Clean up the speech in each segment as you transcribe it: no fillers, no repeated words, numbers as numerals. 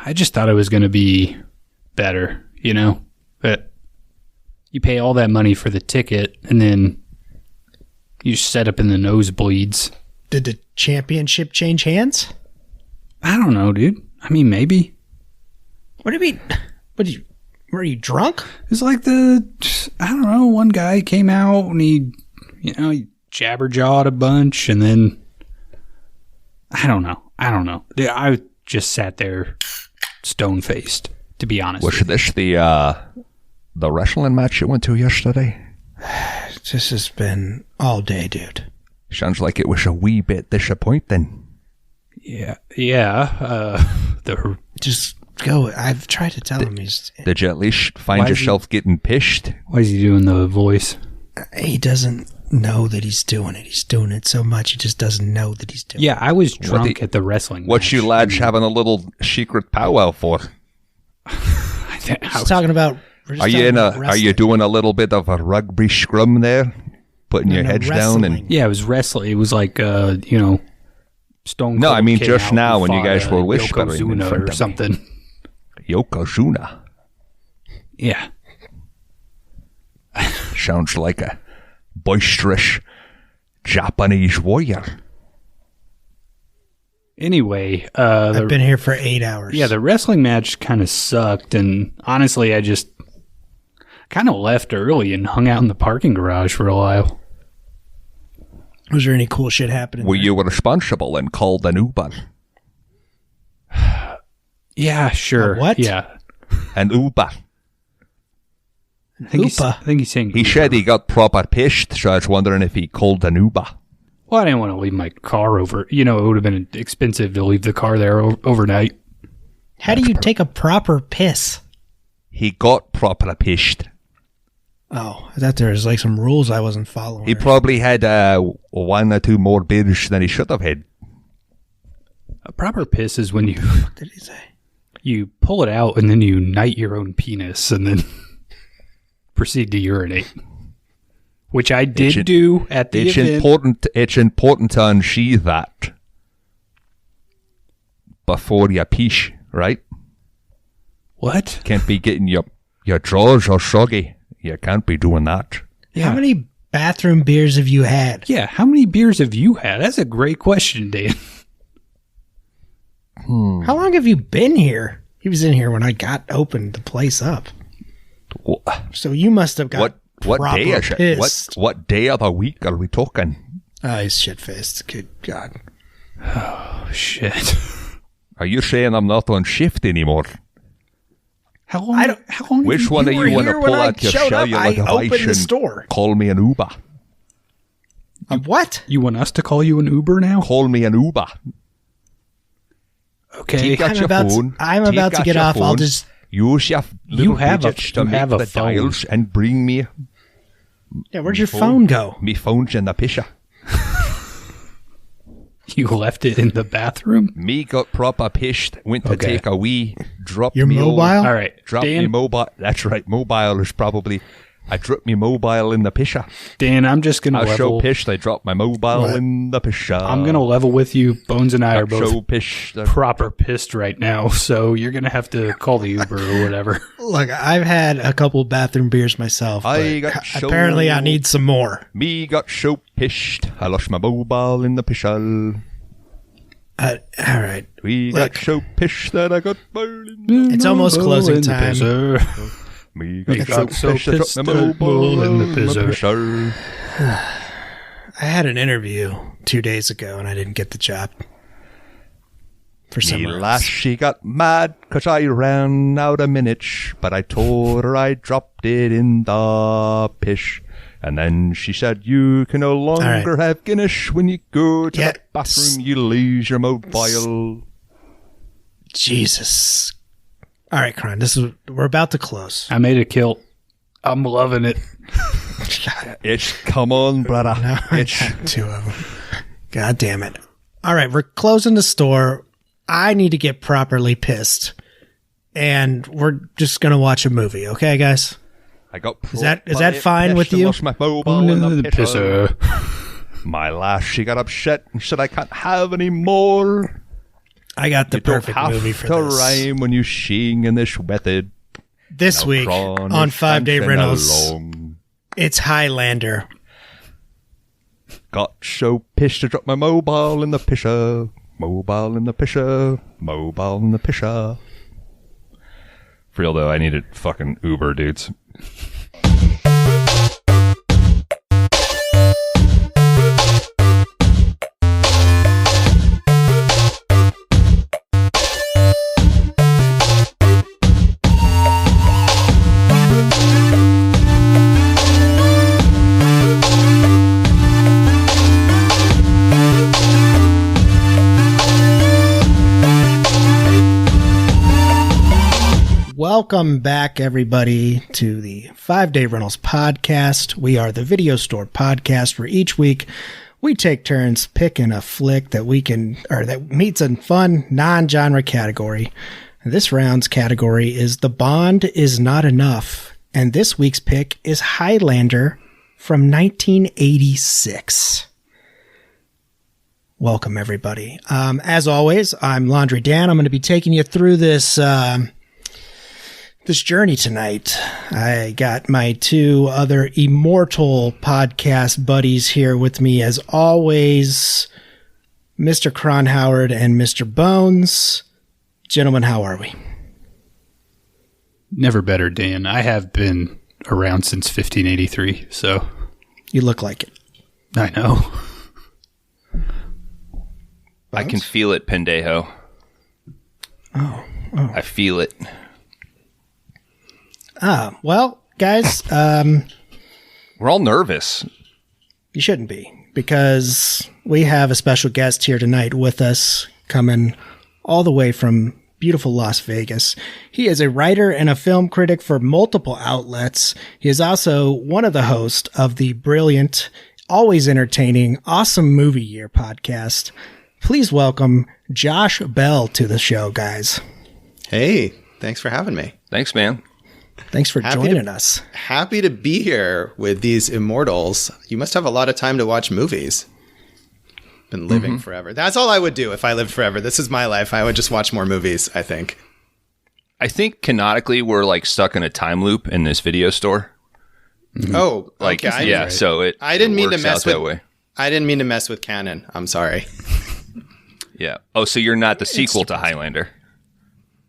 I just thought it was going to be better, you know? But you pay all that money for the ticket, and then you set up in the nosebleeds. Did the championship change hands? I don't know, dude. I mean, maybe. What do you mean? Were you drunk? It's like I don't know, one guy came out and he jabberjawed a bunch, and then I don't know. I just sat there stone-faced, to be honest. Was this the wrestling match you went to yesterday? This has been all day, dude. Sounds like it was a wee bit disappointing. Yeah. Just go. I've tried to tell him Did you at least find yourself getting pissed? Why is he doing the voice? He doesn't know that he's doing it. He's doing it so much he just doesn't know that he's doing it. Yeah, I was drunk at the wrestling What match. you lads having a little secret powwow for? He's talking about... Are you doing a little bit of a rugby scrum there? Putting your heads down and... Yeah, it was wrestling. It was like, Stone Cold. No, I mean came just out now and when you fought, guys were whispering in Yokozuna front or of something. Me. Yokozuna. Yeah. Sounds like a boisterous Japanese warrior. Anyway, I've been here for 8 hours. Yeah, the wrestling match kind of sucked, and honestly, I just kind of left early and hung out in the parking garage for a while. Was there any cool shit happening? Were you responsible and called an Uber? Yeah, sure. What? Yeah. An Uber. I think he's saying He Uber. said he got proper pissed, so I was wondering if he called an Uber. Well, I didn't want to leave my car over. It would have been expensive to leave the car there overnight. How do you take a proper piss? He got proper pissed. Oh, I thought there was like some rules I wasn't following. He probably had 1 or 2 more beers than he should have had. A proper piss is when What did he say? you pull it out and then you knight your own penis and then proceed to urinate. Which I did do at the event. It's important to unsheath that before you pish, right? What? Can't be getting your drawers all soggy. You can't be doing that. Yeah. How many bathroom beers have you had? Yeah, how many beers have you had? That's a great question, Dan. How long have you been here? He was in here when I opened the place up. So you must have got what day is it? pissed. What day of the week are we talking? He's shit-faced. Good God. Oh, shit. Are you saying I'm not on shift anymore? How long Which one of you want to pull out your cellular device and call me an Uber? What? You want us to call you an Uber now? Call me an Uber. Okay. I'm about to get off. I'll just... Use your little digits to make the phone. dials and bring me... Yeah, where'd your phone go? Me phone's in the pisher. You left it in the bathroom? Me got proper pissed, went to take a wee, dropped your me mobile? All right, dropped Dan, me mobile. That's right, mobile is probably... I dropped me mobile in the pisher. Dan, I'm just going to I was level... so pissed I dropped my mobile in the pisher. I'm going to level with you. Bones and I are both so pissed. proper pissed right now, so you're going to have to call the Uber or whatever. Look, I've had a couple bathround beers myself, but apparently I need some more. Me got so pissed I lost my mobile in the pisher. All right. We got so pissed that I got burned. It's almost closing time. Me got so pissed I dropped my mobile in the pisser. I had an interview 2 days ago and I didn't get the job. For some Me reason. lass, she got mad 'cause I ran out of minutes, but I told her I dropped it in the pish. And then she said, you can no longer have Guinness when you go to the bathroom, you lose your mobile. Jesus. All right, Kron, we're about to close. I made a kilt. I'm loving it. Come on, brother. No, I got 2 of them. God damn it. All right, we're closing the store. I need to get properly pissed. And we're just going to watch a movie, okay, guys? I got is that fine with you? Lost my mobile in the pisser. pisser. My lass, she got upset and said I can't have any more. I got the perfect don't have movie for to this. rhyme when you sing in this method. This Now week Kron on is 5 Day dancing Rentals, along. it's Highlander. Got so pissed to drop my mobile in the pisher. Mobile in the pisher. Mobile in the pisher. For real though, I needed fucking Uber, dudes. Welcome back, everybody, to the 5 Day Rentals podcast. We are the video store podcast where each week we take turns picking a flick that that meets a fun non-genre category. This round's category is The Bond Is Not Enough, and this week's pick is Highlander from 1986. Welcome, everybody. As always, I'm Laundry Dan. I'm going to be taking you through this journey tonight. I got my two other immortal podcast buddies here with me, as always, Mr. Kron Howard and Mr. Bones. Gentlemen, how are we? Never better, Dan. I have been around since 1583, so. You look like it. I know. I can feel it, Pendejo. Oh. I feel it. Well, guys, We're all nervous. you shouldn't be, because we have a special guest here tonight with us, coming all the way from beautiful Las Vegas. He is a writer and a film critic for multiple outlets. He is also one of the hosts of the brilliant, always entertaining, awesome movie year podcast. Please welcome Josh Bell to the show, guys. Hey, thanks for having me. Thanks, man. Thanks for joining us. Happy to be here with these immortals. You must have a lot of time to watch movies. Been living forever. That's all I would do if I lived forever. This is my life. I would just watch more movies, I think. I think canonically we're like stuck in a time loop in this video store. Oh, Like, okay. yeah, so I didn't mean to works out mess that with way. I didn't mean to mess with canon. I'm sorry. Yeah. Oh, so you're not the sequel to Highlander.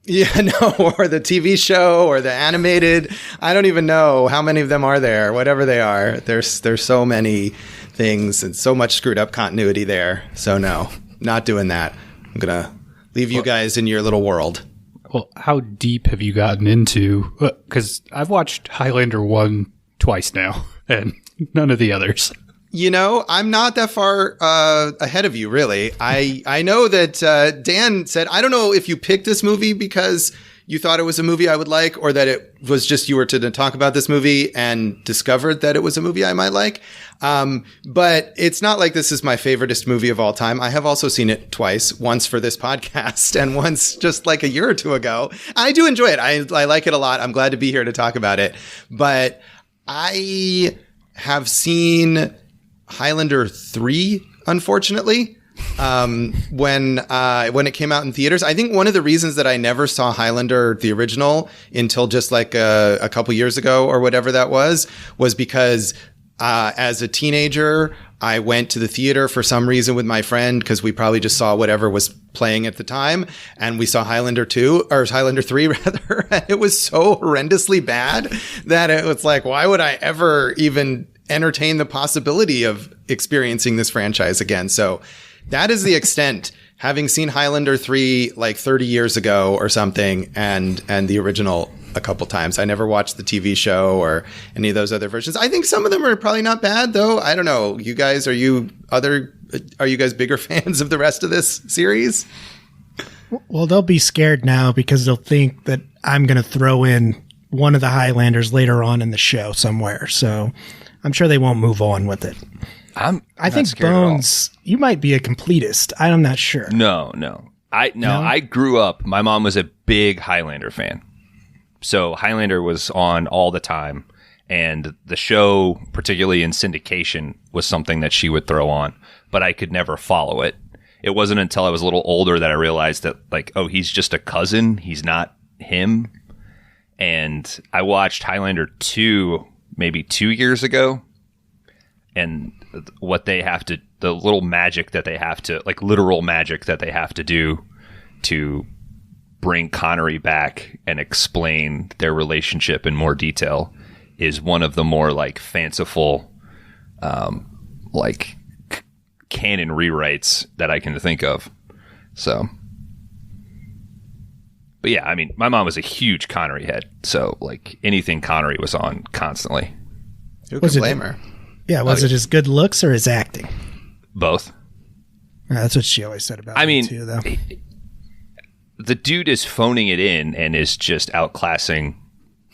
Yeah, no, or the TV show or the animated. I don't even know how many of them are there. Whatever they are, there's so many things and so much screwed up continuity there. So no, not doing that. I'm gonna leave you guys in your little world. Well, how deep have you gotten into? Because I've watched Highlander 1 twice now, and none of the others. You know, I'm not that far ahead of you, really. I know that Dan said, I don't know if you picked this movie because you thought it was a movie I would like, or that it was just you were to talk about this movie and discovered that it was a movie I might like. But it's not like this is my favoriteest movie of all time. I have also seen it twice, once for this podcast and once just like a year or two ago. I do enjoy it. I like it a lot. I'm glad to be here to talk about it. But I have seen Highlander 3, unfortunately, when it came out in theaters. I think one of the reasons that I never saw Highlander, the original, until just like a couple years ago or whatever that was because as a teenager, I went to the theater for some reason with my friend because we probably just saw whatever was playing at the time, and we saw Highlander 2 or Highlander 3 rather, and it was so horrendously bad that it was like, why would I ever even entertain the possibility of experiencing this franchise again? So that is the extent. Having seen Highlander 3 like 30 years ago or something, and the original a couple times. I never watched the TV show or any of those other versions. I think some of them are probably not bad, though. I don't know. You guys, are you guys bigger fans of the rest of this series? Well, they'll be scared now because they'll think that I'm going to throw in one of the Highlanders later on in the show somewhere. So I'm sure they won't move on with it. I think Bones, you might be a completist. I'm not sure. No. I grew up. My mom was a big Highlander fan. So Highlander was on all the time, and the show, particularly in syndication, was something that she would throw on, but I could never follow it. it wasn't until I was a little older that I realized that, like, oh, he's just a cousin. He's not him. And I watched Highlander 2 maybe 2 years ago. And what they have to, the little magic that they have to, like literal magic that they have to do to bring Connery back and explain their relationship in more detail is one of the more like fanciful, like canon rewrites that I can think of. So, but yeah, I mean, my mom was a huge Connery head, so like anything Connery was on constantly. Who can blame her? Yeah, was it his good looks or his acting? Both. That's what she always said about him too, though. The dude is phoning it in and is just outclassing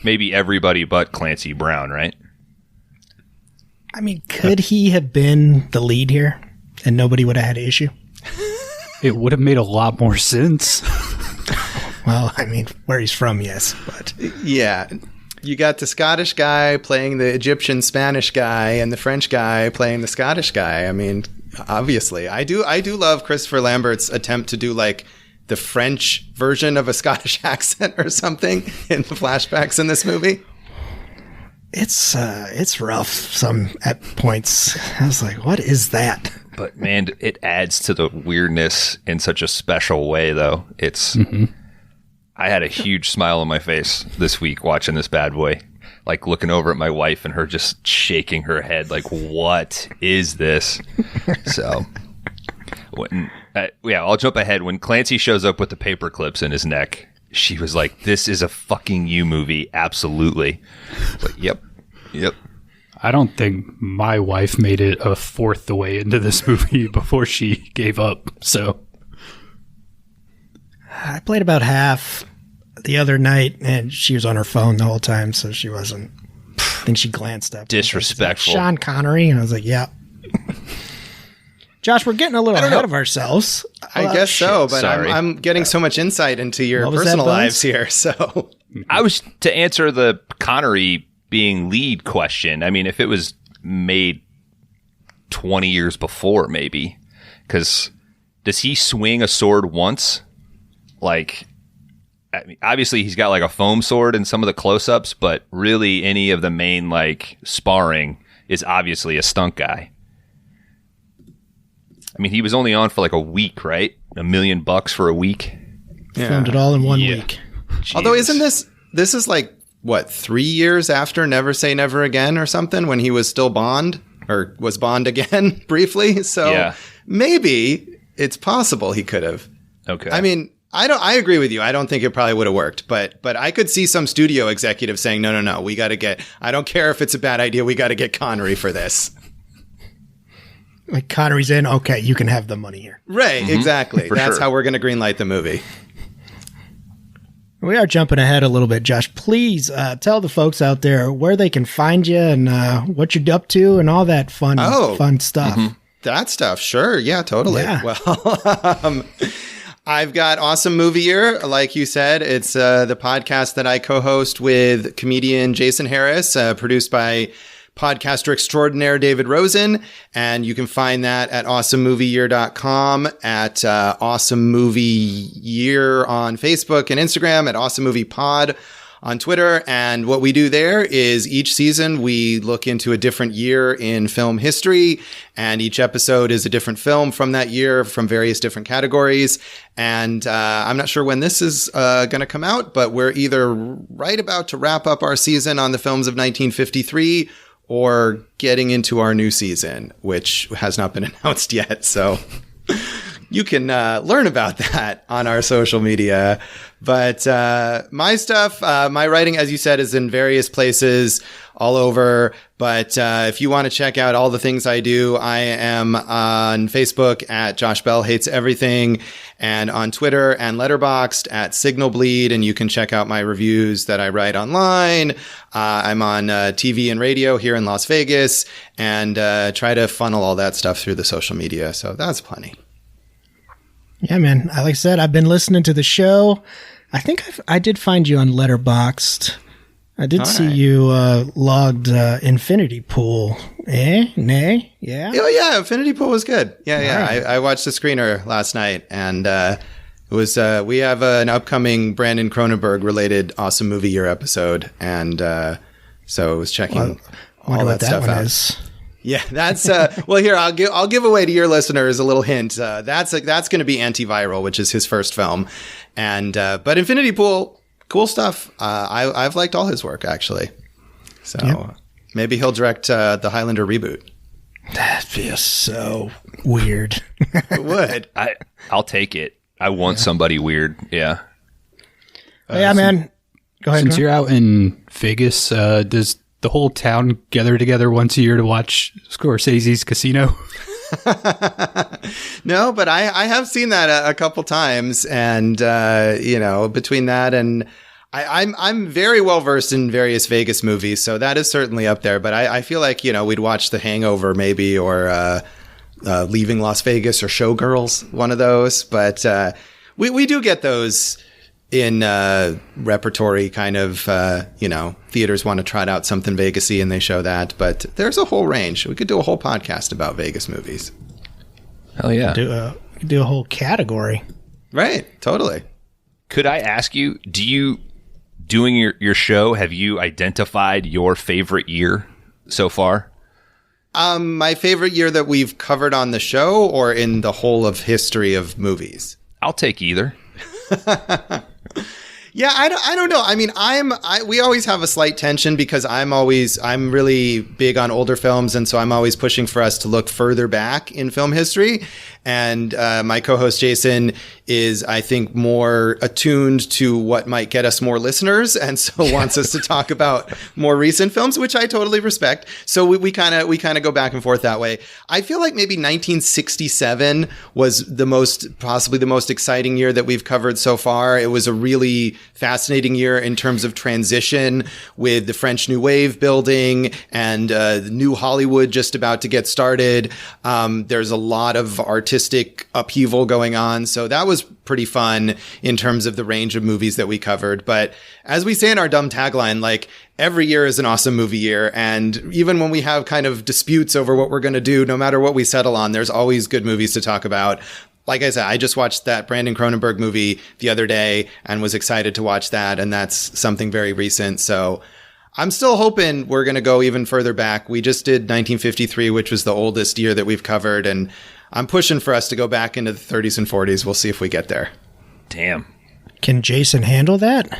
maybe everybody but Clancy Brown, right? I mean, could he have been the lead here and nobody would have had an issue? It would have made a lot more sense. Well, I mean, where he's from, yes, but yeah, you got the Scottish guy playing the Egyptian Spanish guy and the French guy playing the Scottish guy. I mean, obviously, I do love Christopher Lambert's attempt to do like the French version of a Scottish accent or something in the flashbacks in this movie. It's rough at points. I was like, what is that? But man, it adds to the weirdness in such a special way, though. It's I had a huge smile on my face this week watching this bad boy, like looking over at my wife and her just shaking her head like, what is this? So I'll jump ahead. When Clancy shows up with the paper clips in his neck, she was like, this is a fucking you movie. Absolutely. Like, yep. I don't think my wife made it a fourth the way into this movie before she gave up. So I played about half the other night and she was on her phone the whole time. So she wasn't, I think she glanced up. Disrespectful. Sean Connery. And I was like, yeah. Josh, we're getting a little ahead of ourselves. I guess so, but I'm getting so much insight into your personal lives here. So I was to answer the Connery being lead question. I mean, if it was made 20 years before, maybe, because does he swing a sword once? Like, I mean, obviously he's got like a foam sword in some of the close-ups, but really any of the main like sparring is obviously a stunt guy. I mean, he was only on for like a week, right? $1 million for a week. Yeah. Filmed it all in 1 week. Jesus. Although isn't this is like, what, 3 years after Never Say Never Again or something, when he was still Bond or was Bond again briefly? So maybe it's possible he could have. Okay. I mean, I agree with you. I don't think it probably would have worked, but I could see some studio executive saying, no, we got to get, I don't care if it's a bad idea. We got to get Connery for this. Like Connery's in, okay, you can have the money here. Right, exactly. That's how we're going to greenlight the movie. We are jumping ahead a little bit, Josh. Please tell the folks out there where they can find you and what you're up to and all that fun stuff. That stuff, sure. Yeah, totally. Yeah. Well, I've got Awesome Movie Year. Like you said, it's the podcast that I co-host with comedian Jason Harris, produced by podcaster extraordinaire David Rosen, and you can find that at awesomemovieyear.com, at Awesome Movie Year on Facebook and Instagram, at Awesome Movie Pod on Twitter. And what we do there is each season we look into a different year in film history, and each episode is a different film from that year from various different categories. And I'm not sure when this is going to come out, but we're either right about to wrap up our season on the films of 1953 or getting into our new season, which has not been announced yet. So you can learn about that on our social media. But my stuff, my writing, as you said, is in various places all over. But if you want to check out all the things I do, I am on Facebook at Josh Bell Hates Everything, and on Twitter and Letterboxd at Signal Bleed. And you can check out my reviews that I write online. I'm on TV and radio here in Las Vegas, and try to funnel all that stuff through the social media. So that's plenty. Yeah, man. Like I said, I've been listening to the show. I think I did find you on Letterboxd. I did All see right. you logged Infinity Pool. Nay? Yeah? Oh yeah, Infinity Pool was good. Yeah. Right. I watched the screener last night, and it was. We have an upcoming Brandon Cronenberg related awesome movie year episode, and so I was checking all Wonder what that stuff one out. is. Yeah, that's well. Here, I'll give away to your listeners a little hint. That's going to be Antiviral, which is his first film, and but Infinity Pool, cool stuff. I've liked all his work actually, so maybe he'll direct the Highlander reboot. That feels so weird. It would. I'll take it. I want somebody weird. Yeah. Yeah, man. Go ahead. Since Ron. you're out in Vegas, does the whole town gather together once a year to watch Scorsese's Casino? No, but I have seen that a couple times, and between that and I'm very well versed in various Vegas movies, so that is certainly up there. But I feel like we'd watch The Hangover maybe, or Leaving Las Vegas, or Showgirls, one of those. But we do get those in repertory kind of, theaters want to trot out something Vegas-y and they show that. But there's a whole range. We could do a whole podcast about Vegas movies. Hell yeah. Do a whole category. Right. Totally. Could I ask you, doing your show, have you identified your favorite year so far? My favorite year that we've covered on the show, or in the whole of history of movies? I'll take either. Yeah, I don't know. I mean, we always have a slight tension because I'm really big on older films, and so I'm always pushing for us to look further back in film history. And my co-host Jason is, I think, more attuned to what might get us more listeners, and so wants us to talk about more recent films, which I totally respect. So we kind of go back and forth that way. I feel like maybe 1967 was possibly the most exciting year that we've covered so far. It was a really fascinating year in terms of transition, with the French New Wave building and the new Hollywood just about to get started. There's a lot of artistic upheaval going on. So that was pretty fun in terms of the range of movies that we covered. But as we say in our dumb tagline, like, every year is an awesome movie year. And even when we have kind of disputes over what we're going to do, no matter what we settle on, there's always good movies to talk about. Like I said, I just watched that Brandon Cronenberg movie the other day and was excited to watch that. And that's something very recent. So I'm still hoping we're going to go even further back. We just did 1953, which was the oldest year that we've covered. And I'm pushing for us to go back into the 30s and 40s. We'll see if we get there. Damn. Can Jason handle that?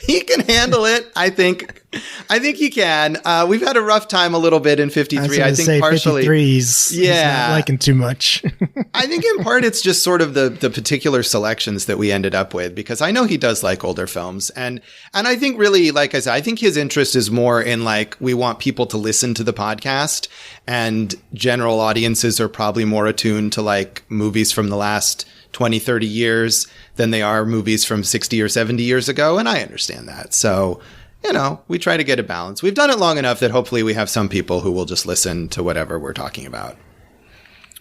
He can handle it. I think he can. We've had a rough time a little bit in 53. I think partially 53's not liking too much. I think in part it's just sort of the particular selections that we ended up with, because I know he does like older films. And I think really, like I said, I think his interest is more in, like, we want people to listen to the podcast, and general audiences are probably more attuned to, like, movies from the last 20, 30 years than they are movies from 60 or 70 years ago. And I understand that. So, we try to get a balance. We've done it long enough that hopefully we have some people who will just listen to whatever we're talking about.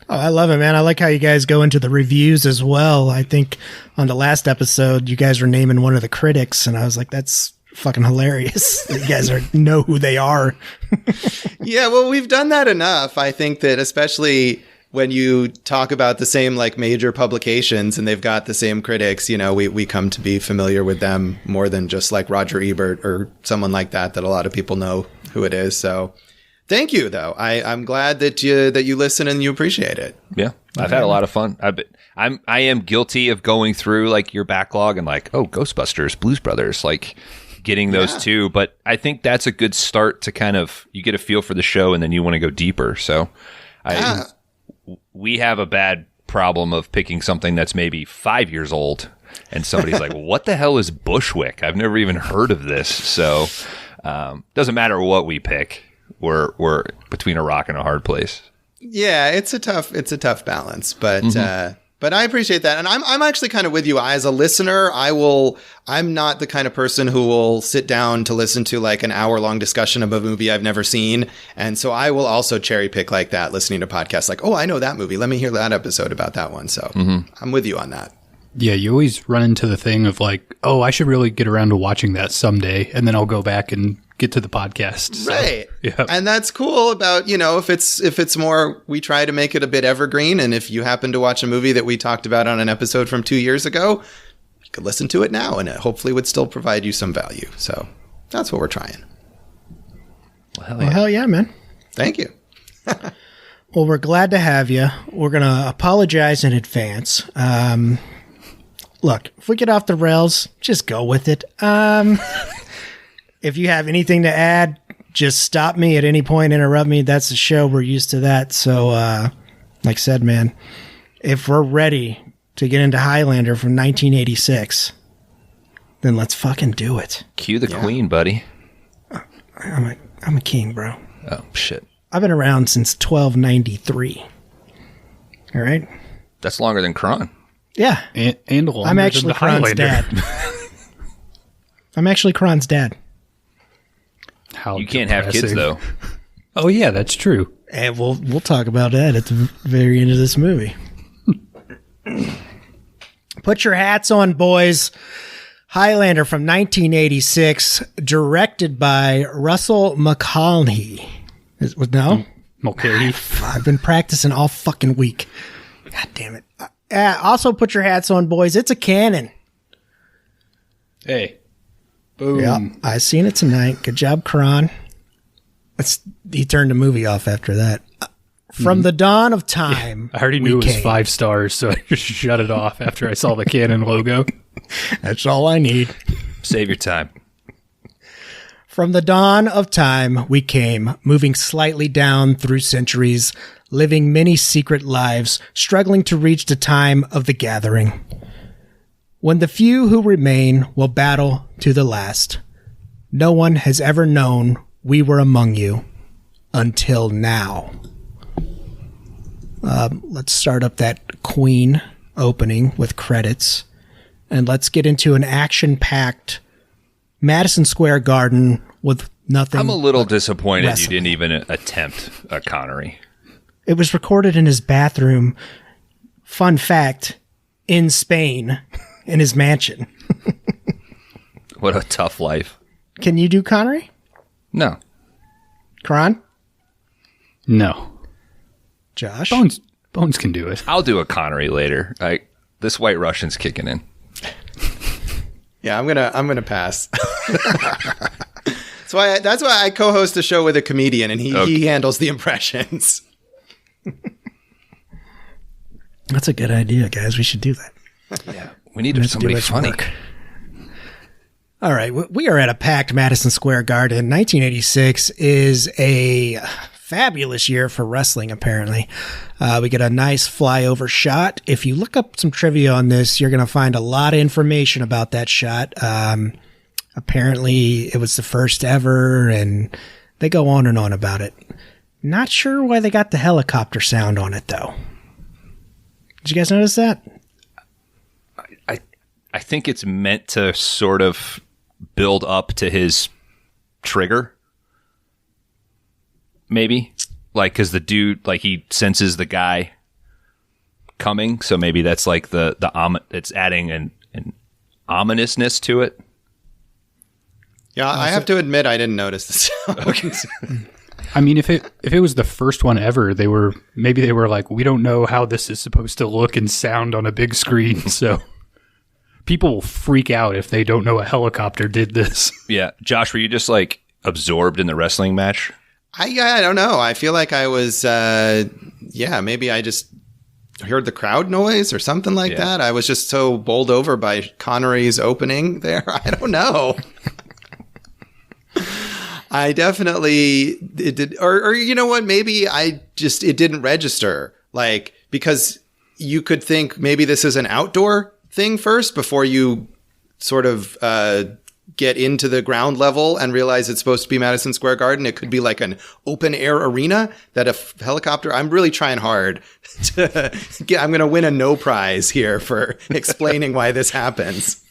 Oh, I love it, man. I like how you guys go into the reviews as well. I think on the last episode, you guys were naming one of the critics, and I was like, that's fucking hilarious. You guys know who they are. Yeah, well, we've done that enough. I think that especially when you talk about the same, like, major publications and they've got the same critics, we come to be familiar with them more than just like Roger Ebert or someone like that a lot of people know who it is. So thank you, though. I'm glad that you listen and you appreciate it. Yeah, I've had a lot of fun. I am guilty of going through, like, your backlog and, like, oh, Ghostbusters, Blues Brothers, like, getting those too. But I think that's a good start to kind of, you get a feel for the show and then you want to go deeper. So we have a bad problem of picking something that's maybe 5 years old and somebody's like, what the hell is Bushwick? I've never even heard of this. So doesn't matter what we pick. We're between a rock and a hard place. Yeah, it's a tough balance, but I appreciate that. And I'm actually kind of with you. As a listener, I'm not the kind of person who will sit down to listen to, like, an hour-long discussion of a movie I've never seen. And so I will also cherry pick like that, listening to podcasts like, oh, I know that movie. Let me hear that episode about that one. So I'm with you on that. Yeah, you always run into the thing of like, oh, I should really get around to watching that someday, and then I'll go back and get to the podcast. So, Right. Yeah. And that's cool about, if it's more, we try to make it a bit evergreen. And if you happen to watch a movie that we talked about on an episode from 2 years ago, you could listen to it now and it hopefully would still provide you some value. So that's what we're trying. Well, Well, hell yeah, man. Thank you. Well, we're glad to have you. We're going to apologize in advance. Look, if we get off the rails, just go with it. If you have anything to add, just stop me at any point, interrupt me. That's the show. We're used to that. So, like I said, man, if we're ready to get into Highlander from 1986, then let's fucking do it. Cue the queen, buddy. I'm a king, bro. Oh, shit. I've been around since 1293. All right? That's longer than Kron. Yeah. And longer I'm actually than the Kron's Highlander. dad. I'm actually Kron's dad. How You can't have kids, depressing. though. Oh, yeah, that's true. And we'll talk about that at the very end of this movie. Put your hats on, boys. Highlander from 1986, directed by Russell McConaughey. No? Okay. I've been practicing all fucking week. God damn it. Also put your hats on, boys. It's a canon. Hey. Boom. Yeah, I seen it tonight. Good job, Kron. He turned the movie off after that. From the dawn of time. I already knew it was 5 stars, so I just shut it off after I saw the Canon logo. That's all I need. Save your time. From the dawn of time, we came, moving slightly down through centuries, living many secret lives, struggling to reach the time of the gathering. When the few who remain will battle to the last, no one has ever known we were among you until now. Let's start up that Queen opening with credits, and let's get into an action-packed Madison Square Garden with nothing. I'm a little disappointed wrestling. you didn't even attempt a Connery. It was recorded in his bathroom. Fun fact, in Spain, in his mansion. What a tough life. Can you do Connery? No. Kron? No. Josh? Bones can do it. I'll do a Connery later. This White Russian's kicking in. Yeah, I'm gonna pass. That's why I co-host a show with a comedian, and he handles the impressions. That's a good idea, guys. We should do that. Yeah, we need somebody much funny. work. All right, we are at a packed Madison Square Garden. 1986 is a fabulous year for wrestling, apparently. We get a nice flyover shot. If you look up some trivia on this, you're going to find a lot of information about that shot. Apparently, it was the first ever, and they go on and on about it. Not sure why they got the helicopter sound on it, though. Did you guys notice that? I think it's meant to sort of build up to his trigger. Maybe. Like, because the dude, like, he senses the guy coming. So maybe that's like it's adding an ominousness to it. Yeah, I have to admit I didn't notice the sound. I mean, if it was the first one ever, they were like, we don't know how this is supposed to look and sound on a big screen, so people will freak out if they don't know a helicopter did this. Yeah. Josh, were you just like absorbed in the wrestling match? I don't know. I feel like I was, maybe I just heard the crowd noise or something like that. I was just so bowled over by Connery's opening there. I don't know. I definitely it did, or you know what? Maybe it didn't register, like, because you could think maybe this is an outdoor thing first before you sort of get into the ground level and realize it's supposed to be Madison Square Garden. It could be like an open air arena that a helicopter. I'm really trying hard to I'm going to win a no prize here for explaining why this happens.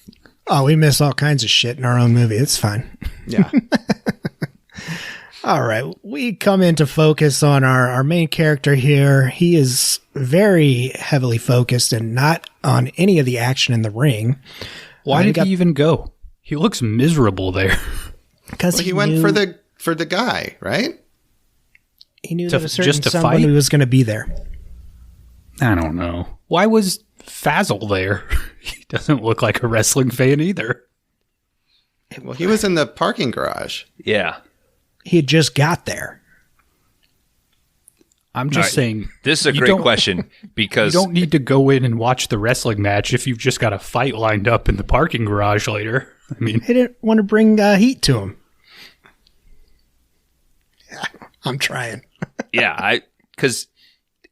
Oh, we miss all kinds of shit in our own movie. It's fine. Yeah. All right, we come into focus on our main character here. He is very heavily focused and not on any of the action in the ring. Why did he even go? He looks miserable there. Because he went for the guy, right? He knew that a certain just to somebody fight? was going to be there. I don't know. Why was Fazzle there? He doesn't look like a wrestling fan either. Well, he was in the parking garage. Yeah. He had just got there. I'm just saying. This is a great question because You don't need to go in and watch the wrestling match if you've just got a fight lined up in the parking garage later. I mean, He didn't want to bring heat to him. Yeah, I'm trying. because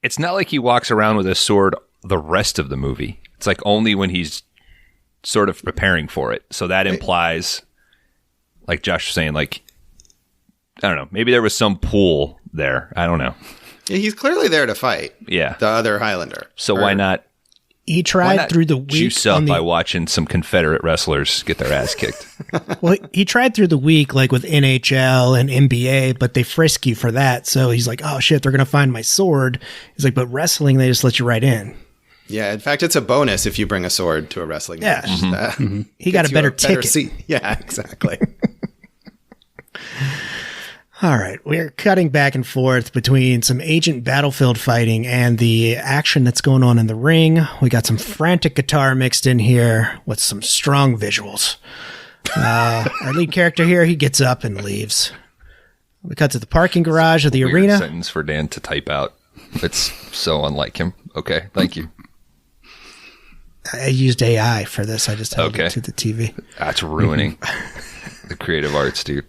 it's not like he walks around with a sword the rest of the movie. It's like only when he's sort of preparing for it. So that implies, like Josh was saying, like, I don't know, maybe there was some pool there. I don't know. Yeah, he's clearly there to fight. Yeah. The other Highlander. So why not He tried through the week. juice up by watching some Confederate wrestlers get their ass kicked? Well, he tried through the week, like with NHL and NBA, but they frisk you for that. So he's like, "Oh shit, they're gonna find my sword." He's like, "But wrestling, they just let you right in." Yeah, in fact, it's a bonus if you bring a sword to a wrestling match. He got a better ticket. seat. Yeah, exactly. All right, we're cutting back and forth between some agent battlefield fighting and the action that's going on in the ring. We got some frantic guitar mixed in here with some strong visuals. Our lead character here, he gets up and leaves. We cut to the parking garage of the Weird arena. sentence for Dan to type out. It's so unlike him. Okay, thank you. I used AI for this. I just held Okay. it to the TV. That's ruining the creative arts, dude.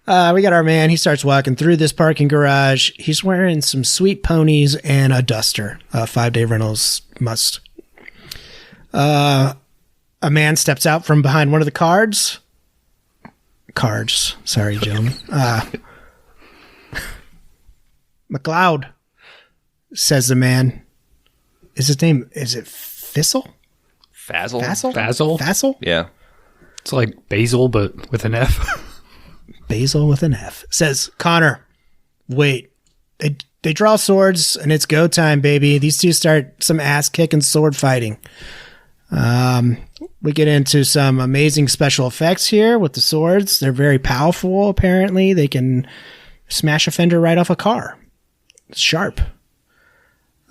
We got our man. He starts walking through this parking garage. He's wearing some sweet ponies and a duster. 5-day rentals must. A man steps out from behind one of the cards. Sorry, gentlemen. McLeod, says the man. Is his name, is it Thistle? Fazzle? Fazzle? Yeah. it's like Basil, but with an F. Basil with an F. Says, Connor, wait. They draw swords, and it's go time, baby. These two start some ass-kicking sword fighting. We get into some amazing special effects here with the swords. They're very powerful, apparently. They can smash a fender right off a car. It's sharp.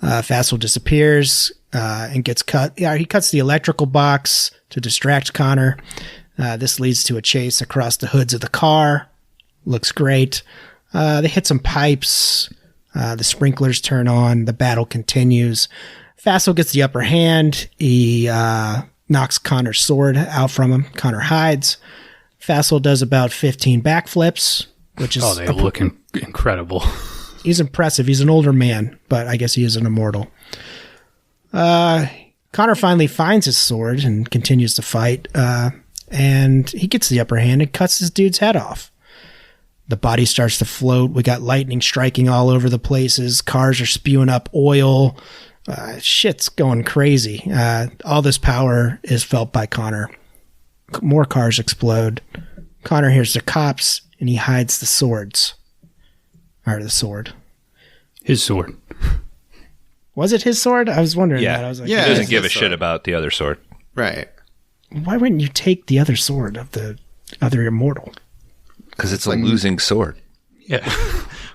Fassel disappears and gets cut. Yeah, he cuts the electrical box to distract Connor. This leads to a chase across the hoods of the car. Looks great. They hit some pipes. The sprinklers turn on. The battle continues. Fassel gets the upper hand. He knocks Connor's sword out from him. Connor hides. Fassel does about 15 backflips, which is They look incredible. He's impressive. He's an older man, but I guess he is an immortal. Connor finally finds his sword and continues to fight. And he gets the upper hand and cuts this dude's head off. The body starts to float. We got lightning striking all over the places. Cars are spewing up oil. Shit's going crazy. All this power is felt by Connor. More cars explode. Connor hears the cops, and he hides the swords. Or the sword. His sword. Was it his sword? I was wondering Yeah. that. I was like, Yeah. He doesn't it's give a his shit sword. about the other sword. Right. why wouldn't you take the other sword of the other immortal? Because it's a losing sword. Yeah.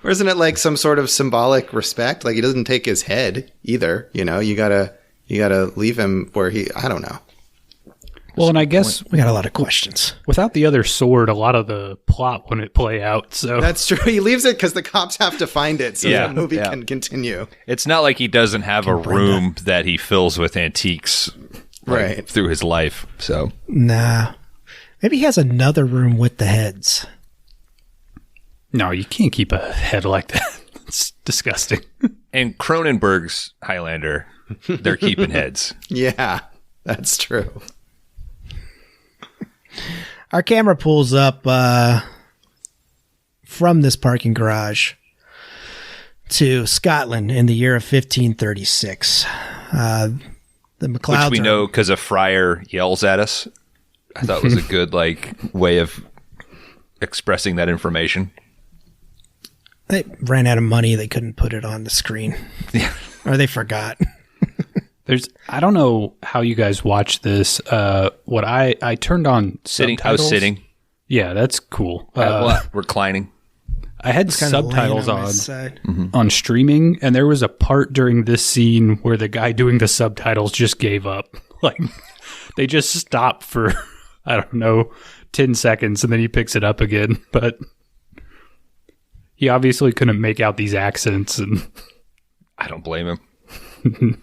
Or isn't it like some sort of symbolic respect? Like he doesn't take his head either. You know, you gotta leave him where I don't know. Well, and I guess We got a lot of questions. without the other sword, a lot of the plot wouldn't play out. So That's true. He leaves it because the cops have to find it so Yeah, the movie yeah. can continue. It's not like he doesn't have a room that he fills with antiques Right. through his life. So Nah. Maybe he has another room with the heads. no, you can't keep a head like that. It's disgusting. and Cronenberg's Highlander, they're keeping heads. Yeah, that's true. Our camera pulls up from this parking garage to Scotland in the year of 1536. The MacLeods Which we are- know because a friar yells at us. I thought was a good way of expressing that information. They ran out of money. They couldn't put it on the screen. Yeah. Or they forgot. I don't know how you guys watch this. What I turned on Sitting. I subtitles. was sitting. Yeah, that's cool. Reclining. I had Kinda subtitles laying on my side. on streaming, and there was a part during this scene where the guy doing the subtitles just gave up. Like, they just stopped for, I don't know, 10 seconds, and then he picks it up again. But he obviously couldn't make out these accents. And I don't blame him.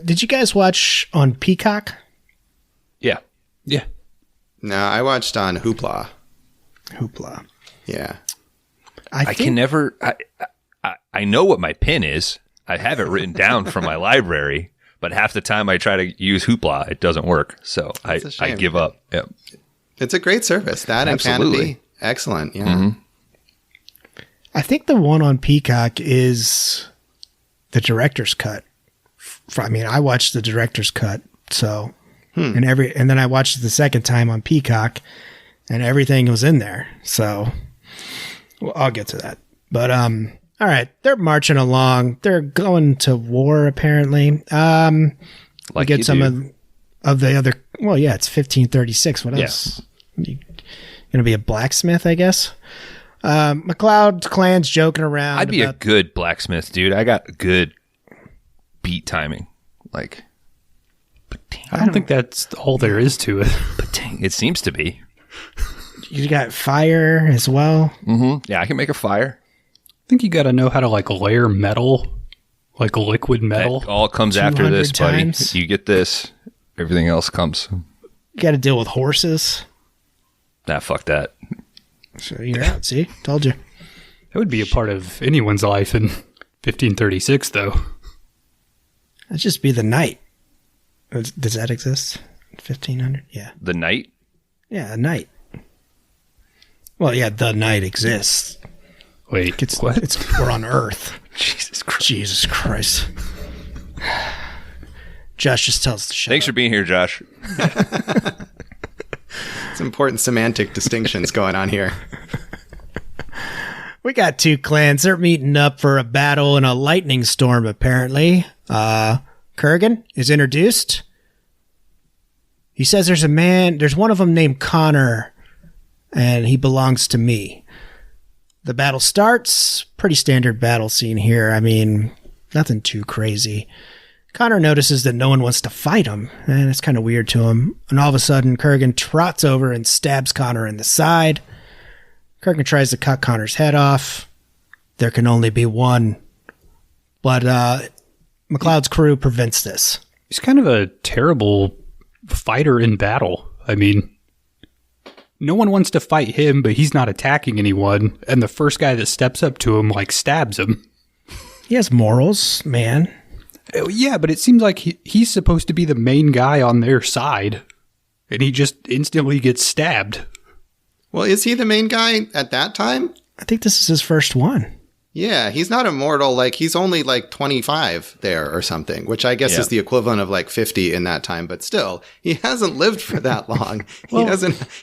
Did you guys watch on Peacock? Yeah. yeah. No, I watched on Hoopla. Hoopla. Yeah. I can never. I know what my pin is. I have it written down from my library, but half the time I try to use Hoopla, it doesn't work. So I give up. Yep. It's a great service. That and Absolutely. Canopy. Excellent. Yeah. Mm-hmm. I think the one on Peacock is the director's cut. I mean, I watched the director's cut, so and then I watched it the second time on Peacock, and everything was in there. So well, I'll get to that. But all right, they're marching along. They're going to war apparently. We get some of the other. Well, yeah, it's 1536. What else? You gonna be a blacksmith, I guess. McLeod's clan's joking around. I'd be a good blacksmith, dude. I got good beat timing. Like, I don't think that's all there is to it. it seems to be. You got fire as well. Mm-hmm. Yeah, I can make a fire. I think you got to know how to like layer metal, like liquid metal. That all comes after this, 200 times. buddy. You get this, everything else comes. You got to deal with horses. Nah, fuck that. So you're out. See, told you. That would be a part of anyone's life in 1536, though. That'd just be the knight. Does that exist? 1500? Yeah. The knight? Yeah, a knight. Well, yeah, the knight exists. Wait, what? We're on Earth. Jesus Christ. Jesus Christ. Josh just tells the show. Thanks for being here, Josh. It's important semantic distinctions going on here. We got two clans. They're meeting up for a battle in a lightning storm, apparently. Kurgan is introduced. He says there's one of them named Connor, and he belongs to me. The battle starts. Pretty standard battle scene here. I mean, nothing too crazy. Connor notices that no one wants to fight him, and it's kind of weird to him. And all of a sudden, Kurgan trots over and stabs Connor in the side. Kurgan tries to cut Connor's head off. There can only be one. But McLeod's crew prevents this. He's kind of a terrible fighter in battle. I mean, no one wants to fight him, but he's not attacking anyone. And the first guy that steps up to him, like, stabs him. He has morals, man. Yeah, but it seems like he's supposed to be the main guy on their side. And he just instantly gets stabbed. Well, is he the main guy at that time? I think this is his first one. Yeah, he's not immortal. Like, he's only like 25 there or something, which I guess is the equivalent of like 50 in that time. But still, he hasn't lived for that long.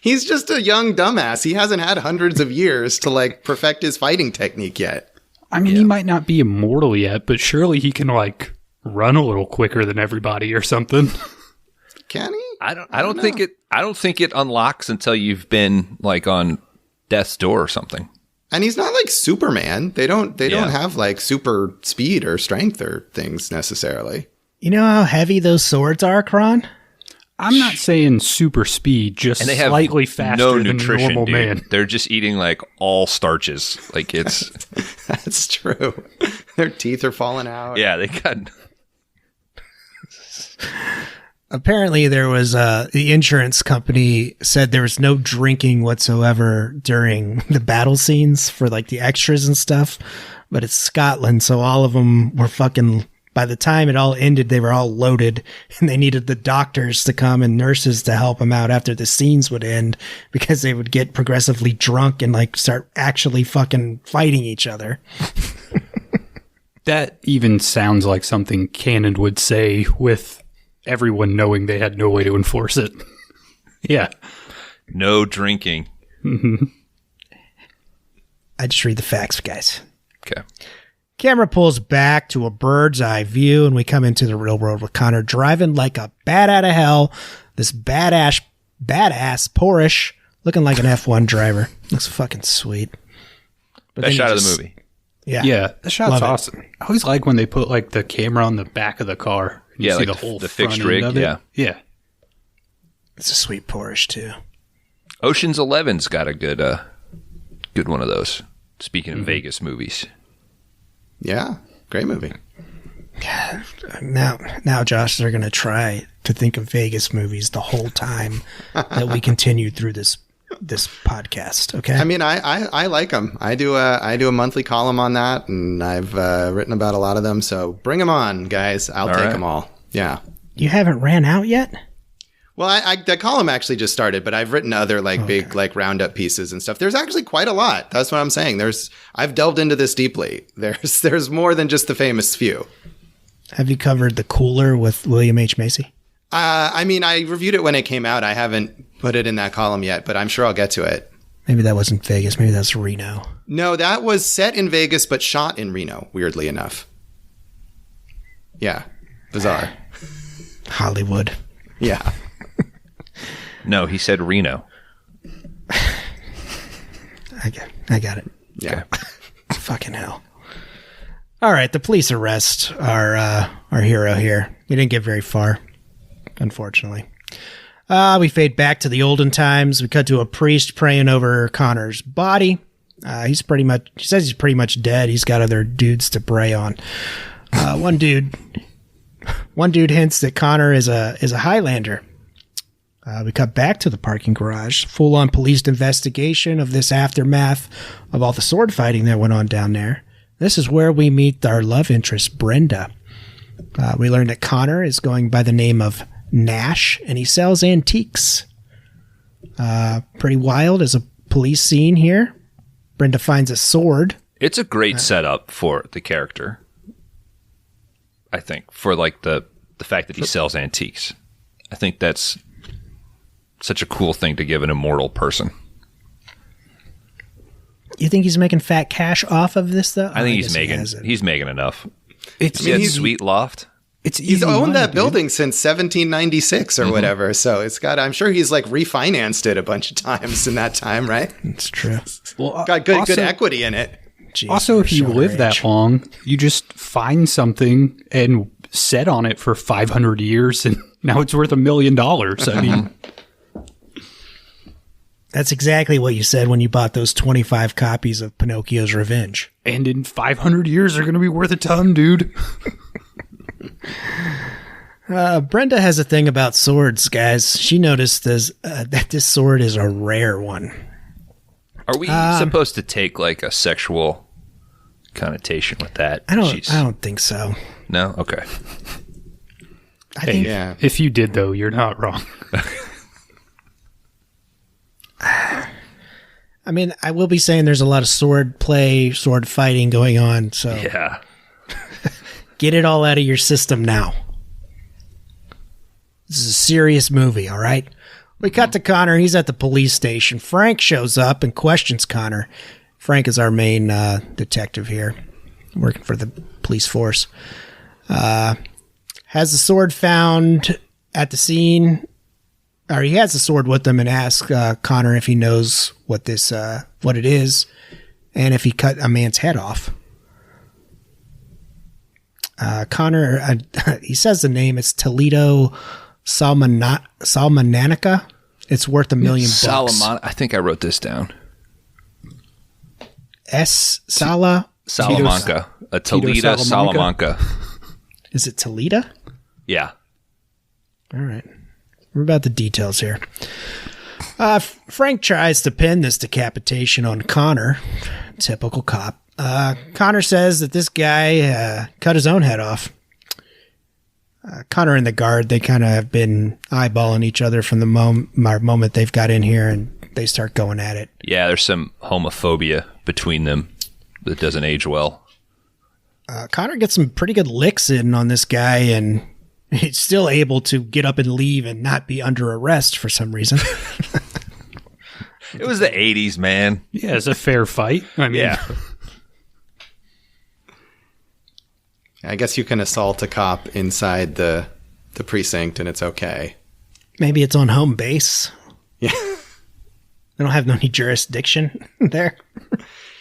He's just a young dumbass. He hasn't had hundreds of years to like perfect his fighting technique yet. I mean, he might not be immortal yet, but surely he can like run a little quicker than everybody or something. Can he? I don't think it unlocks until you've been like on death's door or something. And he's not like Superman. They don't have like super speed or strength or things necessarily. You know how heavy those swords are, Kron? I'm not saying super speed, just And they have slightly faster no than nutrition, a normal dude. man. They're just eating like all starches. Like it's That's true. Their teeth are falling out. yeah, they got Apparently there was the insurance company said there was no drinking whatsoever during the battle scenes for like the extras and stuff, but it's Scotland, so all of them were fucking, by the time it all ended, they were all loaded, and they needed the doctors to come and nurses to help them out after the scenes would end, because they would get progressively drunk and like start actually fucking fighting each other. That even sounds like something Canon would say with everyone knowing they had no way to enforce it. Yeah. No drinking. I just read the facts, guys. Okay. Camera pulls back to a bird's eye view, and we come into the real world with Connor driving like a bat out of hell. This badass Porsche, looking like an F1 driver. Looks fucking sweet. But Best shot of the movie. Yeah. The shot's Love it. awesome. I always like when they put like the camera on the back of the car. And you Yeah, see like the whole the front fixed end rig, of it. yeah. Yeah. It's a sweet Porsche, too. Ocean's 11's got a good one of those. Speaking of Vegas movies. Yeah, great movie. Now, Josh, they're going to try to think of Vegas movies the whole time that we continue through this podcast. Okay. I mean, I like them. I do a monthly column on that, and I've written about a lot of them. So bring them on, guys. I'll take them all. Yeah. You haven't ran out yet? Well, the column actually just started, but I've written other big roundup pieces and stuff. There's actually quite a lot. That's what I'm saying. I've delved into this deeply. There's more than just the famous few. Have you covered The Cooler with William H. Macy? I mean, I reviewed it when it came out. I haven't put it in that column yet, but I'm sure I'll get to it. Maybe that wasn't Vegas. Maybe that's Reno. No, that was set in Vegas, but shot in Reno, weirdly enough. Yeah. Bizarre. Hollywood. Yeah. No, he said Reno. I got it. Yeah. Fucking hell. All right, the police arrest our hero here. He didn't get very far, unfortunately. We fade back to the olden times. We cut to a priest praying over Connor's body. He says he's pretty much dead. He's got other dudes to pray on. One dude hints that Connor is a Highlander. We cut back to the parking garage. Full-on police investigation of this aftermath of all the sword fighting that went on down there. This is where we meet our love interest, Brenda. We learn that Connor is going by the name of Nash, and he sells antiques. Pretty wild as a police scene here. Brenda finds a sword. It's a great setup for the character. I think for like the fact that he sells antiques. I think that's such a cool thing to give an immortal person. You think he's making fat cash off of this, though? I think he's making enough. It's He had Sweet Loft. He's owned that building since 1796 or whatever. So I'm sure he's refinanced it a bunch of times in that time, right? It's true. Well, Got good equity in it. Jeez, also, if you so live rich. that long, you just find something and set on it for 500 years, and now it's worth $1 million. I mean, That's exactly what you said when you bought those 25 copies of Pinocchio's Revenge. and in 500 years, they're going to be worth a ton, dude. Brenda has a thing about swords, guys. She noticed that this sword is a rare one. Are we supposed to take like a sexual connotation with that? I don't think so. No? Okay. I think Yeah. If you did, though, you're not wrong. I mean, I will be saying there's a lot of sword play, sword fighting going on, so Yeah. get it all out of your system now. This is a serious movie, all right? We cut to Connor. He's at the police station. Frank shows up and questions Connor. Frank is our main detective here, working for the police force. Has the sword found at the scene, or he has the sword with him, and asks Connor if he knows what it is, and if he cut a man's head off. Connor, he says the name. It's Toledo Salmonanica. It's worth $1 million. I think I wrote this down. Salamanca. A Toledo Salamanca. Is it Toledo? Yeah. All right. We're about the details here. Frank tries to pin this decapitation on Connor. Typical cop. Connor says that this guy cut his own head off. Connor and the guard, they kind of have been eyeballing each other from the moment they've got in here, and they start going at it. Yeah, there's some homophobia between them that doesn't age well. Connor gets some pretty good licks in on this guy, and he's still able to get up and leave and not be under arrest for some reason. It was the 80s, man. Yeah, it's a fair fight. I mean, Yeah. I guess you can assault a cop inside the precinct and it's okay. Maybe it's on home base. Yeah. They don't have any jurisdiction there.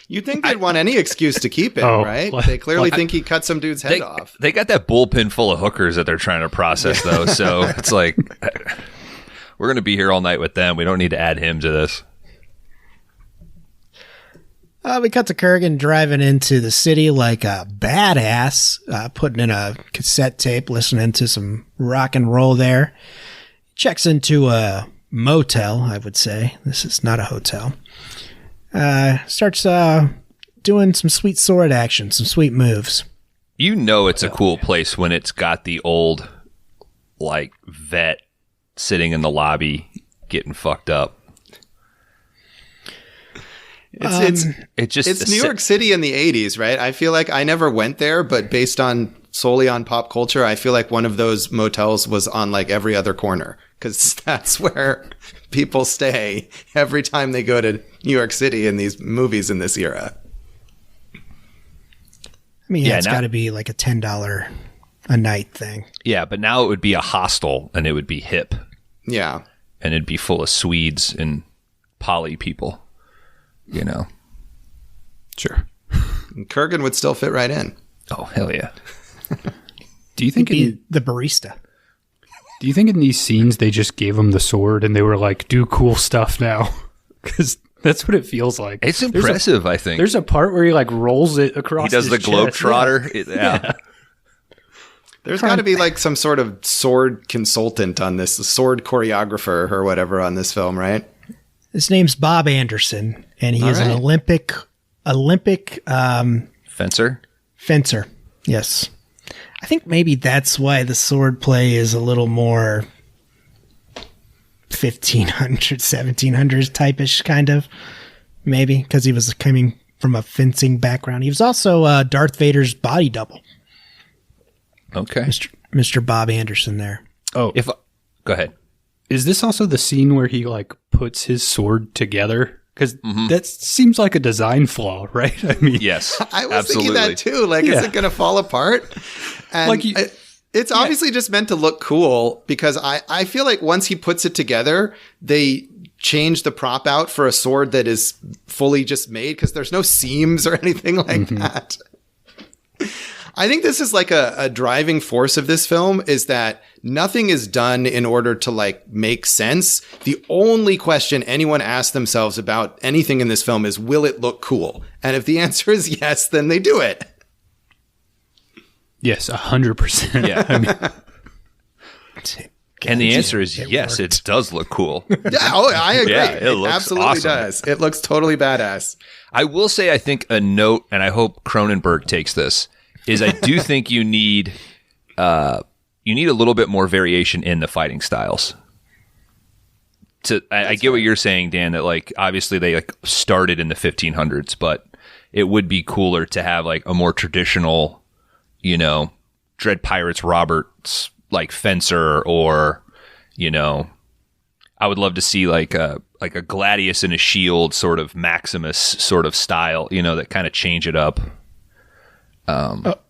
You'd think they'd want any excuse to keep him, right? They clearly think he cut some dude's head off. They got that bullpen full of hookers that they're trying to process, though. So it's like, we're going to be here all night with them. We don't need to add him to this. We cut to Kurgan driving into the city like a badass, putting in a cassette tape, listening to some rock and roll there. Checks into a motel, I would say. This is not a hotel. Starts doing some sweet sword action, some sweet moves. You know it's a cool place when it's got the old, like, vet sitting in the lobby getting fucked up. It's New York City in the 80s, right? I feel like I never went there, but based on solely on pop culture, I feel like one of those motels was on like every other corner because that's where people stay every time they go to New York City in these movies in this era. I mean, it's got to be like a $10 a night thing. Yeah, but now it would be a hostel and it would be hip. Yeah. And it'd be full of Swedes and poly people, you know. Sure. And Kurgan would still fit right in. Oh, hell yeah. Do you think the barista? Do you think in these scenes they just gave him the sword and they were like, do cool stuff now? Because that's what it feels like. It's impressive, I think. There's a part where he like rolls it across. He does his the chest. globetrotter. Yeah. There's got to be like some sort of sword consultant on this, sword choreographer or whatever on this film, right? His name's Bob Anderson, and he is an Olympic Fencer. Yes. I think maybe that's why the sword play is a little more 1500s, 1700s type-ish kind of. Maybe because he was coming from a fencing background. He was also Darth Vader's body double. Okay. Mr. Bob Anderson there. Oh, go ahead. Is this also the scene where he like puts his sword together? Because that seems like a design flaw, right? I mean, yes, I was thinking that too. Like, is it going to fall apart? And like it's obviously just meant to look cool because I feel like once he puts it together, they change the prop out for a sword that is fully just made because there's no seams or anything like that. I think this is like a driving force of this film is that nothing is done in order to like make sense. The only question anyone asks themselves about anything in this film is, will it look cool? And if the answer is yes, then they do it. Yes, 100%. Yeah. I mean, and the answer is yes, it does look cool. Yeah, I agree. Yeah, it looks absolutely awesome. does. It looks totally badass. I will say, I think a note, and I hope Cronenberg takes this, is I do think you need a little bit more variation in the fighting styles. I get what you're saying, Dan, that like obviously they like started in the 1500s, but it would be cooler to have like a more traditional, you know, Dread Pirates Roberts like fencer, or you know, I would love to see like a Gladius and a shield sort of Maximus sort of style, you know, that kind of change it up.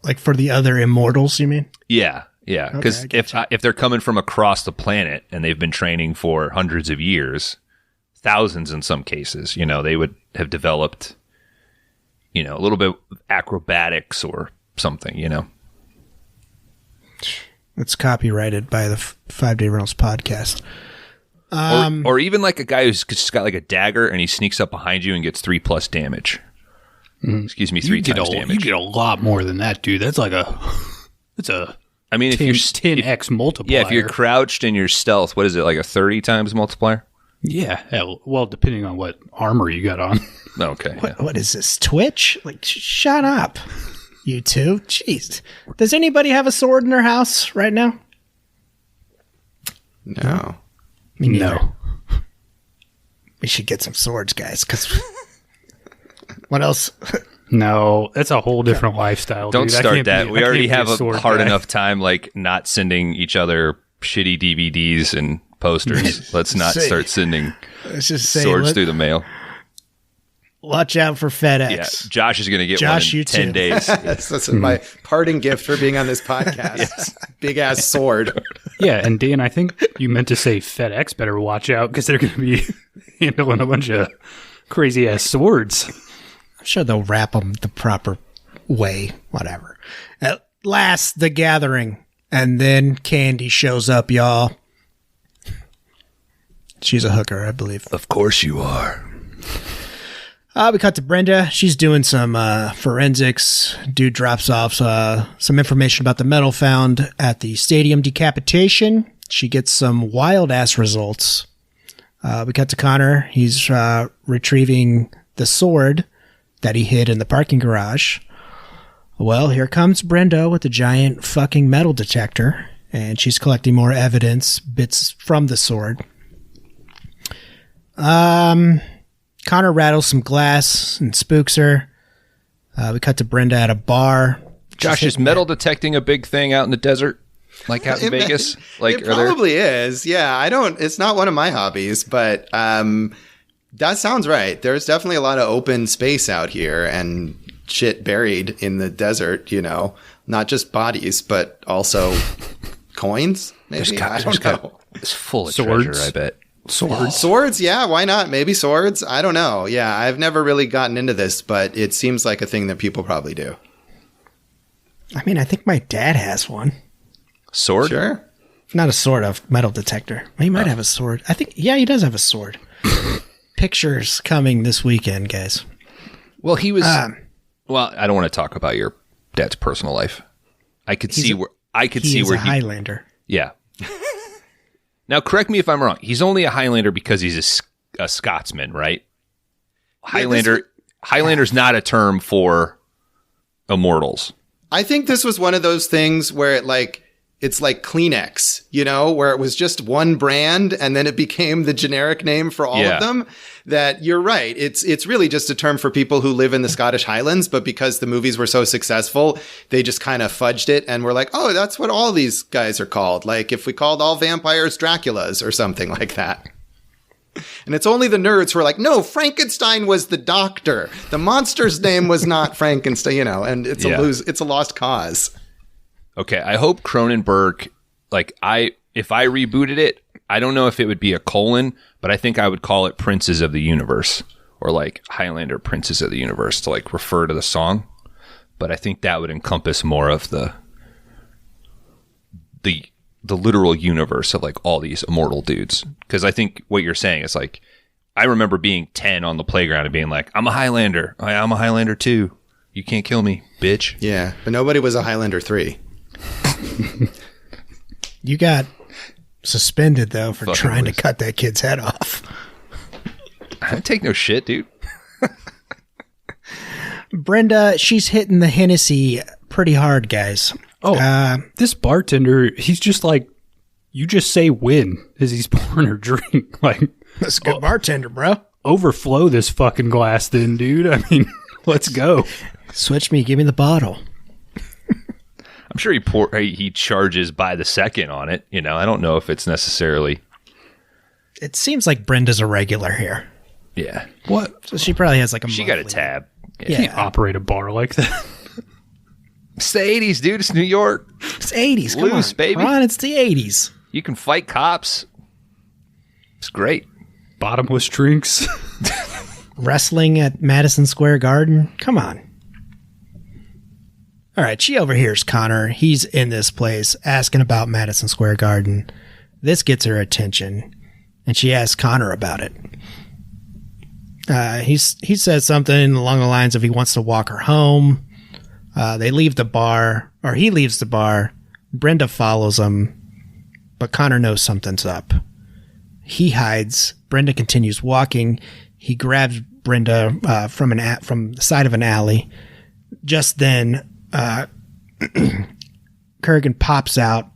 Like for the other immortals, you mean? Yeah. Yeah, because if they're coming from across the planet and they've been training for hundreds of years, thousands in some cases, you know, they would have developed, you know, a little bit of acrobatics or something, you know. It's copyrighted by the 5 Day Rentals podcast. Or even like a guy who's just got like a dagger and he sneaks up behind you and gets 3+ damage. Excuse me, 3 times damage. You get a lot more than that, dude. That's like I mean, 10, if you're 10x multiplier. Yeah, if you're crouched and you're stealth, what is it, like a 30 times multiplier? Yeah, well, depending on what armor you got on. Okay. What is this, Twitch? Like, shut up, you two. Jeez. Does anybody have a sword in their house right now? No. Me neither. No. We should get some swords, guys, because what else? No, that's a whole different lifestyle. Don't dude. I start can't that. be- We I already can't be have a sword hard guy. enough time, like not sending each other shitty DVDs and posters. Let's not start sending Let's just say, swords through the mail. watch out for FedEx. Yeah, Josh is going to get Josh, one in 10 days. That's my parting gift for being on this podcast. Big ass sword. Yeah, and Dan, I think you meant to say FedEx better watch out because they're going to be handling a bunch of crazy ass swords. I'm sure they'll wrap them the proper way, whatever. At last, the gathering. And then Candy shows up, y'all. She's a hooker, I believe. Of course you are. We cut to Brenda. She's doing some forensics. Dude drops off some information about the metal found at the stadium decapitation. She gets some wild-ass results. We cut to Connor. He's retrieving the sword that he hid in the parking garage. Well, here comes Brenda with a giant fucking metal detector, and she's collecting more evidence, bits from the sword. Connor rattles some glass and spooks her. We cut to Brenda at a bar. Josh, is metal detecting a big thing out in the desert? Like out in Vegas? Like, it probably is. Yeah, it's not one of my hobbies, but that sounds right. There's definitely a lot of open space out here and shit buried in the desert, not just bodies, but also coins, maybe? I don't know. It's full of Swords. treasure, I bet. Swords, yeah, why not? Maybe swords. I don't know. Yeah, I've never really gotten into this, but it seems like a thing that people probably do. I mean, I think my dad has one. Sword? Sure. Not a sword, a metal detector. He might have a sword. I think, yeah, he does have a sword. Pictures coming this weekend, guys. Well, he was... well, I don't want to talk about your dad's personal life. I could see where... He's a Highlander. Yeah. Now, correct me if I'm wrong. He's only a Highlander because he's a Scotsman, right? Highlander's not a term for immortals. I think this was one of those things where it's like Kleenex, where it was just one brand and then it became the generic name for all of them. That you're right. It's really just a term for people who live in the Scottish Highlands, but because the movies were so successful, they just kind of fudged it and were like, oh, that's what all these guys are called. Like if we called all vampires Draculas or something like that. And it's only the nerds who are like, no, Frankenstein was the doctor. The monster's name was not Frankenstein, and it's a lost cause. Okay, I hope Cronenberg, if I rebooted it, I don't know if it would be a colon, but I think I would call it Princes of the Universe or Highlander Princes of the Universe to refer to the song. But I think that would encompass more of the literal universe of all these immortal dudes. Because I think what you're saying is I remember being 10 on the playground and being like, I'm a Highlander. I'm a Highlander too. You can't kill me, bitch. Yeah, but nobody was a Highlander 3. You got suspended, though, for trying to cut that kid's head off. I take no shit, dude. Brenda, she's hitting the Hennessy pretty hard, guys. Oh, this bartender, he's just you just say when as he's pouring her drink. That's a good bartender, bro. Overflow this fucking glass then, dude. I mean, let's go. Switch me, give me the bottle. I'm sure he charges by the second on it. I don't know if it's necessarily. It seems like Brenda's a regular here. Yeah. What? So she probably has She got a tab. You can't operate a bar like that. It's the 80s, dude. It's New York. It's 80s. Come Loose, on, baby. Come on, it's the 80s. You can fight cops. It's great. Bottomless drinks. Wrestling at Madison Square Garden. Come on. All right, she overhears Connor. He's in this place asking about Madison Square Garden. This gets her attention, and she asks Connor about it. He says something along the lines of he wants to walk her home. They leave the bar, or he leaves the bar. Brenda follows him, but Connor knows something's up. He hides. Brenda continues walking. He grabs Brenda from the side of an alley. Just then, Kurgan pops out,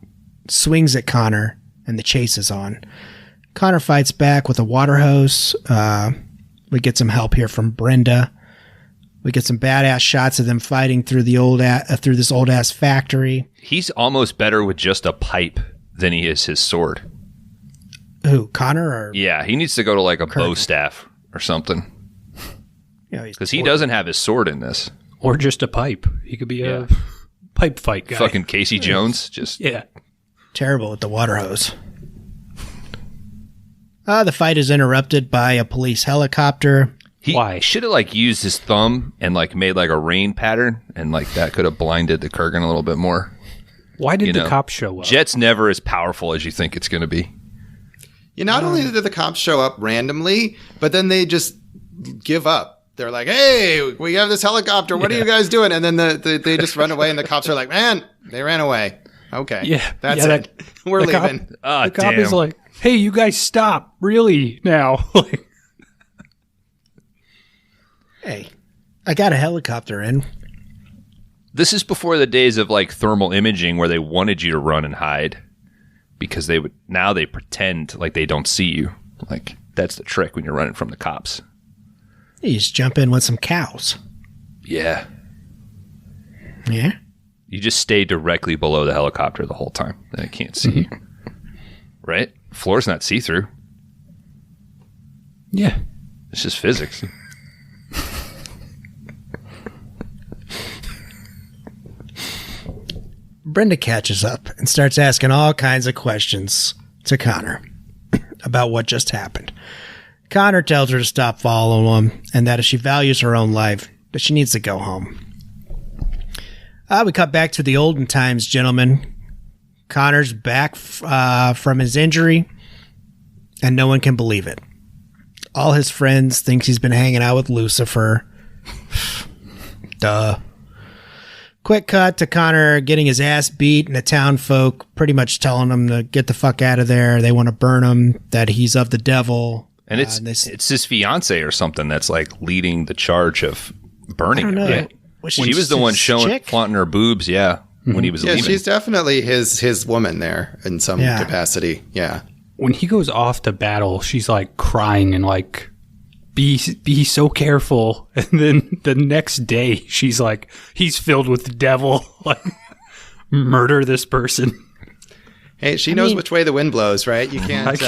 swings at Connor, and the chase is on. Connor fights back with a water hose. We get some help here from Brenda. We get some badass shots of them fighting through through this old ass factory. He's almost better with just a pipe than he is his sword. Who, Connor? Or Yeah, he needs to go to like a bow staff or something. Because he doesn't have his sword in this. Or just a pipe. He could be a pipe fight guy. Fucking Casey Jones. Just terrible with the water hose. The fight is interrupted by a police helicopter. He should have like used his thumb and like made like a rain pattern, and like that could have blinded the Kurgan a little bit more. Why did the cops show up? Jet's never as powerful as you think it's going to be. Not only did the cops show up randomly, but then they just give up. They're like, "Hey, we have this helicopter. What are you guys doing?" And then they just run away, and the cops are like, "Man, they ran away." Okay, that's it. We're leaving. The cop is like, "Hey, you guys stop! Really now?" Hey, I got a helicopter in. This is before the days of like thermal imaging where they wanted you to run and hide because they pretend like they don't see you. Like that's the trick when you're running from the cops. You just jump in with some cows. Yeah. Yeah? You just stay directly below the helicopter the whole time. Then it can't see you. Right? Floor's not see-through. Yeah. It's just physics. Brenda catches up and starts asking all kinds of questions to Connor about what just happened. Connor tells her to stop following him and that if she values her own life, that she needs to go home. We cut back to the olden times, gentlemen. Connor's back from his injury, and no one can believe it. All his friends think he's been hanging out with Lucifer. Duh. Quick cut to Connor getting his ass beat, and the town folk pretty much telling him to get the fuck out of there. They want to burn him, that he's of the devil. And it's his fiance or something that's like leading the charge of burning him. Yeah. She was the one flaunting her boobs, when he was leaving. She's definitely his woman there in some capacity. Yeah. When he goes off to battle, she's like crying and like, be so careful. And then the next day, she's like, he's filled with the devil. Like, murder this person. Hey, she knows which way the wind blows, right? You can't.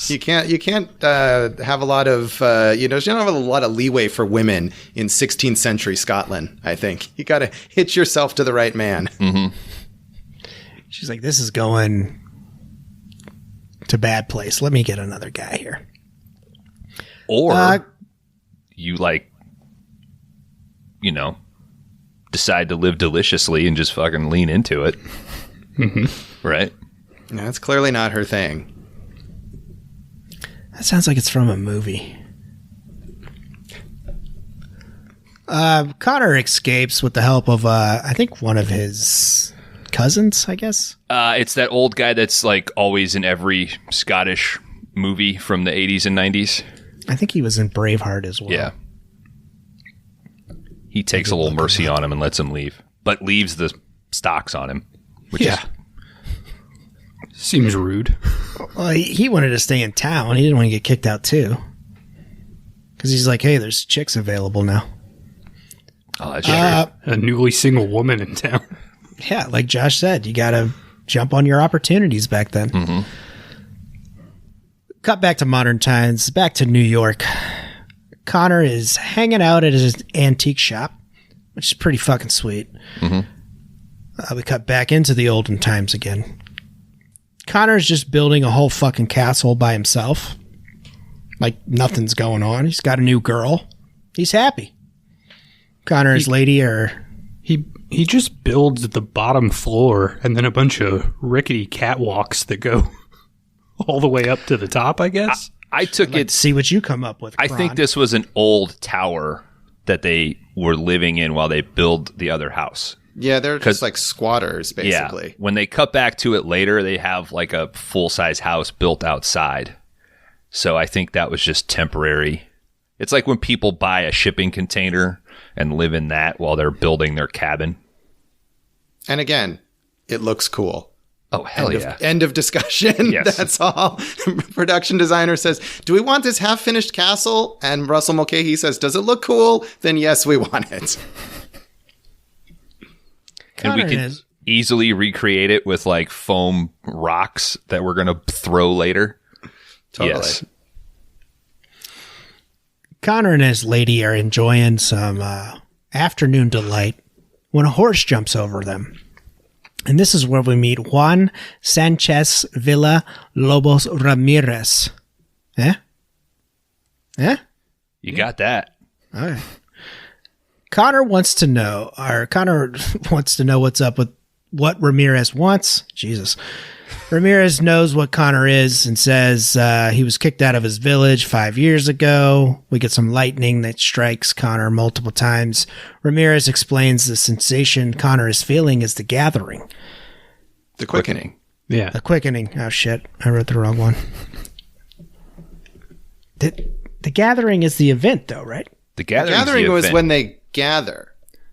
You can't have a lot of. She don't have a lot of leeway for women in 16th century Scotland. I think you got to hitch yourself to the right man. Mm-hmm. She's like, this is going to bad place. Let me get another guy here. Or you decide to live deliciously and just fucking lean into it. Right? That's clearly not her thing. That sounds like it's from a movie. Connor escapes with the help of, I think, one of his cousins, I guess. It's that old guy that's like always in every Scottish movie from the 80s and 90s. I think he was in Braveheart as well. Yeah. He takes a little mercy on him and lets him leave, but leaves the stocks on him, which is... Seems rude. Well, he wanted to stay in town. He didn't want to get kicked out too. Because he's like, hey, there's chicks available now. Oh, that's true. A newly single woman in town. Yeah, like Josh said, you got to jump on your opportunities back then. Mm-hmm. Cut back to modern times, back to New York. Connor is hanging out at his antique shop, which is pretty fucking sweet. Mm-hmm. We cut back into the olden times again. Connor's just building a whole fucking castle by himself. Like nothing's going on. He's got a new girl. He's happy. Connor and his lady are... He just builds the bottom floor and then a bunch of rickety catwalks that go all the way up to the top, I guess. I took it... See what you come up with, Kron. I think this was an old tower that they were living in while they built the other house. Yeah, they're just like squatters, basically. Yeah, when they cut back to it later, they have like a full-size house built outside. So I think that was just temporary. It's like when people buy a shipping container and live in that while they're building their cabin. And again, it looks cool. Oh, hell yeah. End of discussion. Yes. That's all. Production designer says, do we want this half-finished castle? And Russell Mulcahy says, does it look cool? Then yes, we want it. And we can easily recreate it with like foam rocks that we're going to throw later. Totally. Yes. Connor and his lady are enjoying some afternoon delight when a horse jumps over them. And this is where we meet Juan Sanchez Villa Lobos Ramirez. Eh? You got that. All right. Connor wants to know what's up with what Ramirez wants. Jesus. Ramirez knows what Connor is and says he was kicked out of his village 5 years ago. We get some lightning that strikes Connor multiple times. Ramirez explains the sensation Connor is feeling is the gathering. The quickening. Yeah. The quickening. Oh, shit. I wrote the wrong one. The gathering is the event, though, right? The Gathering was when they gather.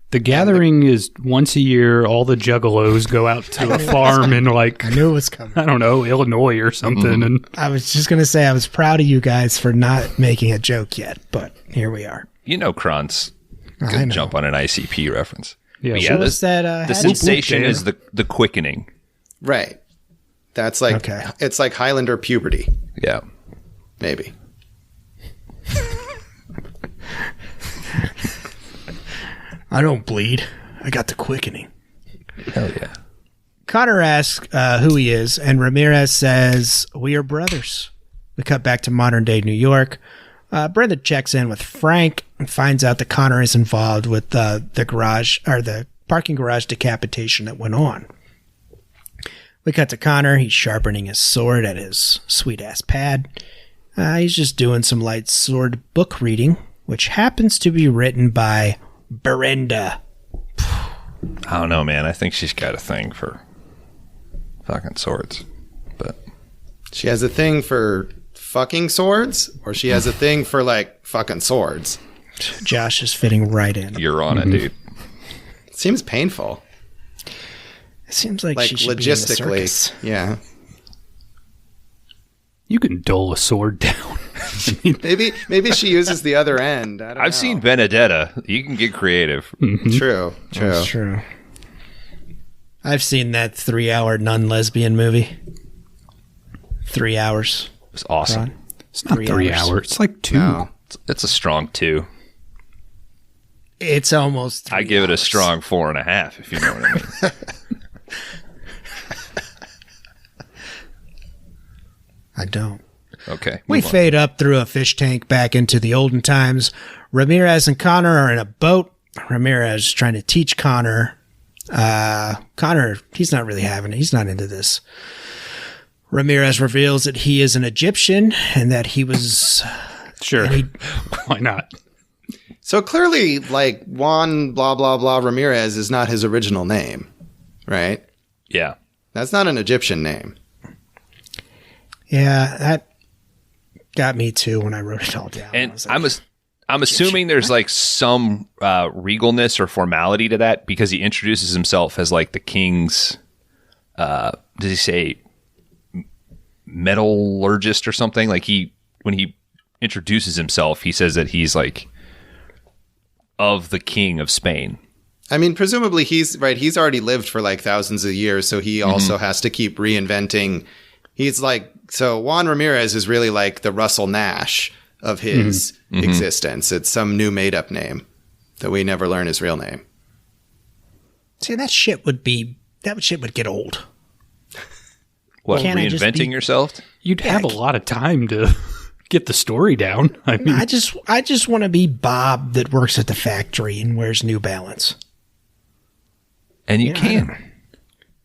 The gathering is once a year. All the juggalos go out to a farm in like I knew it was coming. I don't know, Illinois or something. And I was just going to say I was proud of you guys for not making a joke yet, but here we are. You know Kron's I going to know. jump on an ICP reference. yeah, But so yeah, was that, the had- sensation Whoop, is the quickening. Right. That's like, Okay. It's like Highlander puberty, Yeah. maybe. I don't bleed. I got the quickening. Hell yeah. Connor asks who he is, and Ramirez says, "We are brothers." We cut back to modern day New York. Brenda checks in with Frank and finds out that Connor is involved with the garage or the parking garage decapitation that went on. We cut to Connor. He's sharpening his sword at his sweet ass pad. He's just doing some light sword book reading, which happens to be written by Brenda. I don't know, man. I think she's got a thing for fucking swords. But She has a thing for fucking swords, or she has a thing for like fucking swords. Josh is fitting right in. you're on it, dude. It seems painful. It seems like Like she should be in the logistically. circus. Yeah. you can dull a sword down. I mean, Maybe she uses the other end. I don't know. I've seen Benedetta. You can get creative. True. That's true. I've seen that 3-hour non-lesbian movie. 3 hours. It was awesome. Ron. it's not 3 3 hours. hours. It's like 2. No. It's a strong 2. It's almost 3 I give it a hours. strong 4.5, if you know what I mean. I don't. Okay. We move on. fade up through a fish tank back into the olden times. Ramirez and Connor are in a boat. Ramirez is trying to teach Connor. Connor, he's not really having it. He's not into this. Ramirez reveals that he is an Egyptian and that he was... Sure. Why not? So clearly, like, Juan blah, blah, blah Ramirez is not his original name, right? Yeah. That's not an Egyptian name. Yeah, that got me too when I wrote it all down. I And was like, I'm assuming there's like some regalness or formality to that because he introduces himself as like the king's, does he say metallurgist or something? Like when he introduces himself, he says that he's like of the king of Spain. I mean, presumably he's right. He's already lived for like thousands of years, so he also has to keep reinventing. He's like, so Juan Ramirez is really like the Russell Nash of his existence. It's some new made up name that we never learn his real name. see, that shit would get old. What, Can't I just reinventing be- yourself? You'd have a lot of time to get the story down. I mean, I just want to be Bob that works at the factory and wears New Balance. And you can.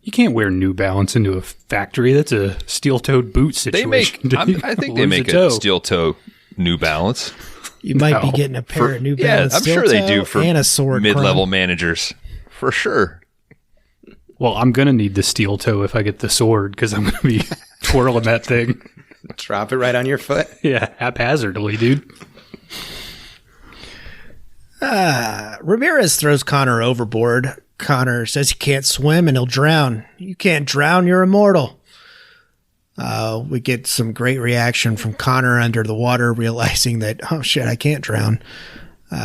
you can't wear New Balance into a factory. That's a steel-toed boot They make, situation. I think they Lose make toe. a steel toe New Balance. You might be No. getting a pair of New Yeah, Balance. I'm sure they steel do toe for and a sword mid-level Kron. managers. For sure. Well, I'm going to need the steel toe if I get the sword because I'm going to be twirling that thing. Drop it right on your foot. Yeah, haphazardly, dude. Ramirez throws Connor overboard. Connor says he can't swim and he'll drown. You can't drown, you're immortal. We get some great reaction from Connor under the water, realizing that, oh shit, I can't drown.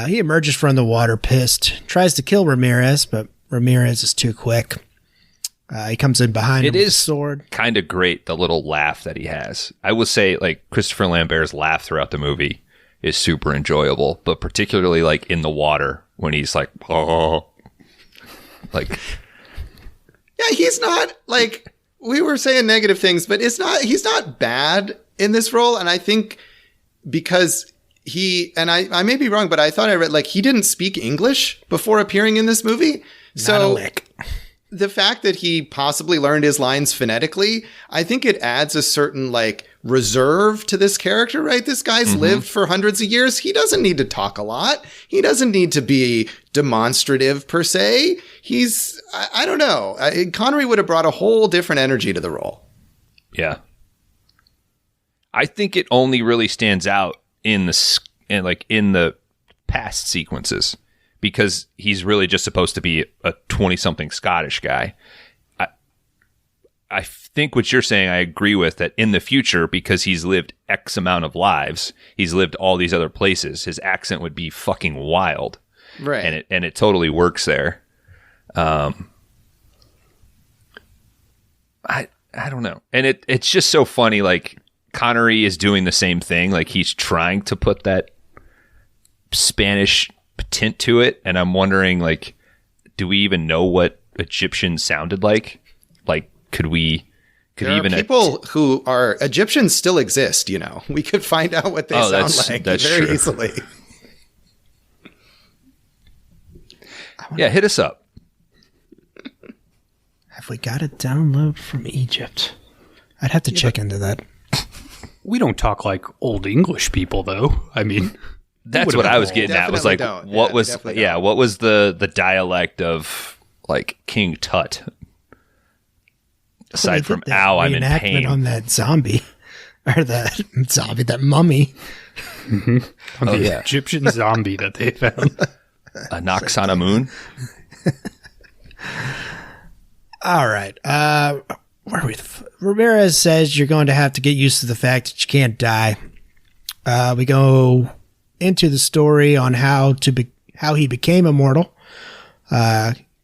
He emerges from the water pissed, tries to kill Ramirez, but Ramirez is too quick. He comes in behind him with a sword. Kind of great, the little laugh that he has. I will say, like, Christopher Lambert's laugh throughout the movie is super enjoyable, but particularly, like, in the water when he's like, oh. Like, yeah, he's not, like, we were saying negative things, but he's not bad in this role. And I think because I may be wrong, but I thought I read, like, he didn't speak English before appearing in this movie. Not a lick. The fact that he possibly learned his lines phonetically, I think it adds a certain, like, reserve to this character, right? This guy's lived for hundreds of years. He doesn't need to talk a lot. He doesn't need to be demonstrative per se. I don't know. Connery would have brought a whole different energy to the role. Yeah. I think it only really stands out in the past sequences, because he's really just supposed to be a 20-something Scottish guy. I think what you're saying, I agree with, that in the future, because he's lived X amount of lives, he's lived all these other places, his accent would be fucking wild. Right. And it totally works there. I don't know. And it's just so funny, like, Connery is doing the same thing. Like, he's trying to put that Spanish tint to it, and I'm wondering, like, do we even know what Egyptian sounded like? Like, could people who are Egyptians still exist, you know. We could find out what they sound like very easily. Yeah, hit us up. Have we got a download from Egypt? I'd have to check into that. We don't talk like old English people, though. I mean, that's what I was getting at. Was like, what was the dialect of, like, King Tut? Aside from "Ow, I'm in pain" on that zombie, or that mummy. Mm-hmm. The Egyptian zombie that they found. A knocks on a moon. All right. Where are we? Ramirez says you're going to have to get used to the fact that you can't die. We go into the story on how he became immortal.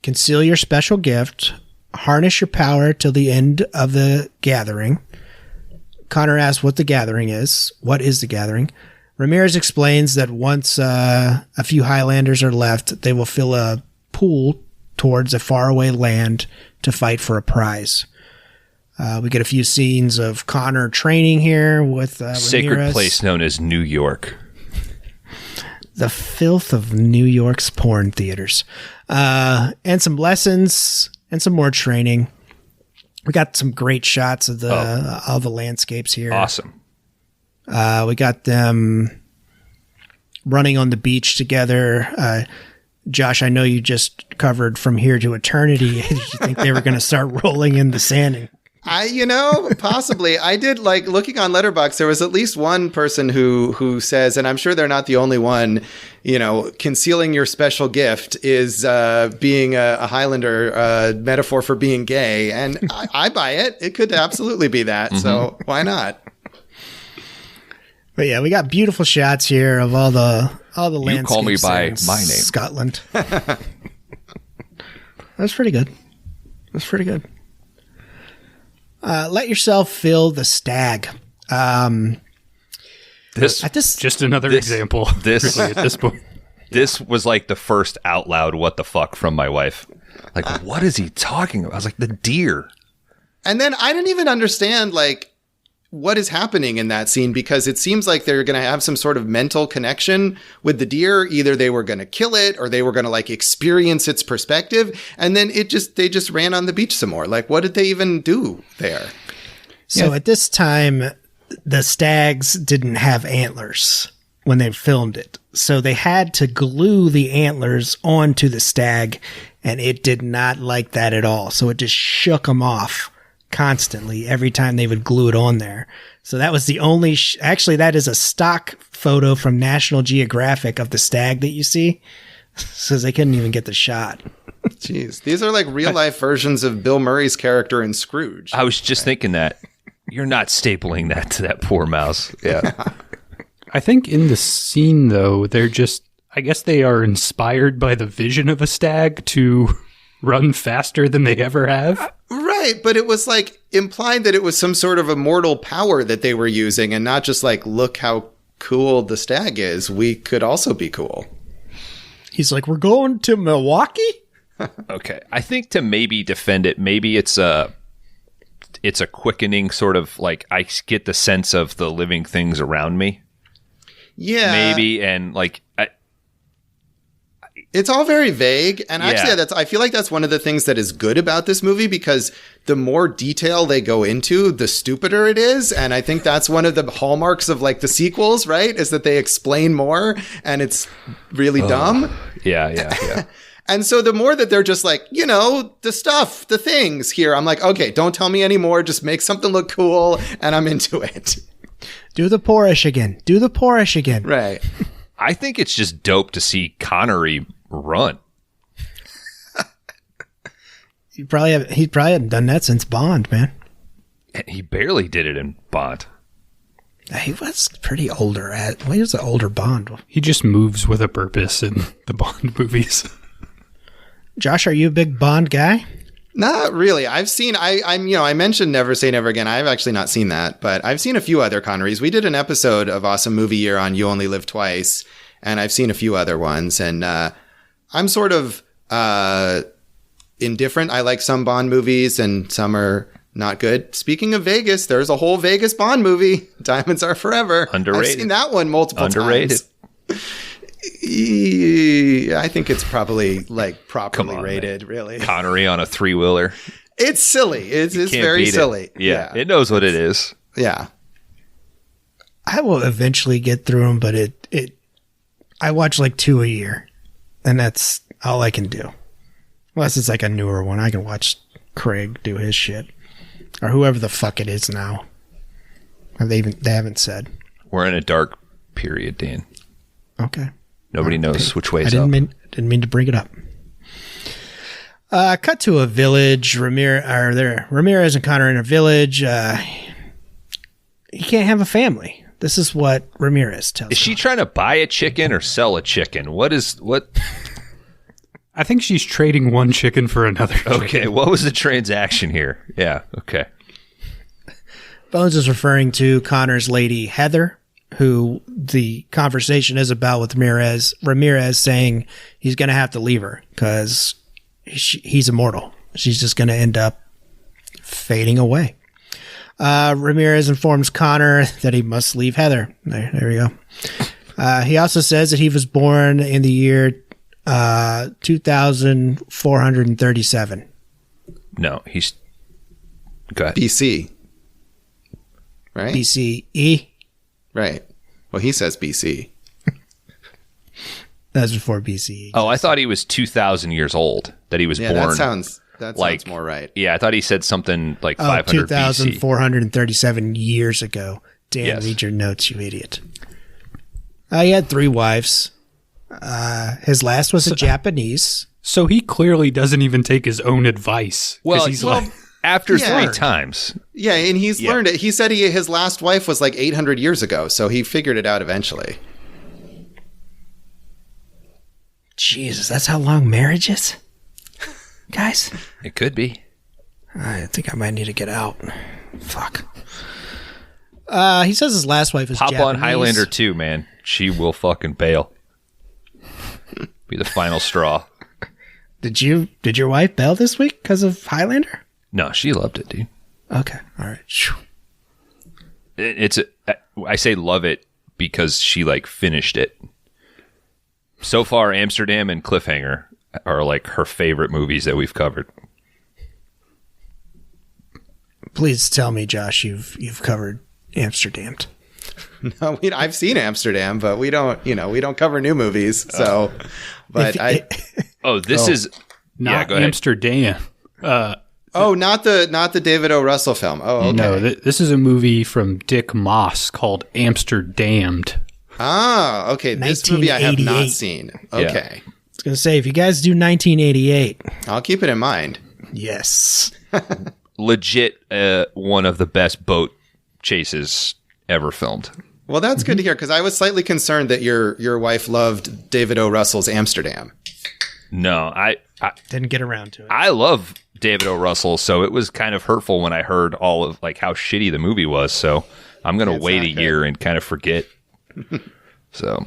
Conceal your special gift. Harness your power till the end of the gathering. Connor asks what the gathering is. What is the gathering? Ramirez explains that once a few Highlanders are left, they will fill a pool towards a faraway land to fight for a prize. We get a few scenes of Connor training here with sacred Ramirez. place known as New York. The filth of New York's porn theaters. And some lessons and some more training. We got some great shots of all the landscapes here. Awesome. We got them running on the beach together. Josh, I know you just covered From Here to Eternity. Did you think they were going to start rolling in the sand? Possibly. I did, like, looking on Letterboxd, there was at least one person who says, and I'm sure they're not the only one, you know, concealing your special gift is being a Highlander metaphor for being gay. And I buy it. It could absolutely be that. Mm-hmm. So why not? But yeah, we got beautiful shots here of all the landscapes. You call me by my name. Scotland. That's pretty good. Let yourself fill the stag. Just another example. This really, at this point. This was like the first out loud "what the fuck" from my wife. Like, what is he talking about? I was like, the deer. And then I didn't even understand, like, what is happening in that scene, because it seems like they're going to have some sort of mental connection with the deer. Either they were going to kill it or they were going to, like, experience its perspective. And then they just ran on the beach some more. Like, what did they even do there? So at this time, the stags didn't have antlers when they filmed it. So they had to glue the antlers onto the stag, and it did not like that at all. So it just shook them off constantly every time they would glue it on there. So that was the only actually that is a stock photo from National Geographic of the stag that you see, so they couldn't even get the shot. Jeez, these are like real life versions of Bill Murray's character in Scrooge. I was just thinking that you're not stapling that to that poor mouse. Yeah. I think in the scene though, I guess they are inspired by the vision of a stag to run faster than they ever have. Right, but it was like implied that it was some sort of immortal power that they were using and not just like, look how cool the stag is. We could also be cool. He's like, we're going to Milwaukee? Okay. I think to maybe defend it, maybe it's a quickening sort of like I get the sense of the living things around me. Yeah. Maybe, and like it's all very vague, and actually, I feel like that's one of the things that is good about this movie, because the more detail they go into, the stupider it is, and I think that's one of the hallmarks of like the sequels, right? Is that they explain more, and it's really dumb. Yeah. And so the more that they're just like, the stuff, the things here, I'm like, okay, don't tell me anymore. Just make something look cool, and I'm into it. Do the poorish again. Right. I think it's just dope to see Connery run. He probably hadn't done that since Bond, man. He barely did it in Bond. He was pretty older he was an older Bond. He just moves with a purpose in the Bond movies. Josh, are you a big Bond guy? Not really. I've seen, I mentioned Never Say Never Again. I've actually not seen that, but I've seen a few other Connerys. We did an episode of Awesome Movie Year on You Only Live Twice, and I've seen a few other ones, and I'm sort of indifferent. I like some Bond movies, and some are not good. Speaking of Vegas, there's a whole Vegas Bond movie, Diamonds Are Forever. Underrated. I've seen that one multiple times. I think it's probably like properly rated, man. Really. Connery on a 3-wheeler. It's silly. It's very silly. Yeah, it knows what it is. Yeah. I will eventually get through them, but I watch like 2 a year, and that's all I can do. Unless it's like a newer one, I can watch Craig do his shit, or whoever the fuck it is now. They haven't said. We're in a dark period, Dan. Okay. Nobody knows which way is up. Didn't mean to bring it up. Cut to a village. Ramirez and Connor in a village. He can't have a family. This is what Ramirez tells him. Is she trying to buy a chicken or sell a chicken? What? I think she's trading one chicken for another chicken. Okay, what was the transaction here? Yeah, okay. Bones is referring to Connor's lady, Heather, who the conversation is about with Ramirez saying he's going to have to leave her because he's immortal. She's just going to end up fading away. Ramirez informs Connor that he must leave Heather. There we go. He also says that he was born in the year 2437. No, he's... Go ahead. BC. Right? BCE? Right. Well, he says BC. That's before BCE. Oh, I thought he was 2,000 years old. That he was born. That sounds more right. Yeah, I thought he said something like 500 BC. 2,437 years ago. Dan, read your notes, you idiot. He had 3 wives. His last was a Japanese. So he clearly doesn't even take his own advice. Well, he's after 3 times. Yeah, and he's learned it. He said his last wife was like 800 years ago, so he figured it out eventually. Jesus, that's how long marriage is? Guys? It could be. I think I might need to get out. Fuck. He says his last wife is Pop Japanese. on Highlander 2, man. She will fucking bail. Be the final straw. Did your wife bail this week because of Highlander? No, she loved it, dude. Okay, all right. I say love it because she like finished it. So far, Amsterdam and Cliffhanger are like her favorite movies that we've covered. Please tell me, Josh, you've covered Amsterdam. No, I've seen Amsterdam, but we don't cover new movies. So, but this is not go ahead. Amsterdam. Not the David O. Russell film. Oh, okay. No, this is a movie from Dick Moss called Amsterdamned. Ah, okay. This movie I have not seen. Okay. I was going to say, if you guys do 1988. I'll keep it in mind. Yes. Legit one of the best boat chases ever filmed. Well, that's good to hear, because I was slightly concerned that your wife loved David O. Russell's Amsterdam. No, Didn't get around to it. I love David O. Russell, so it was kind of hurtful when I heard all of like how shitty the movie was. So I'm going to wait a year and kind of forget. So.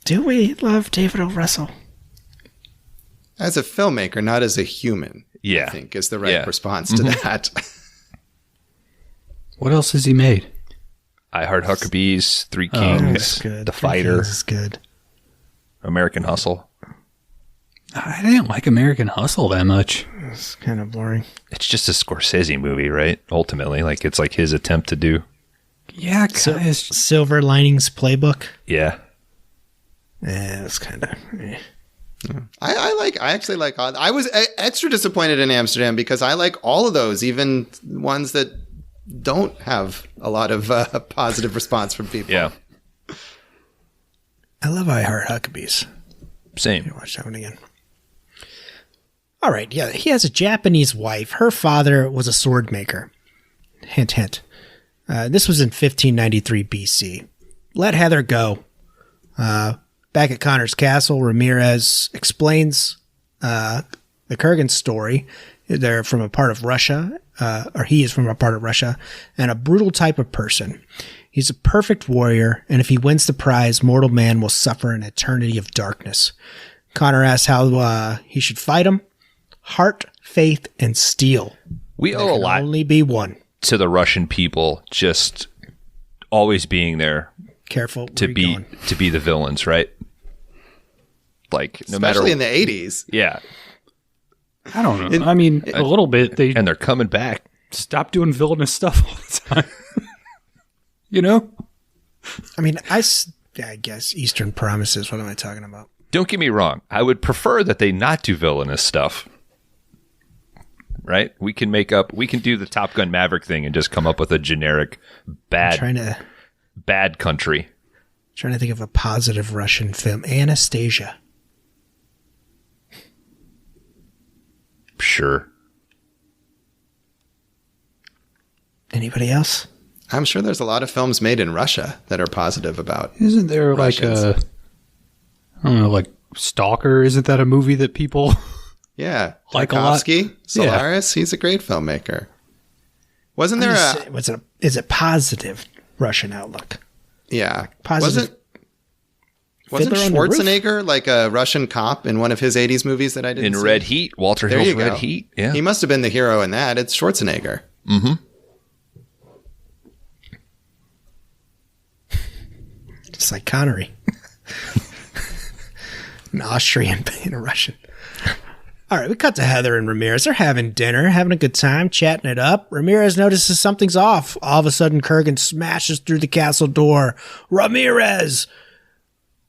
Do we love David O. Russell? As a filmmaker, not as a human. Yeah. I think is the right response to that. What else has he made? I Heart Huckabees, Three Kings, Good. The Fighter, This is good. American Hustle. I didn't like American Hustle that much. It's kind of boring. It's just a Scorsese movie, right? Ultimately, like it's like his attempt to do. Yeah, Silver Linings Playbook. Yeah. Yeah, it's kind of. I actually like. I was extra disappointed in Amsterdam because I like all of those, even ones that don't have a lot of positive response from people. Yeah. I love I Heart Huckabees. Same. Watch that one again. All right, yeah, he has a Japanese wife. Her father was a sword maker. Hint, hint. This was in 1593 BC. Let Heather go. Back at Connor's castle, Ramirez explains the Kurgan story. They're from a part of Russia, or he is from a part of Russia, and a brutal type of person. He's a perfect warrior, and if he wins the prize, mortal man will suffer an eternity of darkness. Connor asks how he should fight him. Heart, faith, and steel. We owe a lot Only be one. to the Russian people just always being there Careful to be the villains, right? Like no matter, especially in the 80s. yeah, I don't know. I mean, a little bit. and they're coming back. Stop doing villainous stuff all the time. You know? I mean, I guess Eastern Promises. What am I talking about? Don't get me wrong. I would prefer that they not do villainous stuff. Right? We can do the Top Gun Maverick thing and just come up with a generic bad country. Trying to think of a positive Russian film. Anastasia. Sure. Anybody else? I'm sure there's a lot of films made in Russia that are positive about. Isn't there Russians. like I don't know, like Stalker? Isn't that a movie that people Yeah, like a lot? Tarkovsky, Solaris. He's a great filmmaker. Wasn't there is it positive Russian outlook? Yeah, Positive. Wasn't Fiddler on the Roof? Schwarzenegger like a Russian cop in one of his 80s movies that I didn't In see? Red Heat, Walter There Hill's you go. Red Heat. Yeah. He must have been the hero in that. It's Schwarzenegger. Mm-hmm. Just like Connery. An Austrian being a Russian. All right, we cut to Heather and Ramirez. They're having dinner, having a good time, chatting it up. Ramirez notices something's off. All of a sudden, Kurgan smashes through the castle door. Ramirez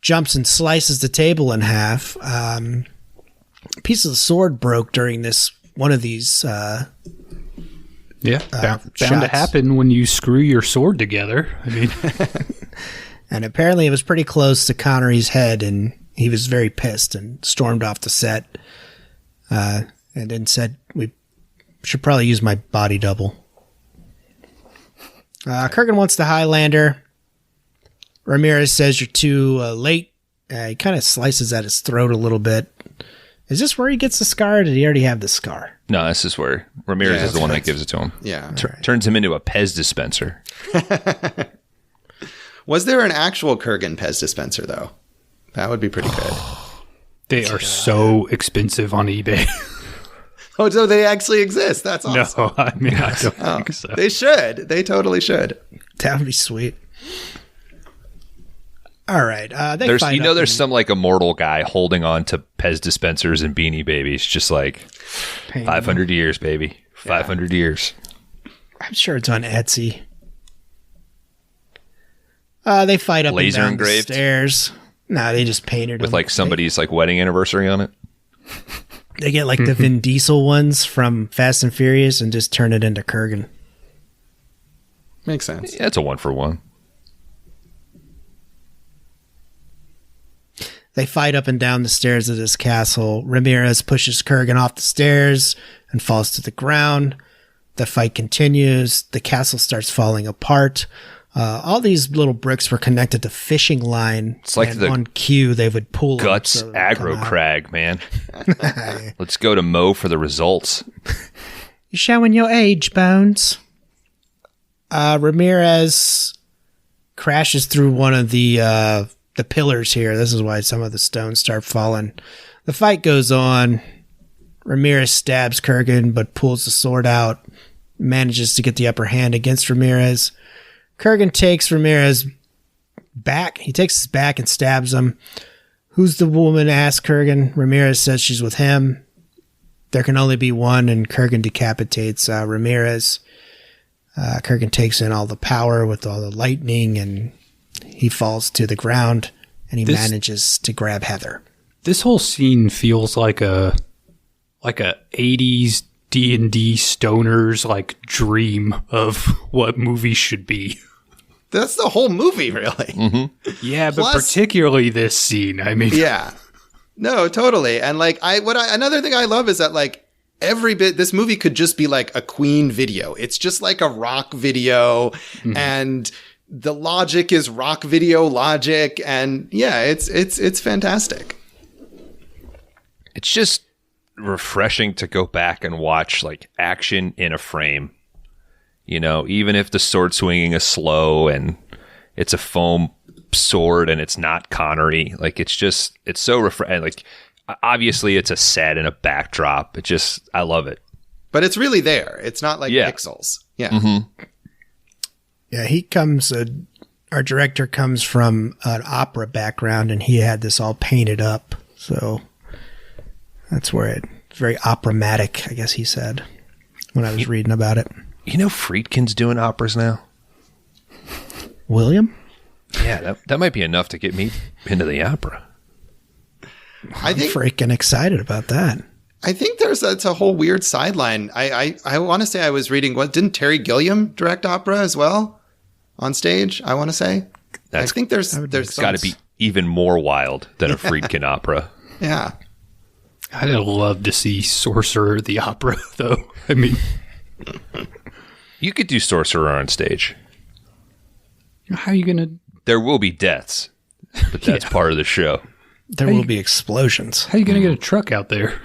jumps and slices the table in half. A piece of the sword broke during one of these. bound to shots. happen when you screw your sword together. I mean, And apparently it was pretty close to Connery's head, and he was very pissed and stormed off the set. And then said, we should probably use my body double. Kurgan wants the Highlander. Ramirez says you're too late. He kind of slices at his throat a little bit. Is this where he gets the scar, or did he already have the scar? No, this is where Ramirez is the one that gives it to him. Yeah. Turns him into a Pez dispenser. Was there an actual Kurgan Pez dispenser, though? That would be pretty good. they are so expensive on eBay. Oh, so they actually exist. That's awesome. No, I mean, I don't think so. They should. They totally should. That would be sweet. All right. There's some like immortal guy holding on to Pez dispensers and Beanie Babies, just like 500 years, baby. 500 years. I'm sure it's on Etsy. They fight up Laser and down engraved? the stairs. No, they just painted With them. like somebody's like wedding anniversary on it. They get like the Vin Diesel ones from Fast and Furious and just turn it into Kurgan. Makes sense. Yeah, it's a 1-for-1. They fight up and down the stairs of this castle. Ramirez pushes Kurgan off the stairs and falls to the ground. The fight continues. The castle starts falling apart. All these little bricks were connected to fishing line. It's like the on cue, they would pull Guts them so they'd come aggro out. crag, man. Let's go to Mo for the results. You're showing your age, Bones. Ramirez crashes through one of the pillars here. This is why some of the stones start falling. The fight goes on. Ramirez stabs Kurgan, but pulls the sword out. Manages to get the upper hand against Ramirez. Kurgan takes Ramirez back. He takes his back and stabs him. Who's the woman? Asks Kurgan. Ramirez says she's with him. There can only be one, and Kurgan decapitates Ramirez. Kurgan takes in all the power with all the lightning, and he falls to the ground, and he manages to grab Heather. This whole scene feels like a 80s D&D stoners like dream of what movies should be. That's the whole movie, really. Yeah, but Plus- particularly this scene. I mean, Yeah. No, totally. And like another thing I love is that like every bit this movie could just be like a Queen video. It's just like a rock video and the logic is rock video logic, and yeah, it's fantastic. It's just refreshing to go back and watch like action in a frame. You know, even if the sword swinging is slow and it's a foam sword and it's not Connery, like it's so refreshing. Like obviously it's a set and a backdrop. I love it. But it's really there. It's not like pixels. Yeah. Yeah, he comes, our director comes from an opera background, and he had this all painted up. So that's where it's very operatic, I guess he said, when I was reading about it. You know, Friedkin's doing operas now. William? Yeah, that might be enough to get me into the opera. I think Freaking excited about that. I think that's a whole weird sideline. I want to say I was reading didn't Terry Gilliam direct opera as well on stage? I want to say. I think there's Got to be even more wild than a Friedkin opera. Yeah. I'd love to see Sorcerer the Opera, though. I mean, You could do Sorcerer on stage. how are you going to... There will be deaths, but that's part of the show. There will be explosions. How are you going to get a truck out there?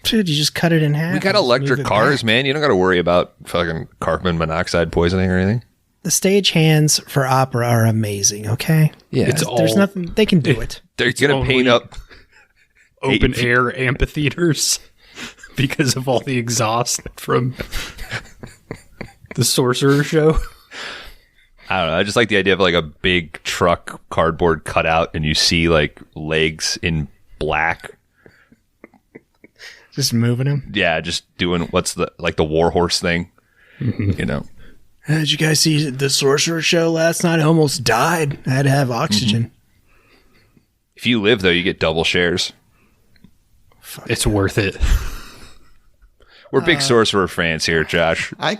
Dude, you just cut it in half. We got and just electric move it cars, back. man. You don't got to worry about fucking carbon monoxide poisoning or anything. The stage hands for opera are amazing, okay? Yeah. It's There's all nothing, they can do it. They're going to paint only- up. open air amphitheaters because of all the exhaust from the Sorcerer show. I don't know. I just like the idea of like a big truck cardboard cutout and you see like legs in black. Just moving him. Yeah, just doing what's the war horse thing, you know. Did you guys see the Sorcerer show last night? I almost died. I had to have oxygen. If you live though, you get double shares. It's worth it. We're big Sorcerer fans here, Josh. I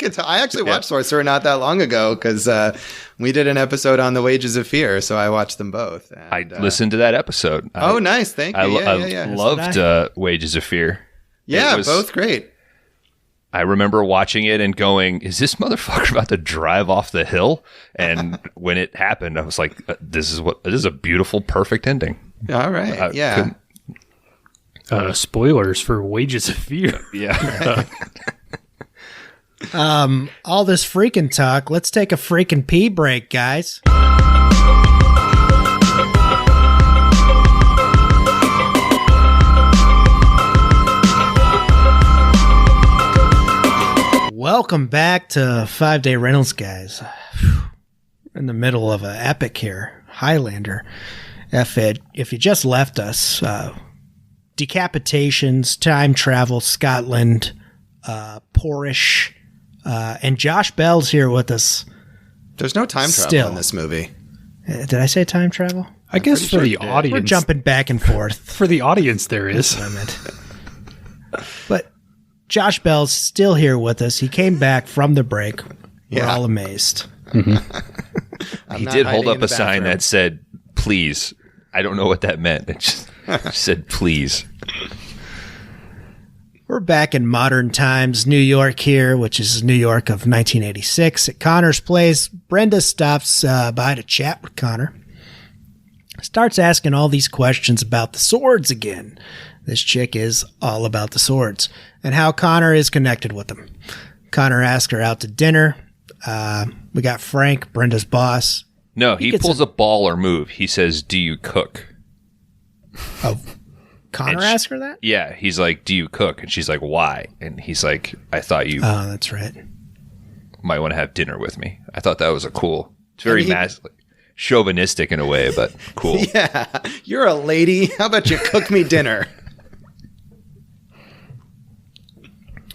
actually watched Sorcerer not that long ago because we did an episode on the Wages of Fear, so I watched them both. And, I listened to that episode. Nice. Thank you. I loved Wages of Fear. Yeah, It was- both great. I remember watching it and going, is this motherfucker about to drive off the hill? And when it happened, I was like, this is a beautiful, perfect ending. All right. Yeah. Spoilers for Wages of Fear. Yeah. All this freaking talk. Let's take a freaking pee break, guys. Welcome back to 5 Day Rentals, guys. In the middle of an epic here, Highlander. If you just left us, decapitations, time travel, Scotland, Porish, and Josh Bell's here with us. There's no time travel Still. in this movie. Did I say time travel? I guess for the audience, We're jumping back and forth. for the audience, there is. That's what I meant. But Josh Bell's still here with us. He came back from the break. We're Yeah. all amazed. He not did hold hiding up in the a sign bathroom. that said, please. I don't know what that meant. It just said, please. We're back in modern times, New York here, which is New York of 1986 at Connor's Place. Brenda stops by to chat with Connor. Starts asking all these questions about the swords again. This chick is all about the swords and how Connor is connected with them. Connor asks her out to dinner. We got Frank, Brenda's boss. No, he pulls a baller move. He says, "Do you cook?" Oh, Connor asked her that? Yeah, he's like, "Do you cook?" And she's like, "Why?" And he's like, "I thought you Oh, that's right. might want to have dinner with me." I thought that was it's very chauvinistic in a way, but cool. Yeah, you're a lady. How about you cook me dinner?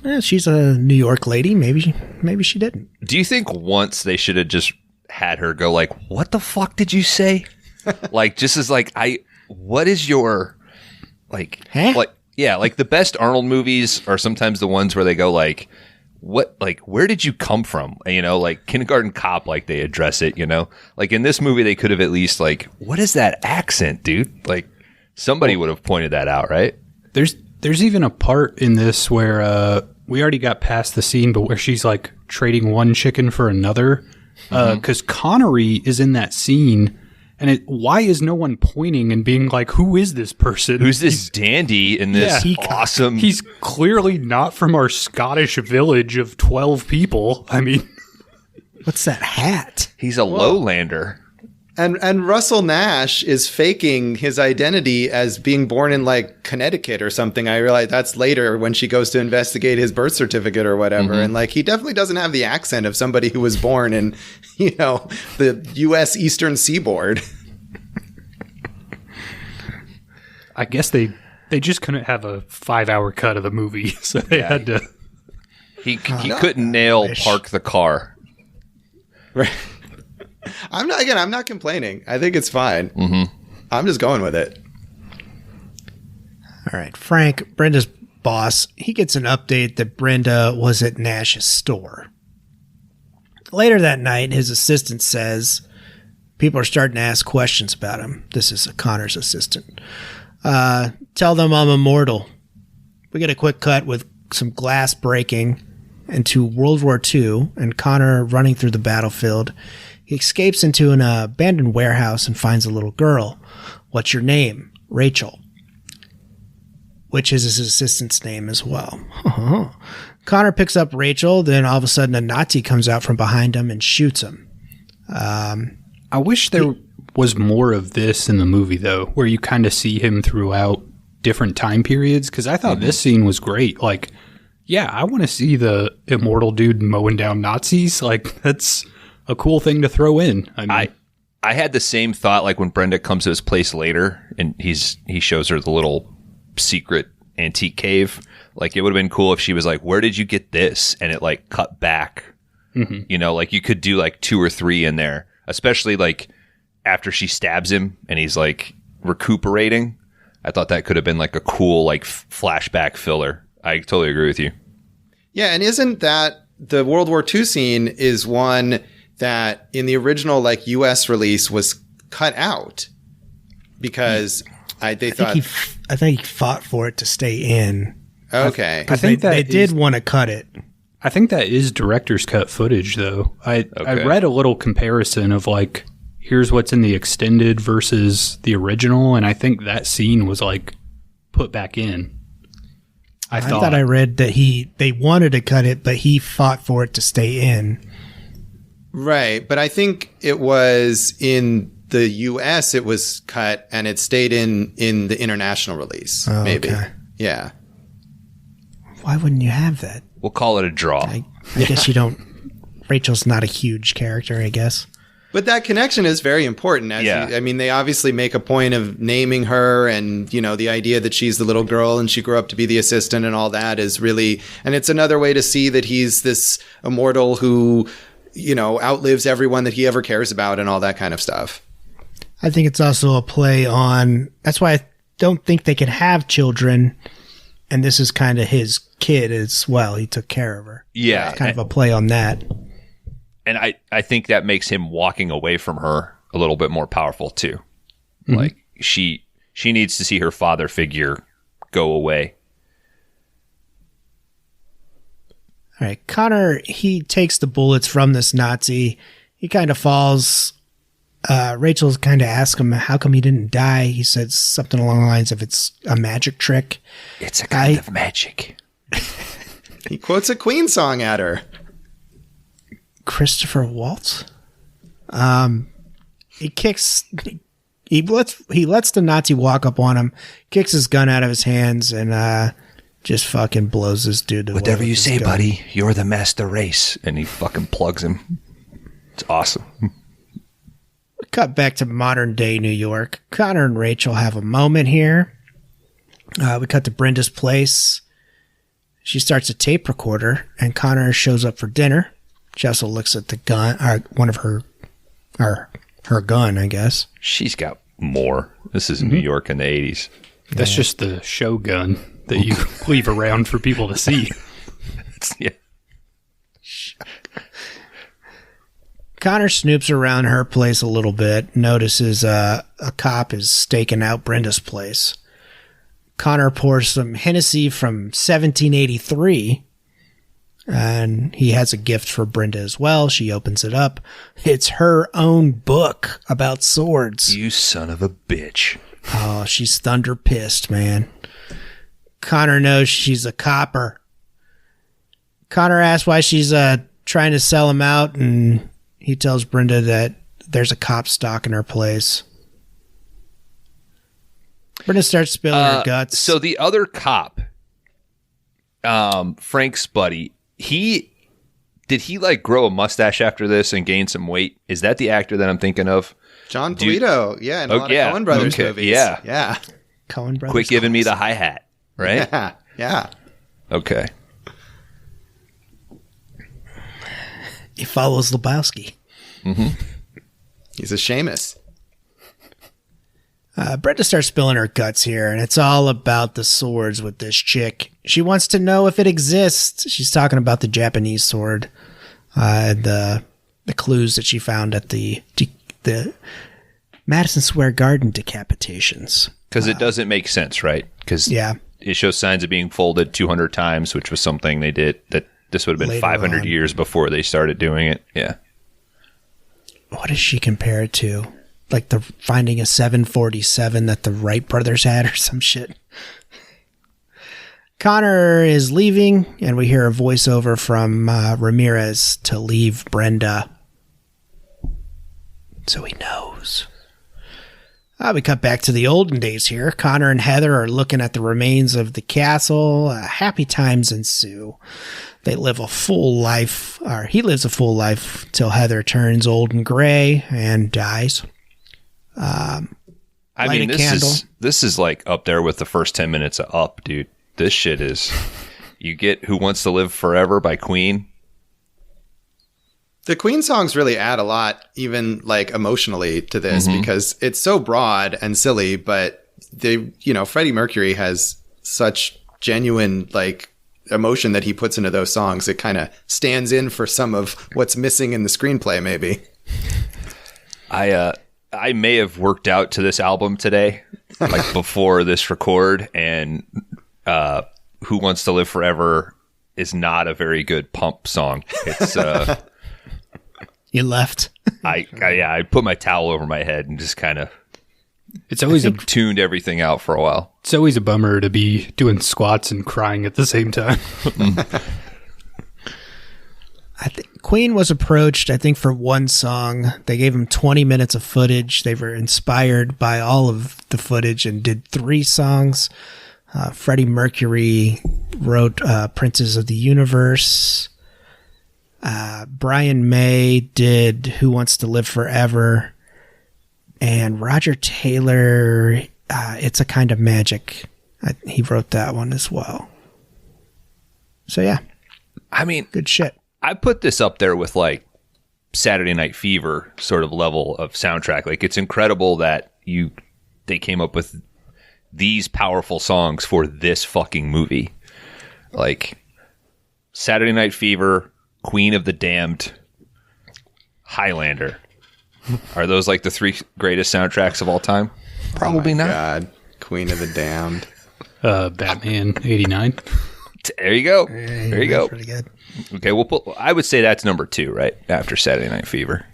Yeah, she's a New York lady. Maybe she didn't. Do you think once they should have just had her go like, "What the fuck did you say?" Like, just as like, what is your, like, Huh? like, yeah, like the best Arnold movies are sometimes the ones where they go like, what, like, where did you come from? You know, like Kindergarten Cop, like they address it, you know, like in this movie, they could have at least like, what is that accent, dude? Like somebody would have pointed that out, right? There's even a part in this where we already got past the scene, but where she's like trading one chicken for another. Because Connery is in that scene, and why is no one pointing and being like, "Who is this person? Who's this dandy in this awesome?" He's clearly not from our Scottish village of 12 people. I mean, What's that hat? He's a lowlander. And Russell Nash is faking his identity as being born in like Connecticut or something. I realize that's later when she goes to investigate his birth certificate or whatever. And like, he definitely doesn't have the accent of somebody who was born in, you know, the U.S. Eastern Seaboard. I guess they just couldn't have a 5-hour cut of the movie, so they had to. He couldn't nail park the car. Right. I'm not complaining. I think it's fine. Mm-hmm. I'm just going with it. All right. Frank, Brenda's boss, he gets an update that Brenda was at Nash's store. Later that night, his assistant says people are starting to ask questions about him. This is Connor's assistant. Tell them I'm immortal. We get a quick cut with some glass breaking into World War II and Connor running through the battlefield. He escapes into an abandoned warehouse and finds a little girl. What's your name? Rachel. Which is his assistant's name as well. Connor picks up Rachel, then all of a sudden a Nazi comes out from behind him and shoots him. I wish there was more of this in the movie, though, where you kind of see him throughout different time periods, because I thought this scene was great. Like, yeah, I want to see the immortal dude mowing down Nazis. Like, that's a cool thing to throw in. I mean, I had the same thought, like when Brenda comes to his place later and he shows her the little secret antique cave. Like, it would have been cool if she was like, "Where did you get this?" And it like cut back. Mm-hmm. You know, like you could do like 2 or 3 in there, especially like after she stabs him and he's like recuperating. I thought that could have been like a cool like flashback filler. I totally agree with you. Yeah, and isn't that the World War II scene is one that in the original like U.S. release was cut out because I think he fought for it to stay in. Okay, I think they did want to cut it. I think that is director's cut footage, though. I read a little comparison of like, here's what's in the extended versus the original, and I think that scene was like put back in. I thought I read that they wanted to cut it, but he fought for it to stay in. Right, but I think it was in the U.S. it was cut and it stayed in the international release. Oh, maybe, okay. Yeah. Why wouldn't you have that? We'll call it a draw. I guess you don't. Rachel's not a huge character, I guess. But that connection is very important. I mean, they obviously make a point of naming her, and you know, the idea that she's the little girl and she grew up to be the assistant and all that is really, and it's another way to see that he's this immortal who, you know, outlives everyone that he ever cares about and all that kind of stuff. I think it's also a play on, that's why I don't think they could have children, and this is kind of his kid as well. He took care of her. Yeah. It's kind of a play on that. And I think that makes him walking away from her a little bit more powerful too. Mm-hmm. Like she needs to see her father figure go away. All right. Connor, he takes the bullets from this Nazi. he kind of falls. Rachel kind of asks him, how come he didn't die? He said something along the lines of, it's a magic trick. It's a kind of magic. He quotes a Queen song at her. Christopher Waltz? He kicks... He lets the Nazi walk up on him, kicks his gun out of his hands, and just fucking blows this dude to Whatever you say, buddy, you're the master race. And he fucking plugs him. It's awesome. Cut back to modern day New York. Connor and Rachel have a moment here. We cut to Brenda's place. She starts a tape recorder, and Connor shows up for dinner. She also looks at the gun, one of her gun, I guess. She's got more. This is New York in the 80s. That's just the show gun that you leave around for people to see. Yeah. Connor snoops around her place a little bit, notices a cop is staking out Brenda's place. Connor pours some Hennessy from 1783, and he has a gift for Brenda as well. She opens it up. It's her own book about swords. You son of a bitch. Oh, she's thunder pissed, man. Connor knows she's a copper. Connor asks why she's trying to sell him out, and he tells Brenda that there's a cop stalking her place. Brenda starts spilling her guts. So the other cop, Frank's buddy, did he like grow a mustache after this and gain some weight? Is that the actor that I'm thinking of? John Polito. Yeah, in a lot of Coen Brothers movies. Yeah. Coen Brothers. Quit giving me the hi-hat, right? Yeah. Okay. He follows Lebowski. Mm-hmm. He's a Seamus. Brenda starts spilling her guts here, and it's all about the swords with this chick. She wants to know if it exists. She's talking about the Japanese sword, the clues that she found at the Madison Square Garden decapitations. Because it doesn't make sense, right? Because it shows signs of being folded 200 times, which was something they did that this would have been Later 500 on. years before they started doing it. Yeah. What does she compare it to? Like the finding a 747 that the Wright brothers had or some shit. Connor is leaving, and we hear a voiceover from Ramirez to leave Brenda. So he knows. We cut back to the olden days here. Connor and Heather are looking at the remains of the castle. Happy times ensue. They live a full life, or he lives a full life till Heather turns old and gray and dies. I mean, this is like up there with the first 10 minutes of Up, dude. This shit is, you get Who Wants to Live Forever by Queen. The Queen songs really add a lot, even like emotionally to this, because it's so broad and silly, but Freddie Mercury has such genuine like emotion that he puts into those songs. It kind of stands in for some of what's missing in the screenplay, maybe. I may have worked out to this album today, like before this record, and Who Wants to Live Forever is not a very good pump song. It's You left. I put my towel over my head and just kind of tuned everything out for a while. It's always a bummer to be doing squats and crying at the same time. I think Queen was approached, I think, for one song. They gave him 20 minutes of footage. They were inspired by all of the footage and did 3 songs. Freddie Mercury wrote Princes of the Universe. Brian May did Who Wants to Live Forever. And Roger Taylor, It's a Kind of Magic. He wrote that one as well. So, yeah. I mean, good shit. I put this up there with like Saturday Night Fever sort of level of soundtrack. Like, it's incredible that they came up with these powerful songs for this fucking movie. Like Saturday Night Fever, Queen of the Damned, Highlander. Are those like the 3 greatest soundtracks of all time? Probably not. God, Queen of the Damned. Batman 89. There you go. There you go. Pretty good. Okay, I would say that's number 2, right? After Saturday Night Fever.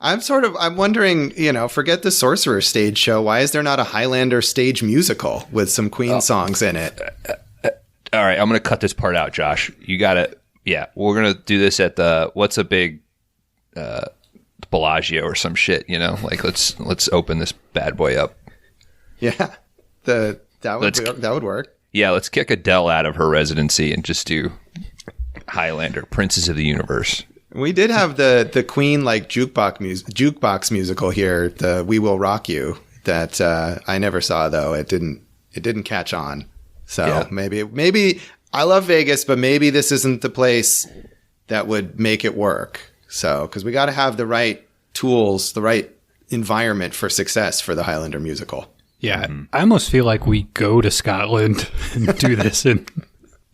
I'm wondering, forget the Sorcerer stage show. Why is there not a Highlander stage musical with some Queen songs in it? All right, I'm going to cut this part out, Josh. You got it. Yeah, we're going to do this at what's a big Bellagio or some shit, Like let's open this bad boy up. Yeah. That would work. Yeah, let's kick Adele out of her residency and just do Highlander, Princes of the Universe. We did have the Queen jukebox musical here, the We Will Rock You, that I never saw though. It didn't catch on. So maybe I love Vegas, but maybe this isn't the place that would make it work. So because we got to have the right tools, the right environment for success for the Highlander musical. Yeah, I almost feel like we go to Scotland and do this in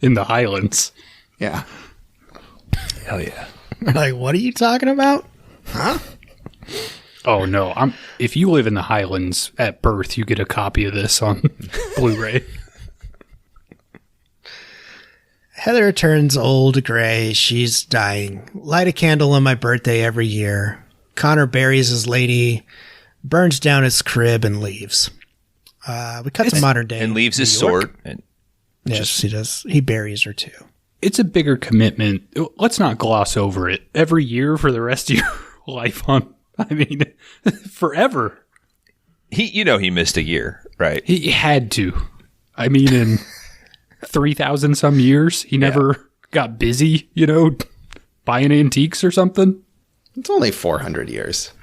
the Highlands. Yeah. Hell yeah. Like, what are you talking about? Huh? Oh, no. If you live in the Highlands at birth, you get a copy of this on Blu-ray. Heather turns old, gray. She's dying. Light a candle on my birthday every year. Connor buries his lady, burns down his crib, and leaves. We cut to modern day. And leaves his sword. And yes, he does. He buries her too. It's a bigger commitment. Let's not gloss over it. Every year for the rest of your life forever. He missed a year, right? He had to. In 3,000 some years, he never got busy, buying antiques or something. It's only 400 years.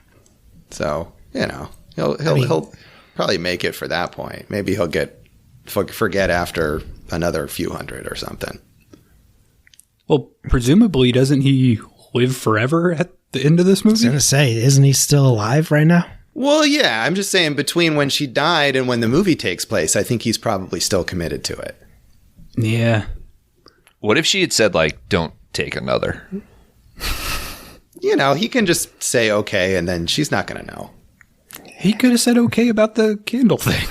So, he'll probably make it for that point. Maybe he'll forget after another few hundred or something. Well, presumably, doesn't he live forever at the end of this movie? I was going to say, isn't he still alive right now? Well, yeah. I'm just saying between when she died and when the movie takes place, I think he's probably still committed to it. Yeah. What if she had said, don't take another? He can just say okay, and then she's not going to know. He could have said okay about the candle thing.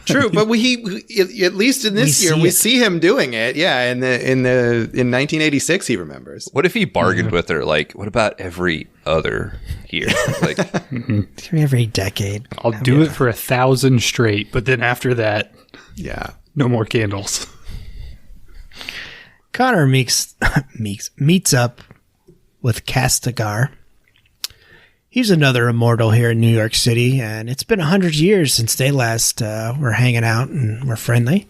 True, but at least in this year, we see him doing it. Yeah, in 1986, he remembers. What if he bargained with her? What about every other year? Every decade. I'll do it for 1,000 straight, but then after that, no more candles. Connor meets up with Castigar. He's another immortal here in New York City, and it's been 100 years since they last were hanging out and were friendly.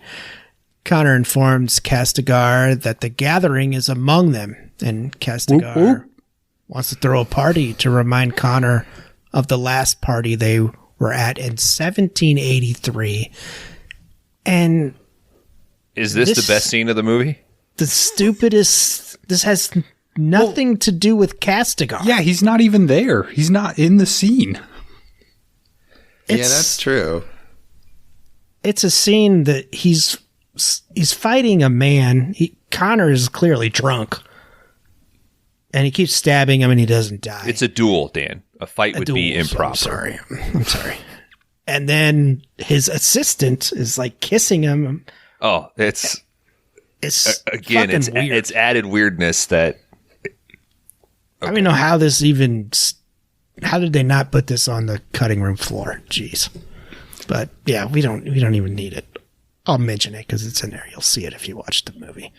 Connor informs Castigar that the gathering is among them, and Castigar wants to throw a party to remind Connor of the last party they were at in 1783. And is this the best scene of the movie? The stupidest. This has nothing to do with Castigar. Yeah, he's not even there. He's not in the scene. That's true. It's a scene that he's fighting a man. Connor is clearly drunk. And he keeps stabbing him and he doesn't die. It's a duel, Dan. A fight would be improper. I'm sorry. And then his assistant is kissing him. Oh, it's again, fucking weird. It's added weirdness that. Okay. I don't know how this even. How did they not put this on the cutting room floor? Jeez. But yeah, we don't even need it. I'll mention it because it's in there. You'll see it if you watch the movie.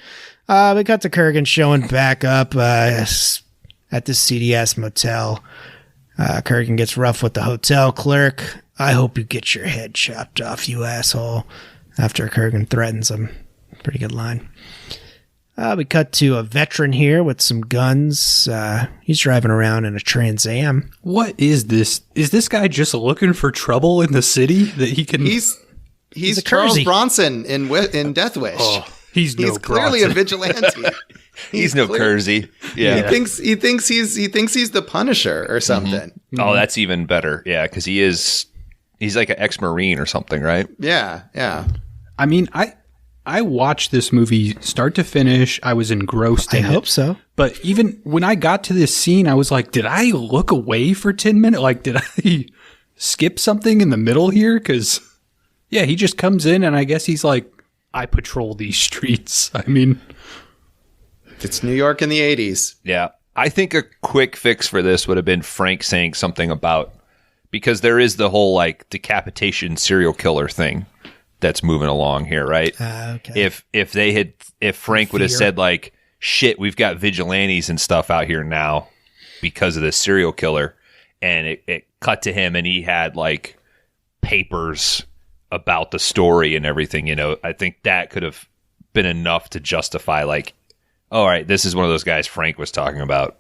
We got the Kurgan showing back up at the CDS motel. Kurgan gets rough with the hotel clerk. I hope you get your head chopped off, you asshole. After Kurgan threatens him. Pretty good line. We cut to a veteran here with some guns. He's driving around in a Trans Am. What is this? Is this guy just looking for trouble in the city that he can? He's Charles Bronson in Death Wish. Oh, he's clearly a vigilante. He's no Kersey. Yeah. He thinks he's the Punisher or something. Mm-hmm. Oh, that's even better. Yeah, because he's like an ex-Marine or something, right? Yeah. I watched this movie start to finish. I was engrossed in it. I hope so. But even when I got to this scene, I was like, did I look away for 10 minutes? Did I skip something in the middle here? Because, yeah, he just comes in and I guess he's like, I patrol these streets. It's New York in the 80s. Yeah. I think a quick fix for this would have been Frank saying something about, because there is the whole like decapitation serial killer thing that's moving along here, right? Okay. If Frank would have said like, shit, we've got vigilantes and stuff out here now because of this serial killer, and it cut to him and he had like papers about the story and everything, you know, I think that could have been enough to justify like, all right, this is one of those guys Frank was talking about.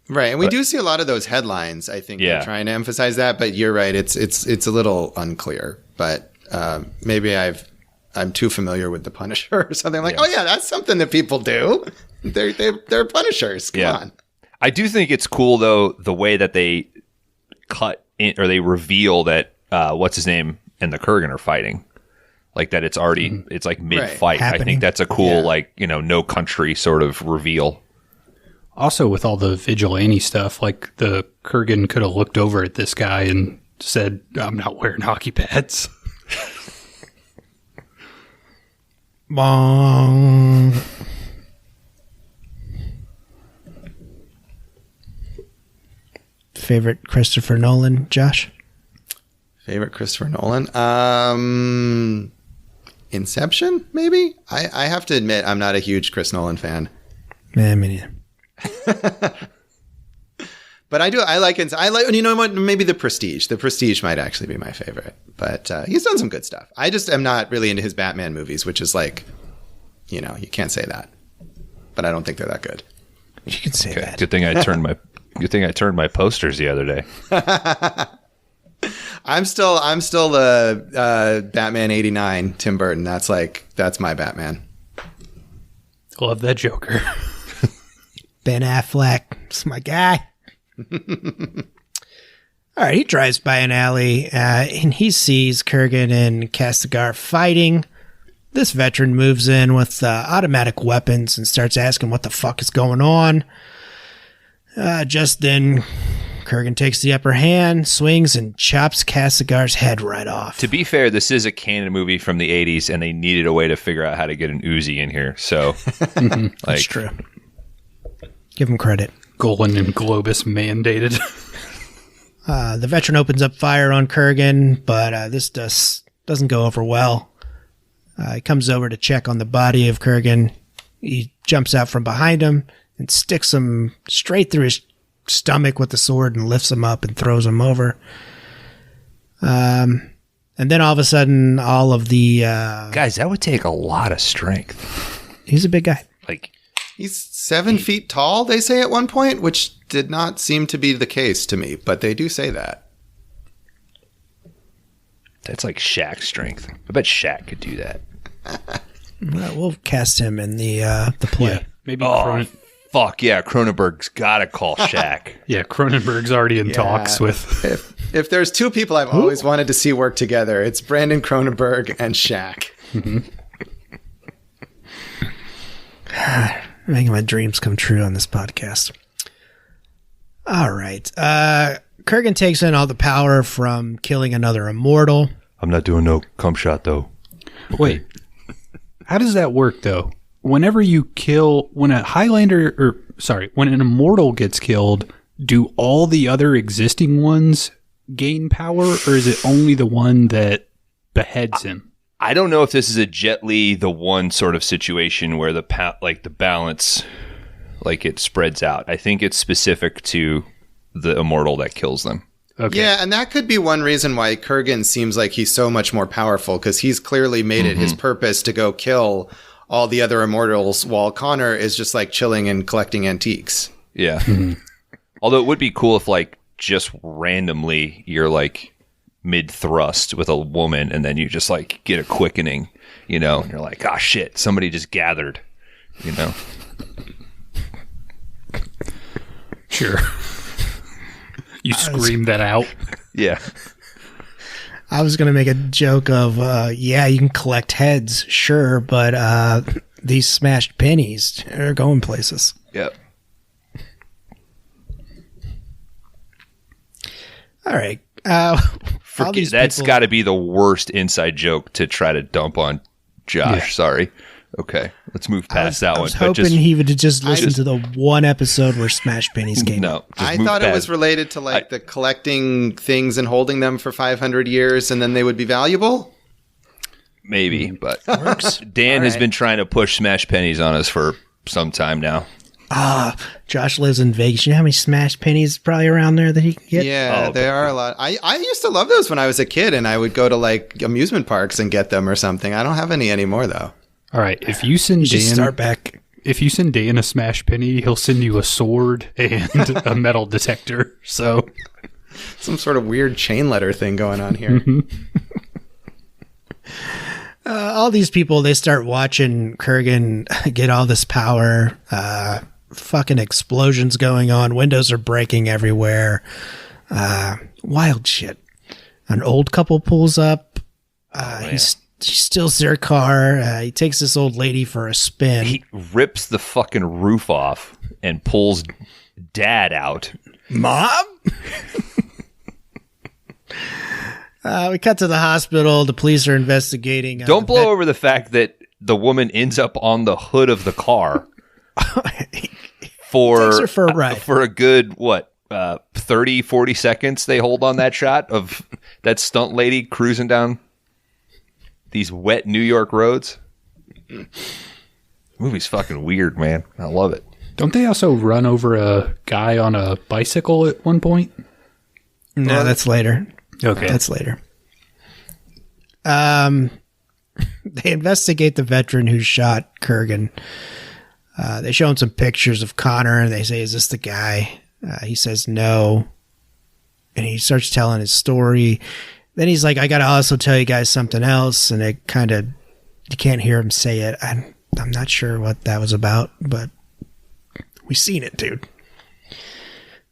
Right. And we do see a lot of those headlines. I think they're trying to emphasize that, but you're right. It's a little unclear, but maybe I'm too familiar with the Punisher or something like, oh yeah, that's something that people do. They're Punishers. Come on. I do think it's cool though, the way that they cut in, or they reveal that, what's his name and the Kurgan are fighting. Like that it's already, it's like mid-fight. Happening. I think that's a cool, like, you know, No Country sort of reveal. Also, with all the vigilante stuff, like the Kurgan could have looked over at this guy and said, I'm not wearing hockey pads. Bong. Favorite Christopher Nolan, Josh? Favorite Christopher Nolan? Inception, maybe? I have to admit, I'm not a huge Chris Nolan fan. Me neither. But I like, you know what, maybe The Prestige. The Prestige might actually be my favorite. But he's done some good stuff. I just am not really into his Batman movies, which is like, you know, you can't say that. But I don't think they're that good. You can say that. Good thing I turned my posters the other day. I'm still the Batman 89 Tim Burton. That's my Batman. Love that Joker. Ben Affleck. It's my guy. All right, he drives by an alley and he sees Kurgan and Castigar fighting. This veteran moves in with automatic weapons and starts asking what the fuck is going on. Just then, Kurgan takes the upper hand, swings, and chops Castigar's head right off. To be fair, this is a canon movie from the 80s, and they needed a way to figure out how to get an Uzi in here. So, That's true. Give him credit. Golan and Globus mandated. The veteran opens up fire on Kurgan, but this doesn't go over well. He comes over to check on the body of Kurgan. He jumps out from behind him and sticks him straight through his stomach with the sword and lifts him up and throws him over. And then all of a sudden, all of the... guys, that would take a lot of strength. He's a big guy. Like, He's 7 feet tall, they say at one point, which did not seem to be the case to me, but they do say that. that's like Shaq strength. I bet Shaq could do that. Well, we'll cast him in the play. Yeah, maybe. Fuck yeah, Cronenberg's gotta call Shaq. Yeah, Cronenberg's already in talks with. If there's two people I've always wanted to see work together, it's Brandon Cronenberg and Shaq. Making my dreams come true on this podcast. All right. Kurgan takes in all the power from killing another immortal. I'm not doing no cum shot, though. Wait, how does that work, though? Whenever you kill, when an immortal gets killed, do all the other existing ones gain power, or is it only the one that beheads him? I don't know if this is a Jet Li, the one sort of situation where the balance, like it spreads out. I think it's specific to the immortal that kills them. Okay. Yeah, and that could be one reason why Kurgan seems like he's so much more powerful, because he's clearly made it his purpose to go kill all the other immortals, while Connor is just like chilling and collecting antiques. Yeah. Although it would be cool if like just randomly you're like mid-thrust with a woman and then you just like get a quickening, you know, and you're like, oh shit, somebody just gathered, you know. Sure. You scream that out. Yeah. I was going to make a joke of, yeah, you can collect heads, sure, but these smashed pennies are going places. Yep. All right. Forget, that's got to be the worst inside joke to try to dump on Josh. Yeah. Sorry. Okay. Let's move past that one. I was hoping he would just listen to the one episode where Smash Pennies came out. I thought it was related to like the collecting things and holding them for 500 years and then they would be valuable. Maybe, but Dan has been trying to push Smash Pennies on us for some time now. Josh lives in Vegas. You know how many Smash Pennies probably around there that he can get? Yeah, there are a lot. I used to love those when I was a kid, and I would go to like amusement parks and get them or something. I don't have any anymore, though. All right, if you send Dan, start back. If you send Dan a Smash Penny, he'll send you a sword and a metal detector. So, some sort of weird chain letter thing going on here. All these people, they start watching Kurgan get all this power. Fucking explosions going on. Windows are breaking everywhere. Wild shit. An old couple pulls up. He steals their car. He takes this old lady for a spin. He rips the fucking roof off and pulls Dad out. Mom? We cut to the hospital. The police are investigating. Don't blow over the fact that the woman ends up on the hood of the car for a ride. For a good, 30, 40 seconds they hold on that shot of that stunt lady cruising down these wet New York roads. Movie's fucking weird, man. I love it. Don't they also run over a guy on a bicycle at one point? No, that's later. Okay. That's later. They investigate the veteran who shot Kurgan. They show him some pictures of Connor, and they say, is this the guy? He says no. And he starts telling his story. Then he's like, I got to also tell you guys something else. And it kind of, you can't hear him say it. I'm not sure what that was about, but we seen it, dude.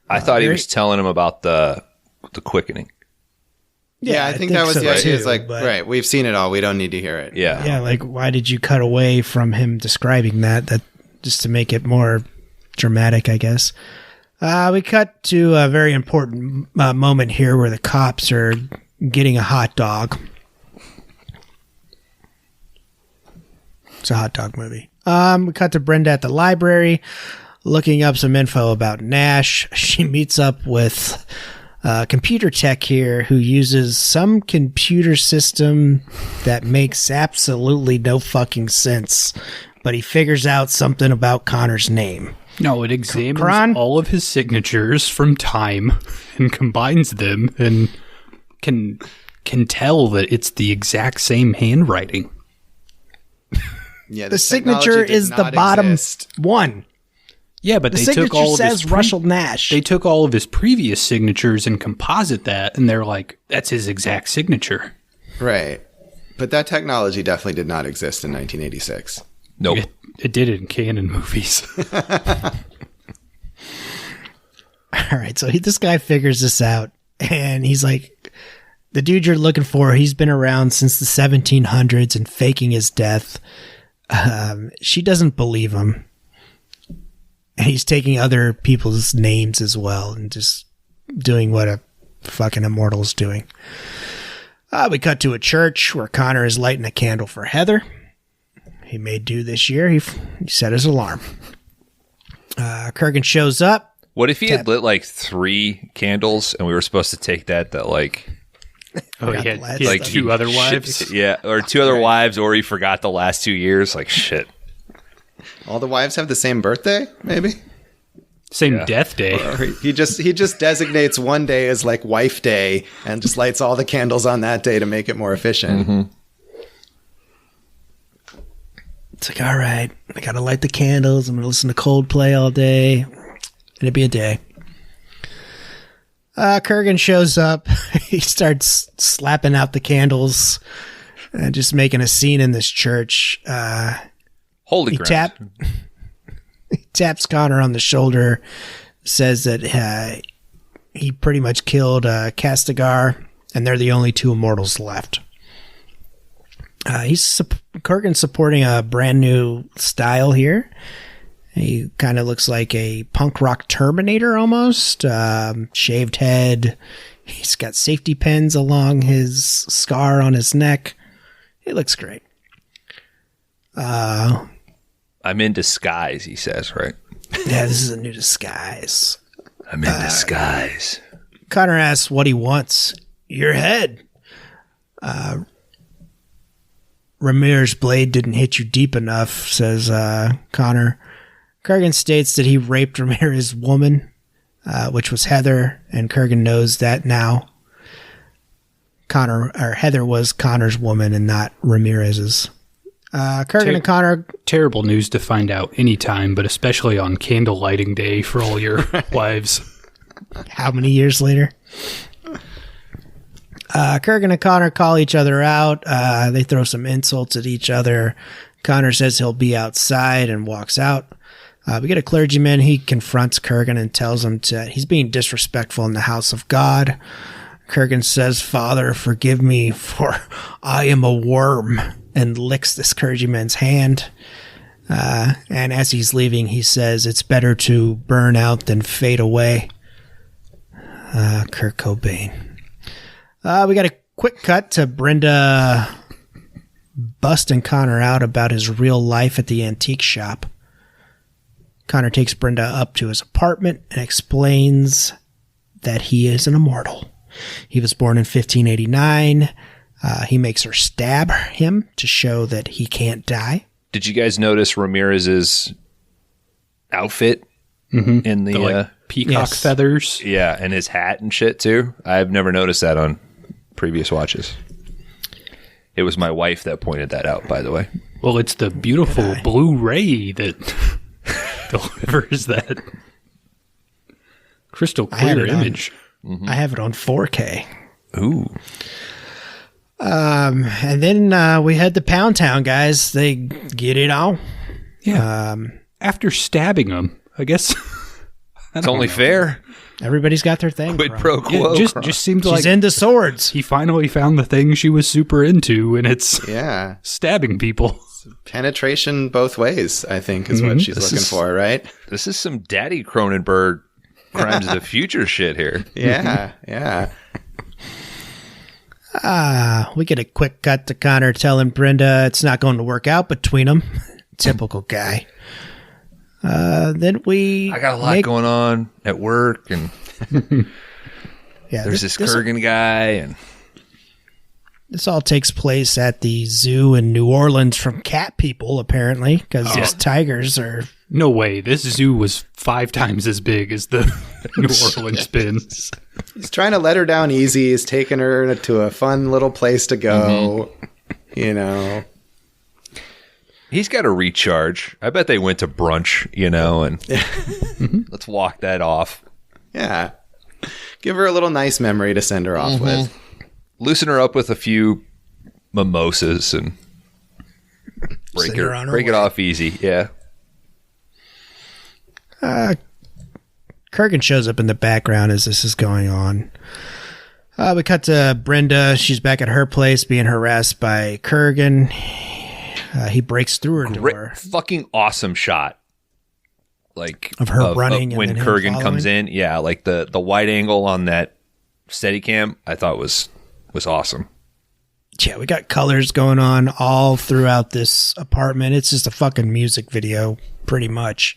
I thought he was telling him about the quickening. Yeah, I think that was so the idea. too, It's like, but- right, we've seen it all. We don't need to hear it. Yeah. Yeah, like, why did you cut away from him describing that just to make it more dramatic, I guess. We cut to a very important moment here where the cops are getting a hot dog. It's a hot dog movie. We cut to Brenda at the library looking up some info about Nash. She meets up with computer tech here who uses some computer system that makes absolutely no fucking sense, but he figures out something about Connor's name. No, it examines Kron? all of his signatures from time and combines them and can tell that it's the exact same handwriting. Yeah, The signature is the bottom one. Yeah, but The they signature took all of says his Russell Nash. They took all of his previous signatures and composite that, and they're like, that's his exact signature. Right. But that technology definitely did not exist in 1986. Nope. It did it in canon movies. All right, so this guy figures this out, and he's like, the dude you're looking for, he's been around since the 1700s and faking his death. She doesn't believe him. And he's taking other people's names as well and just doing what a fucking immortal's doing. We cut to a church where Connor is lighting a candle for Heather. He made do this year. He set his alarm. Kurgan shows up. What if he had lit like 3 candles and we were supposed to take that like... Oh, he had Like like 2 other wives? Yeah, or 2 other wives, or he forgot the last 2 years. Like, shit. All the wives have the same birthday, maybe? Same death day. Or he just designates one day as like wife day and just lights all the candles on that day to make it more efficient. Mm-hmm. It's like, all right, I got to light the candles. I'm going to listen to Coldplay all day. It'd be a day. Kurgan shows up. He starts slapping out the candles and just making a scene in this church. Holy crap. He taps Connor on the shoulder, says that he pretty much killed Castigar, and they're the only 2 immortals left. Kurgan's supporting a brand new style here. He kind of looks like a punk rock Terminator almost. Shaved head. He's got safety pins along his scar on his neck. He looks great. I'm in disguise, he says, right? Yeah, this is a new disguise. I'm in disguise. Connor asks what he wants. Your head. Ramirez's blade didn't hit you deep enough, says Connor. Kurgan states that he raped Ramirez's woman, which was Heather, and Kurgan knows that now. Heather was Connor's woman and not Ramirez's. Kurgan and Connor... Terrible news to find out anytime, but especially on candle lighting day for all your wives. How many years later? Kurgan and Connor call each other out. They throw some insults at each other. Connor says he'll be outside and walks out. We get a clergyman. He confronts Kurgan and tells him that he's being disrespectful in the house of God. Kurgan says, "Father, forgive me, for I am a worm," and licks this clergyman's hand. And as he's leaving, he says, "It's better to burn out than fade away." Kurt Cobain. We got a quick cut to Brenda busting Connor out about his real life at the antique shop. Connor takes Brenda up to his apartment and explains that he is an immortal. He was born in 1589. He makes her stab him to show that he can't die. Did you guys notice Ramirez's outfit in the peacock feathers? Yeah, and his hat and shit too. I've never noticed that on previous watches. It was my wife that pointed that out, by the way. Well, it's the beautiful Blu-ray that delivers that crystal clear image. I have it on 4K. Ooh. And then we head to Pound Town, guys. They get it on. Yeah. After stabbing him, I guess. It's only fair. Everybody's got their thing. Quid pro quo. Yeah, just seems like she's into swords. He finally found the thing she was super into, and it's Yeah. stabbing people. Penetration both ways, I think, is what she's looking for, right? This is some daddy Cronenberg Crimes of the Future shit here. Yeah, yeah. We get a quick cut to Connor telling Brenda it's not going to work out between them. Typical guy. Then I got a lot going on at work, and there's this Kurgan guy, and this all takes place at the zoo in New Orleans from cat people, apparently, because these tigers are... No way. This zoo was 5 times as big as the New Orleans bin. He's trying to let her down easy. He's taking her to a fun little place to go. You know. He's got to recharge. I bet they went to brunch, and let's walk that off. Yeah. Give her a little nice memory to send her off with. Loosen her up with a few mimosas and break it off easy. Yeah. Kurgan shows up in the background as this is going on. We cut to Brenda. She's back at her place being harassed by Kurgan. He breaks through her door. Fucking awesome shot. Like of her running when and then Kurgan comes in. Yeah, like the wide angle on that Steadicam, I thought was awesome. Yeah, we got colors going on all throughout this apartment. It's just a fucking music video, pretty much.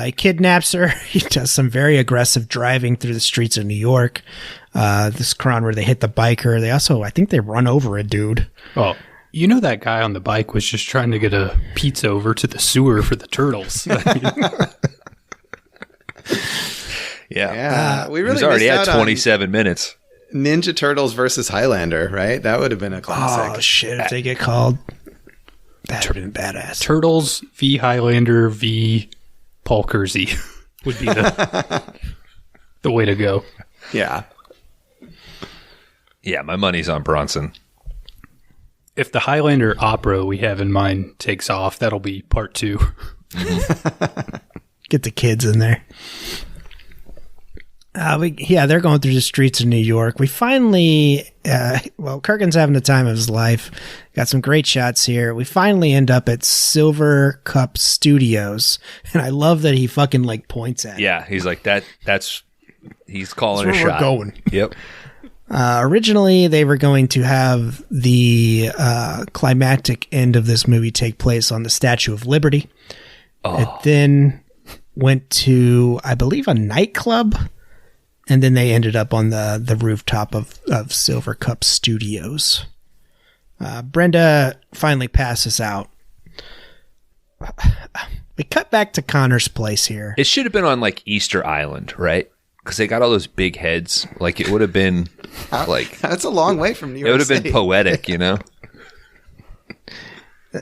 He kidnaps her. He does some very aggressive driving through the streets of New York. This Kron where they hit the biker. They also, I think they run over a dude. Oh, you know that guy on the bike was just trying to get a pizza over to the sewer for the turtles. Yeah. We really He's already missed at out 27 minutes. Ninja Turtles versus Highlander, right? That would have been a classic. Oh, shit. If they get called, that would have been badass. Turtles v. Highlander v. Paul Kersey would be the way to go. Yeah. Yeah, my money's on Bronson. If the Highlander opera we have in mind takes off, that'll be part 2. Get the kids in there. They're going through the streets of New York. We finally, Kurgan's having the time of his life. Got some great shots here. We finally end up at Silver Cup Studios, and I love that he fucking points at it. Yeah, he's like he's calling That's a where shot. we're going. Yep. Originally, they were going to have the climactic end of this movie take place on the Statue of Liberty. It then went to, I believe, a nightclub, and then they ended up on the rooftop of Silver Cup Studios. Brenda finally passes out. We cut back to Connor's place here. It should have been on like Easter Island, right? Because they got all those big heads. Like it would have been like That's a long way from New York it would have been State. poetic, you know.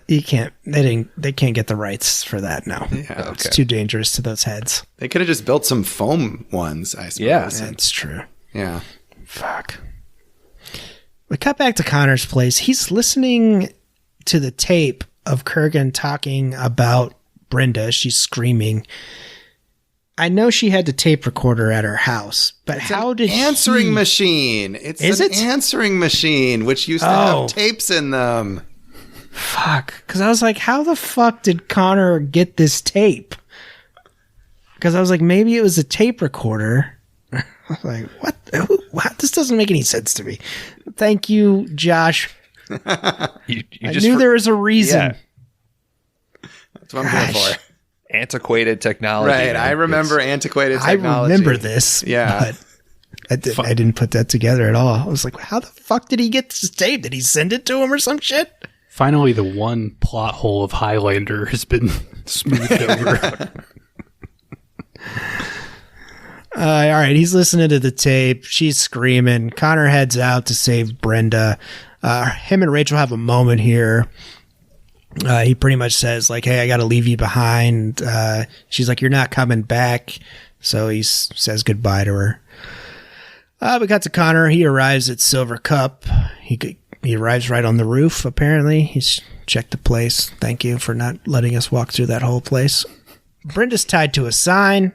You can't. They can't get the rights for that now. Yeah. It's too dangerous to those heads. They could have just built some foam ones, I suppose. Yeah. That's true. Yeah. Fuck. We cut back to Connor's place. He's listening to the tape of Kurgan talking about Brenda. She's screaming. I know she had the tape recorder at her house, but how did answering machine? It's Is an it? answering machine, which used to Oh. have tapes in them. Fuck. Because I was like, how the fuck did Connor get this tape? Because I was like, maybe it was a tape recorder. I was like, what? What? This doesn't make any sense to me. Thank you, Josh. You I just knew there was a reason. Yeah. That's what I'm going Gosh. for. Antiquated technology. Right. man. I remember antiquated technology. I remember this. Yeah. But I didn't put that together at all. I was like, how the fuck did he get this tape? Did he send it to him or some shit? Finally, the one plot hole of Highlander has been smoothed over. All right, he's listening to the tape. She's screaming. Connor heads out to save Brenda. Him and Rachel have a moment here. He pretty much says, like, hey, I got to leave you behind. She's like, you're not coming back. So he says goodbye to her. We got to Connor. He arrives at Silver Cup. He arrives right on the roof, apparently. He's checked the place. Thank you for not letting us walk through that whole place. Brenda's tied to a sign.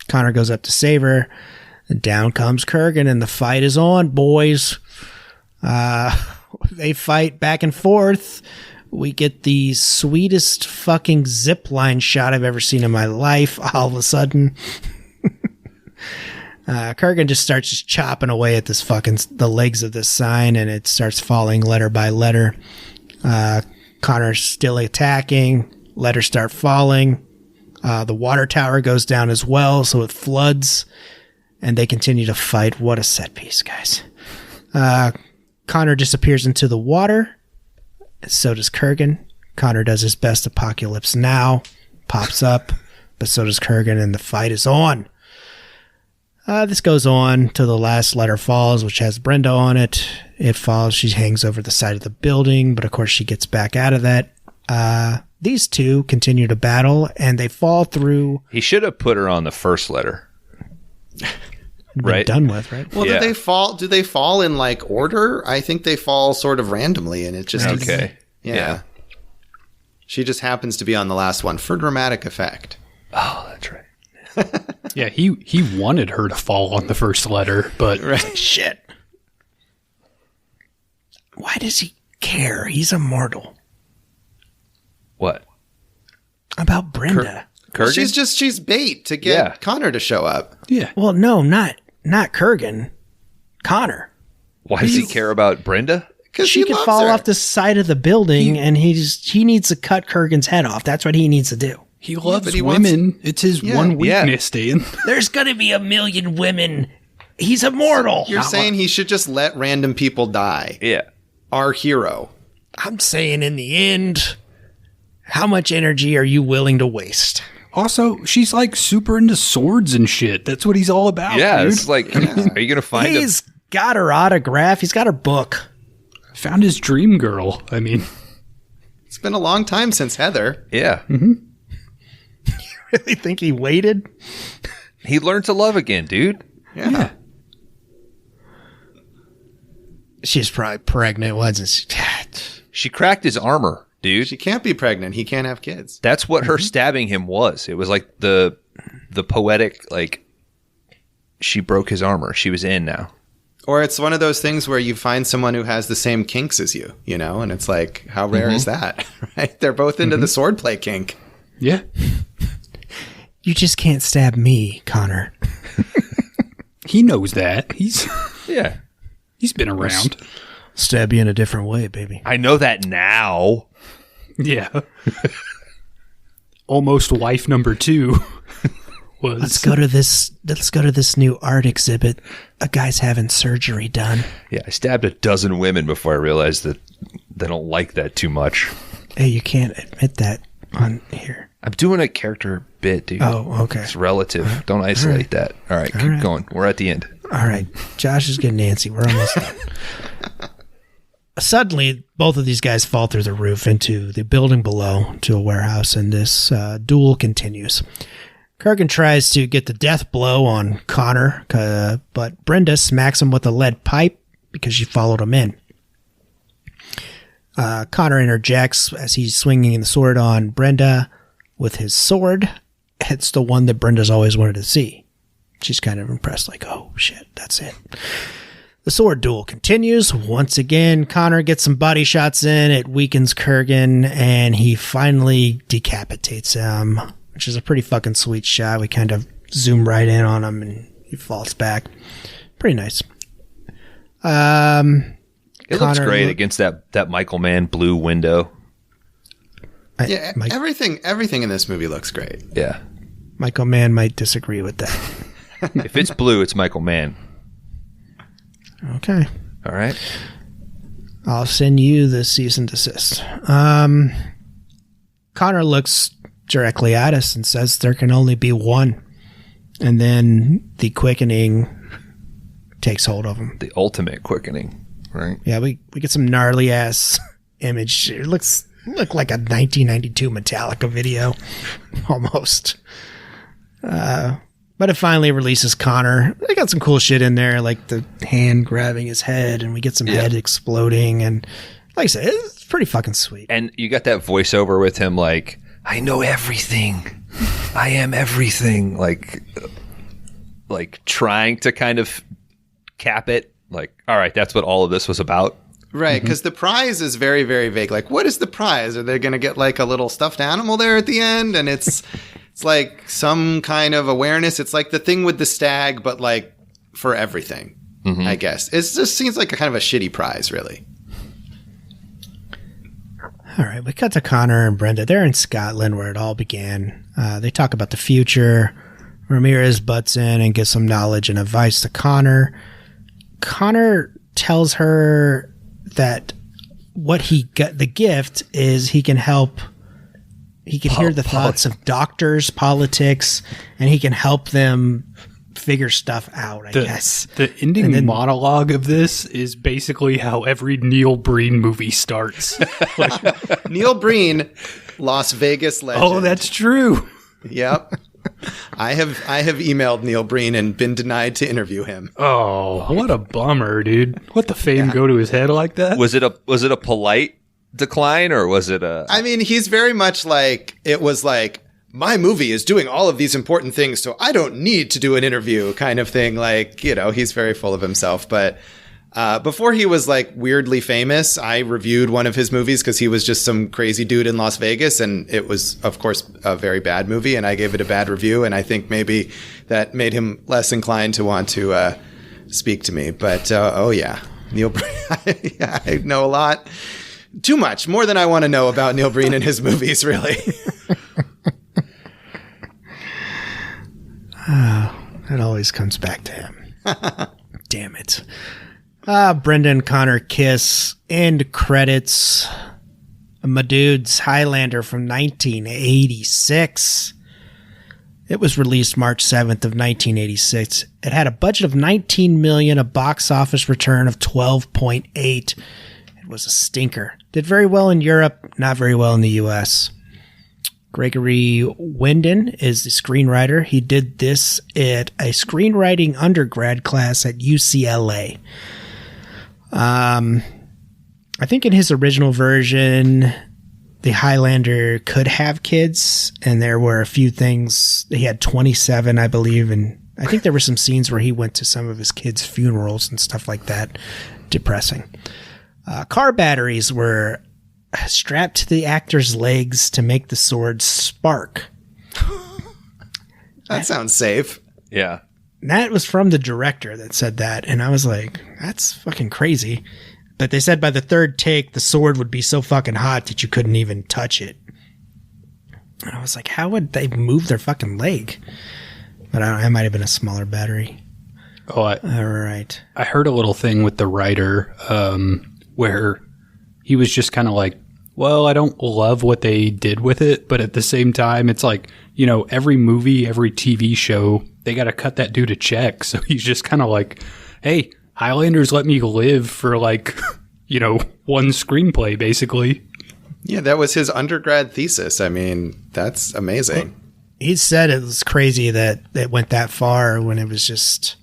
Connor goes up to save her. And down comes Kurgan, and the fight is on, boys. They fight back and forth. We get the sweetest fucking zip line shot I've ever seen in my life. All of a sudden, Kurgan just starts just chopping away at the legs of this sign, and it starts falling letter by letter. Connor's still attacking. Letters start falling. The water tower goes down as well, so it floods, and they continue to fight. What a set piece, guys. Connor disappears into the water. So does Kurgan. Connor does his best Apocalypse Now. Pops up. But so does Kurgan, and the fight is on. This goes on till the last letter falls, which has Brenda on it. It falls. She hangs over the side of the building, but of course she gets back out of that. These two continue to battle, and they fall through. He should have put her on the first letter. Right. Done with, right? Well, Yeah. do they fall in like order? I think they fall sort of randomly, and it just Okay. Yeah. She just happens to be on the last one for dramatic effect. Oh, that's right. Yeah, he wanted her to fall on the first letter, but Shit. Why does he care? He's immortal. What? About Brenda. Well, Kurgan? she's bait to get Yeah. Connor to show up. yeah. Well, no, not Kurgan. Connor. Why does he care about Brenda? Because She could fall off the side of the building, and he needs to cut Kurgan's head off. That's what he needs to do. He loves but he wants- women. It's his one Yeah. weakness, Dan. There's gonna be 1,000,000 women. He's immortal. You're saying he should just let random people die. Yeah. Our hero. I'm saying in the end, how much energy are you willing to waste? Also, she's like super into swords and shit. That's what he's all about. Yeah, dude. it's like, are you going to find him? He's got her autograph. He's got her book. Found his dream girl. I mean, It's been a long time since Heather. Yeah. Really think he waited? He learned to love again, dude. Yeah. She's probably pregnant, wasn't she? She cracked his armor, dude. She can't be pregnant. He can't have kids. That's what her stabbing him was. It was like the poetic, like, she broke his armor. She was in now. Or it's one of those things where you find someone who has the same kinks as you, and it's like, how rare is that? Right? They're both into the swordplay kink. yeah. You just can't stab me, Connor. He knows that. He's been around. Stab you in a different way, baby. I know that now. Yeah. almost wife number 2 was. Let's go to this new art exhibit. A guy's having surgery done. Yeah, I stabbed a dozen women before I realized that they don't like that too much. Hey, you can't admit that on here. I'm doing a character bit, dude. Oh, okay. It's relative. Don't isolate that. All right, keep going. We're at the end. All right. Josh is getting antsy. We're almost done. Suddenly, both of these guys fall through the roof into the building below to a warehouse, and this duel continues. Kurgan tries to get the death blow on Connor, but Brenda smacks him with a lead pipe because she followed him in. Connor interjects as he's swinging the sword on Brenda with his sword. It's the one that Brenda's always wanted to see. She's kind of impressed, like, oh, shit, that's it. The sword duel continues. Once again, Connor gets some body shots in. It weakens Kurgan, and he finally decapitates him, which is a pretty fucking sweet shot. We kind of zoom right in on him, and he falls back. Pretty nice. It looks great against that Michael Mann blue window. Everything in this movie looks great. Yeah. Michael Mann might disagree with that. If it's blue, it's Michael Mann. Okay. All right. I'll send you the cease and desist. Connor looks directly at us and says there can only be one. And then the quickening takes hold of him. The ultimate quickening, right? Yeah, we get some gnarly ass image. It look like a 1992 Metallica video, almost. But it finally releases Connor. They got some cool shit in there, like the hand grabbing his head, and we get some head exploding. And like I said, it's pretty fucking sweet. And you got that voiceover with him, like, I know everything. I am everything. Like trying to kind of cap it. Like, all right, that's what all of this was about. Right, because the prize is very, very vague. Like, what is the prize? Are they going to get like a little stuffed animal there at the end? And it's like some kind of awareness. It's like the thing with the stag, but like for everything, I guess. It just seems like a kind of a shitty prize, really. All right, we cut to Connor and Brenda. They're in Scotland where it all began. They talk about the future. Ramirez butts in and gives some knowledge and advice to Connor. Connor tells her that what he got, the gift is he can help. He can hear the thoughts of doctors, politics, and he can help them figure stuff out, I guess. The ending monologue of this is basically how every Neil Breen movie starts. Neil Breen, Las Vegas legend. Oh, that's true. Yep. I have emailed Neil Breen and been denied to interview him. Oh, what a bummer, dude. Let the fame go to his head like that? Was it a polite decline, or was it a... I mean, he's very much like, it was like, my movie is doing all of these important things, so I don't need to do an interview kind of thing. Like, you know, he's very full of himself. But before he was like weirdly famous, I reviewed one of his movies because he was just some crazy dude in Las Vegas. And it was, of course, a very bad movie. And I gave it a bad review. And I think maybe that made him less inclined to want to speak to me. But, oh, yeah, Neil Breen, I know a lot. Too much, more than I want to know about Neil Breen and his movies, really. It always comes back to him. Damn it. Brenda and Connor kiss. End credits. My dude's Highlander from 1986. It was released March 7th of 1986. It had a budget of $19 million, a box office return of 12.8. It was a stinker. Did very well in Europe, not very well in the U.S. Gregory Winden is the screenwriter. He did this at a screenwriting undergrad class at UCLA. I think in his original version, the Highlander could have kids, and there were a few things. He had 27, I believe, and I think there were some scenes where he went to some of his kids' funerals and stuff like that. Depressing. Car batteries were strapped to the actor's legs to make the sword spark. That sounds safe. Yeah. That was from the director that said that, and I was like, that's fucking crazy. But they said by the third take, the sword would be so fucking hot that you couldn't even touch it. I was like, how would they move their fucking leg? But I might have been a smaller battery. Oh, All right. I heard a little thing with the writer where he was just kind of like, well, I don't love what they did with it, but at the same time, it's like, you know, every movie, every TV show, they got to cut that dude a check. So he's just kind of like, hey, Highlanders let me live for like, you know, one screenplay, basically. Yeah, that was his undergrad thesis. I mean, that's amazing. Well, he said it was crazy that it went that far when it was just...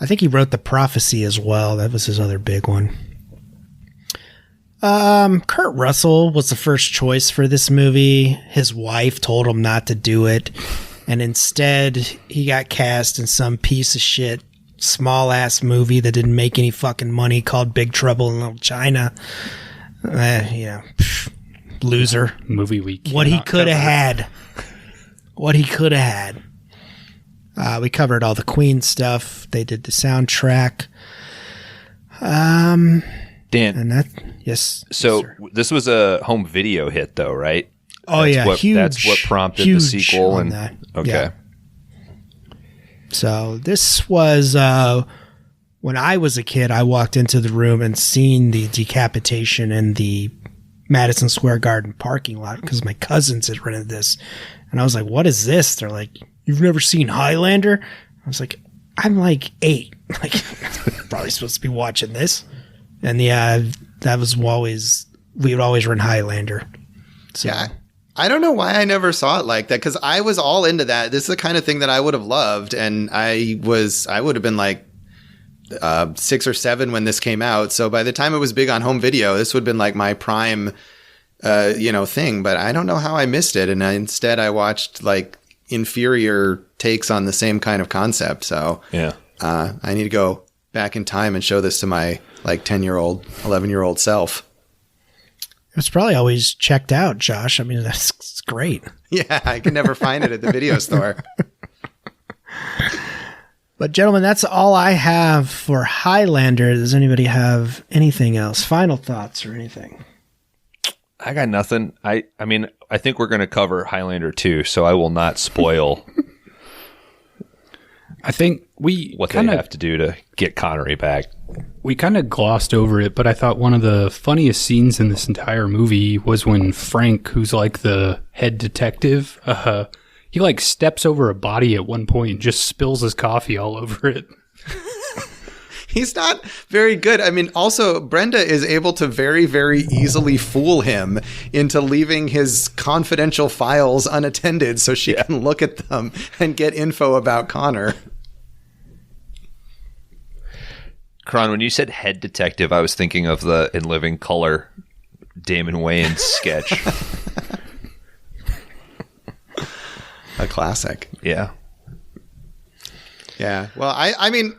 I think he wrote The Prophecy as well. That was his other big one. Kurt Russell was the first choice for this movie. His wife told him not to do it. And instead, he got cast in some piece of shit, small-ass movie that didn't make any fucking money called Big Trouble in Little China. Loser. Movie week. What he could have had. What he could have had. We covered all the Queen stuff. They did the soundtrack. Dan. And that, yes. So yes, this was a home video hit, though, right? Oh, huge. That's what prompted the sequel. And that. okay. Yeah. So this was when I was a kid. I walked into the room and seen the decapitation in the Madison Square Garden parking lot because my cousins had rented this, and I was like, "What is this?" They're like, "You've never seen Highlander?" I was like, "I'm like 8, like probably supposed to be watching this." And yeah, that was always we would always run Highlander. So. Yeah. I don't know why I never saw it like that, because I was all into that. This is the kind of thing that I would have loved, and I would have been like 6 or 7 when this came out. So by the time it was big on home video, this would have been like my prime, thing. But I don't know how I missed it, and instead I watched like inferior takes on the same kind of concept. So yeah, I need to go back in time and show this to my like 10-year-old, 11-year-old self. It's probably always checked out, Josh. I mean, that's great. Yeah, I can never find it at the video store. But gentlemen, that's all I have for Highlander. Does anybody have anything else? Final thoughts or anything? I got nothing. I mean, I think we're going to cover Highlander 2, so I will not spoil I think what they have to do to get Connery back. We kind of glossed over it, but I thought one of the funniest scenes in this entire movie was when Frank, who's like the head detective, he like steps over a body at one point and just spills his coffee all over it. He's not very good. I mean, also, Brenda is able to very, very easily fool him into leaving his confidential files unattended so she can look at them and get info about Connor. Kron, when you said head detective, I was thinking of the In Living Color Damon Wayans sketch. A classic. Yeah. Yeah. Well, I mean,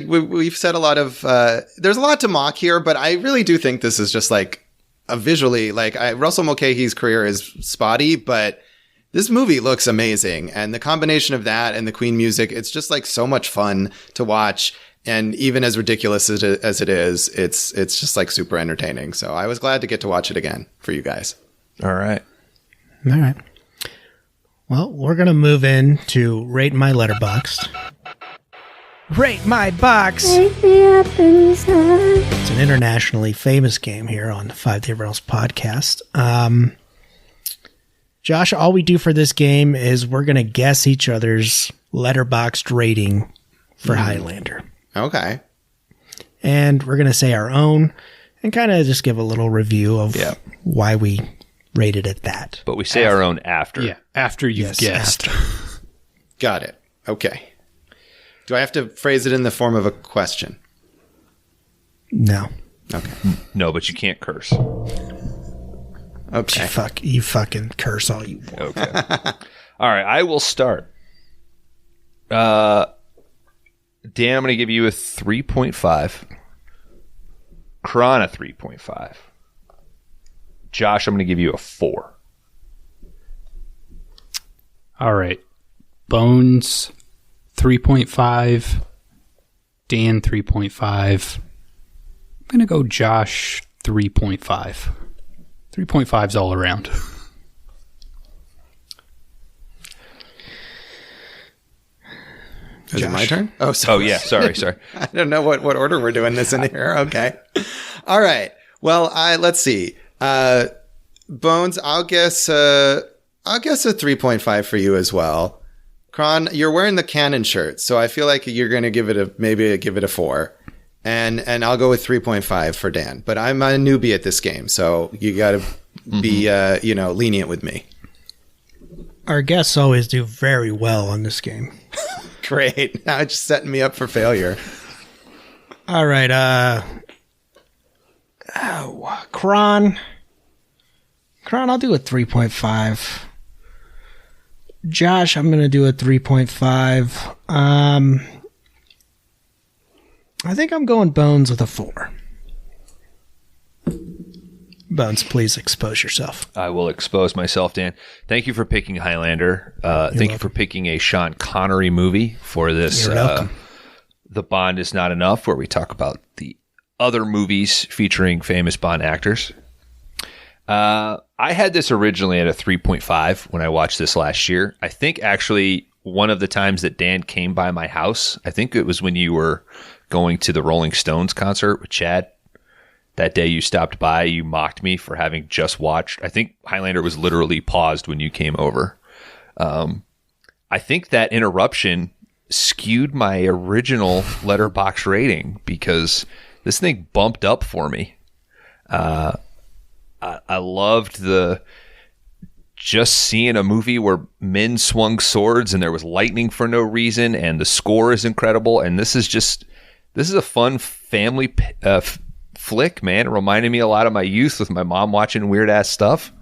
we've said a lot of, there's a lot to mock here, but I really do think this is just like a visually, like Russell Mulcahy's career is spotty, but this movie looks amazing. And the combination of that and the Queen music, it's just like so much fun to watch. And even as ridiculous as it is, it's just like super entertaining. So I was glad to get to watch it again for you guys. All right. All right. Well, we're going to move in to Rate My Letterboxd. Rate My Box! It's an internationally famous game here on the 5 Day Rentals podcast. Josh, all we do for this game is we're going to guess each other's Letterboxd rating for Highlander. Okay. And we're going to say our own and kind of just give a little review of why we rated it that. But we say our own after. Yeah, after you've guessed. After. Got it. Okay. Do I have to phrase it in the form of a question? No. Okay. No, but you can't curse. Okay. You fucking curse all you want. Okay. All right, I will start. Dan, I'm going to give you a 3.5. Kron, a 3.5. Josh, I'm going to give you a 4. All right. Bones, 3.5. Dan, 3.5. I'm going to go Josh, 3.5. 3.5's all around. Is it my turn? Oh, Oh sorry. yeah, sorry. I don't know what order we're doing this in here. Okay. All right. Well, let's see. Bones, I'll guess a 3.5 for you as well. Kron, you're wearing the Canon shirt, so I feel like you're going to give it a 4. And I'll go with 3.5 for Dan. But I'm a newbie at this game, so you got to be lenient with me. Our guests always do very well on this game. Great. Now it's just setting me up for failure. All right. Kron, I'll do a 3.5. Josh, I'm going to do a 3.5. I think I'm going Bones with a 4. Bones, please expose yourself. I will expose myself, Dan. Thank you for picking Highlander. Thank you for picking a Sean Connery movie for this. You're welcome. The Bond is Not Enough, where we talk about the other movies featuring famous Bond actors. I had this originally at a 3.5 when I watched this last year. I think actually one of the times that Dan came by my house, I think it was when you were going to the Rolling Stones concert with Chad. That day you stopped by, you mocked me for having just watched. I think Highlander was literally paused when you came over. I think that interruption skewed my original Letterboxd rating because this thing bumped up for me. I loved just seeing a movie where men swung swords and there was lightning for no reason, and the score is incredible. And this is a fun family flick, man. It reminded me a lot of my youth with my mom watching weird ass stuff.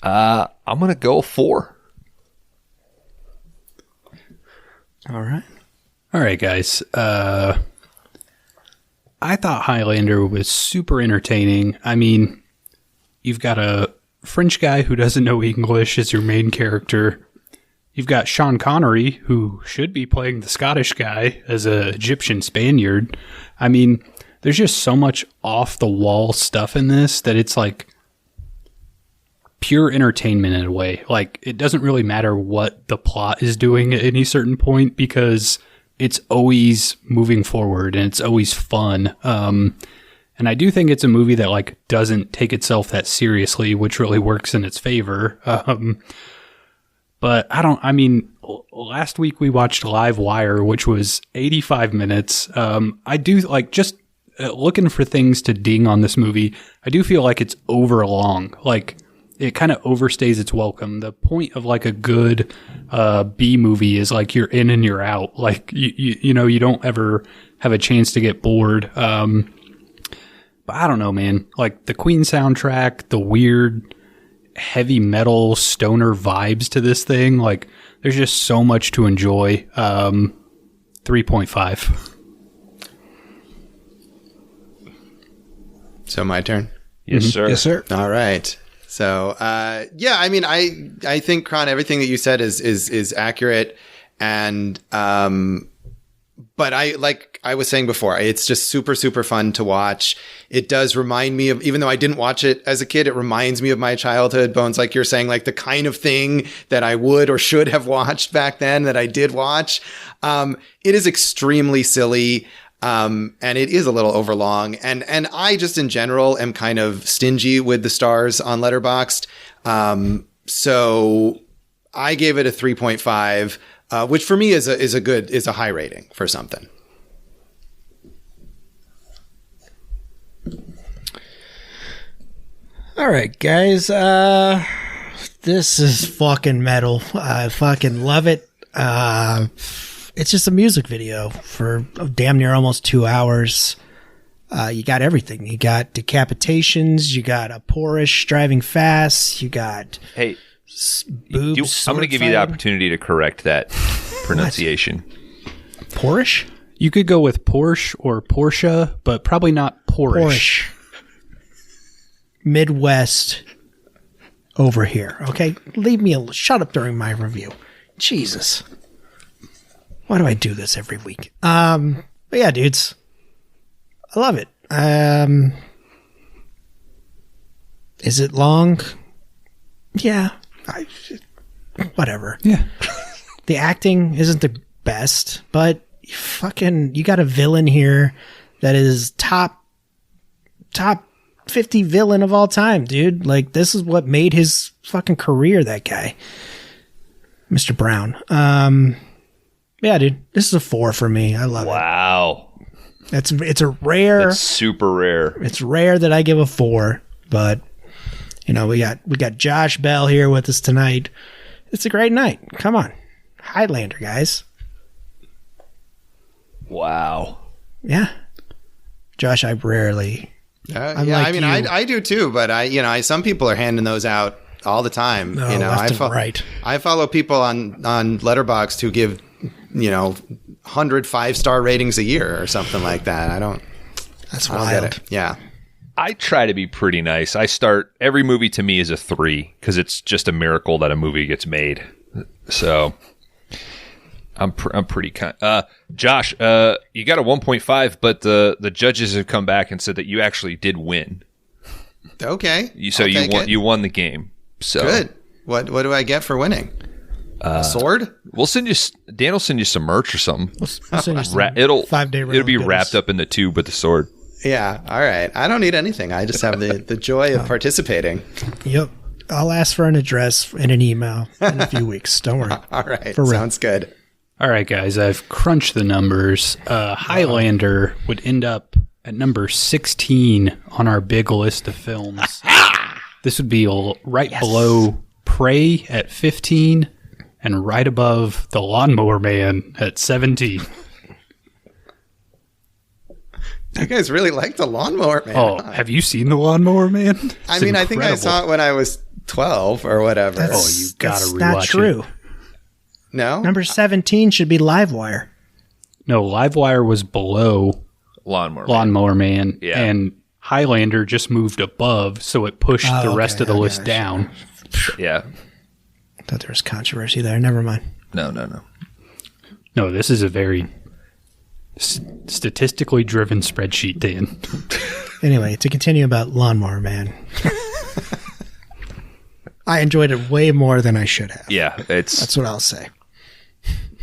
I'm gonna go 4. All right, guys. I thought Highlander was super entertaining. I mean, you've got a French guy who doesn't know English as your main character. You've got Sean Connery, who should be playing the Scottish guy as an Egyptian Spaniard. I mean, there's just so much off-the-wall stuff in this that it's like pure entertainment in a way. Like, it doesn't really matter what the plot is doing at any certain point because it's always moving forward and it's always fun. And I do think it's a movie that like doesn't take itself that seriously, which really works in its favor. But last week we watched Live Wire, which was 85 minutes. I do like just looking for things to ding on this movie. I do feel like it's over long. Like it kind of overstays its welcome. The point of like a good B movie is like you're in and you're out. Like you don't ever have a chance to get bored. But I don't know, man. Like the Queen soundtrack, the weird heavy metal stoner vibes to this thing. Like there's just so much to enjoy. 3.5. So my turn. Yes, sir. Yes, sir. All right. So, I think Kron, everything that you said is accurate. And, but like I was saying before, it's just super, super fun to watch. It does remind me of, even though I didn't watch it as a kid, it reminds me of my childhood. Bones, like you're saying, like the kind of thing that I would or should have watched back then that I did watch. It is extremely silly. And it is a little overlong. And I just in general am kind of stingy with the stars on Letterboxd. So I gave it a 3.5, which for me is a high rating for something. All right, guys. This is fucking metal. I fucking love it. It's just a music video for damn near almost 2 hours. You got everything. You got decapitations. You got a Porsche driving fast. You got boobs. I'm going to give you the opportunity to correct that pronunciation. Porsche? You could go with Porsche or Porsche, but probably not Porsche. Midwest over here. Okay? Leave me alone. Shut up during my review. Jesus. Why do I do this every week? But yeah, dudes. I love it. Is it long? Yeah. Whatever. Yeah. The acting isn't the best, but you got a villain here that is top 50 villain of all time, dude. Like, this is what made his fucking career, that guy. Mr. Brown. Yeah, dude. This is a 4 for me. I love it. Wow. It's a rare. It's super rare. It's rare that I give a 4, but we got Josh Bell here with us tonight. It's a great night. Come on. Highlander, guys. Wow. Yeah. Josh, I rarely. I do too, but some people are handing those out all the time. Left and right. I follow people on Letterboxd who give 100 5-star ratings a year or something like that. That's I don't wild. get it. Yeah. I try to be pretty nice. I start every movie to me is a 3 because it's just a miracle that a movie gets made. So I'm pretty kind. Josh, you got a 1.5, but the judges have come back and said that you actually did win. Okay. You won the game. So good. What do I get for winning? A sword? We'll send you. Dan will send you some merch or something. We'll send you some It'll 5-day It'll be goodness. wrapped up in the tube with the sword. Yeah. All right. I don't need anything. I just have the joy of participating. Yep. I'll ask for an address and an email in a few weeks. Don't worry. All right. For real. Sounds good. All right, guys, I've crunched the numbers. Highlander would end up at number 16 on our big list of films. This would be right below Prey at 15 and right above The Lawnmower Man at 17. You guys really like The Lawnmower Man. Oh, have you seen The Lawnmower Man? I think I saw it when I was 12 or whatever. You gotta That's rewatch not true. it. No? Number 17 should be Livewire. No, Livewire was below Lawnmower Man. Yeah. And Highlander just moved above, so it pushed the rest of the list down. Yeah. I thought there was controversy there. Never mind. No. No, this is a very statistically driven spreadsheet, Dan. Anyway, to continue about Lawnmower Man. I enjoyed it way more than I should have. Yeah. That's what I'll say.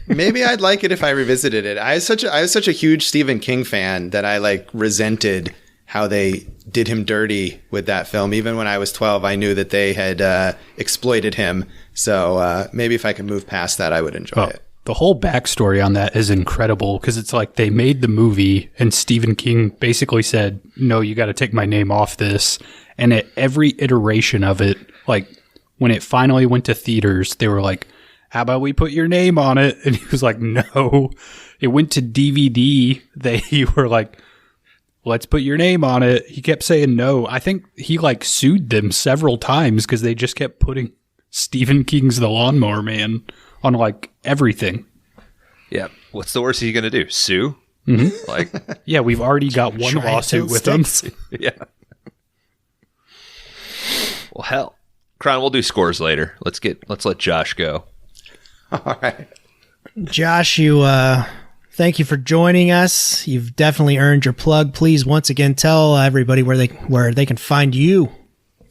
Maybe I'd like it if I revisited it. I was such a huge Stephen King fan that I resented how they did him dirty with that film. Even when I was 12, I knew that they had exploited him. So maybe if I could move past that, I would enjoy it. The whole backstory on that is incredible because it's like they made the movie and Stephen King basically said, no, you got to take my name off this. And at every iteration of it, when it finally went to theaters, they were like, how about we put your name on it? And he was like, no. It went to DVD. They were like, let's put your name on it. He kept saying no. I think he sued them several times because they just kept putting Stephen King's The Lawnmower Man on everything. Yeah. What's the worst he's going to do? Sue? Mm-hmm. Yeah, we've already got one lawsuit with him. Yeah. Well, hell. Kron, we'll do scores later. Let's let Josh go. All right. Josh, thank you for joining us. You've definitely earned your plug. Please, once again, tell everybody where they can find you.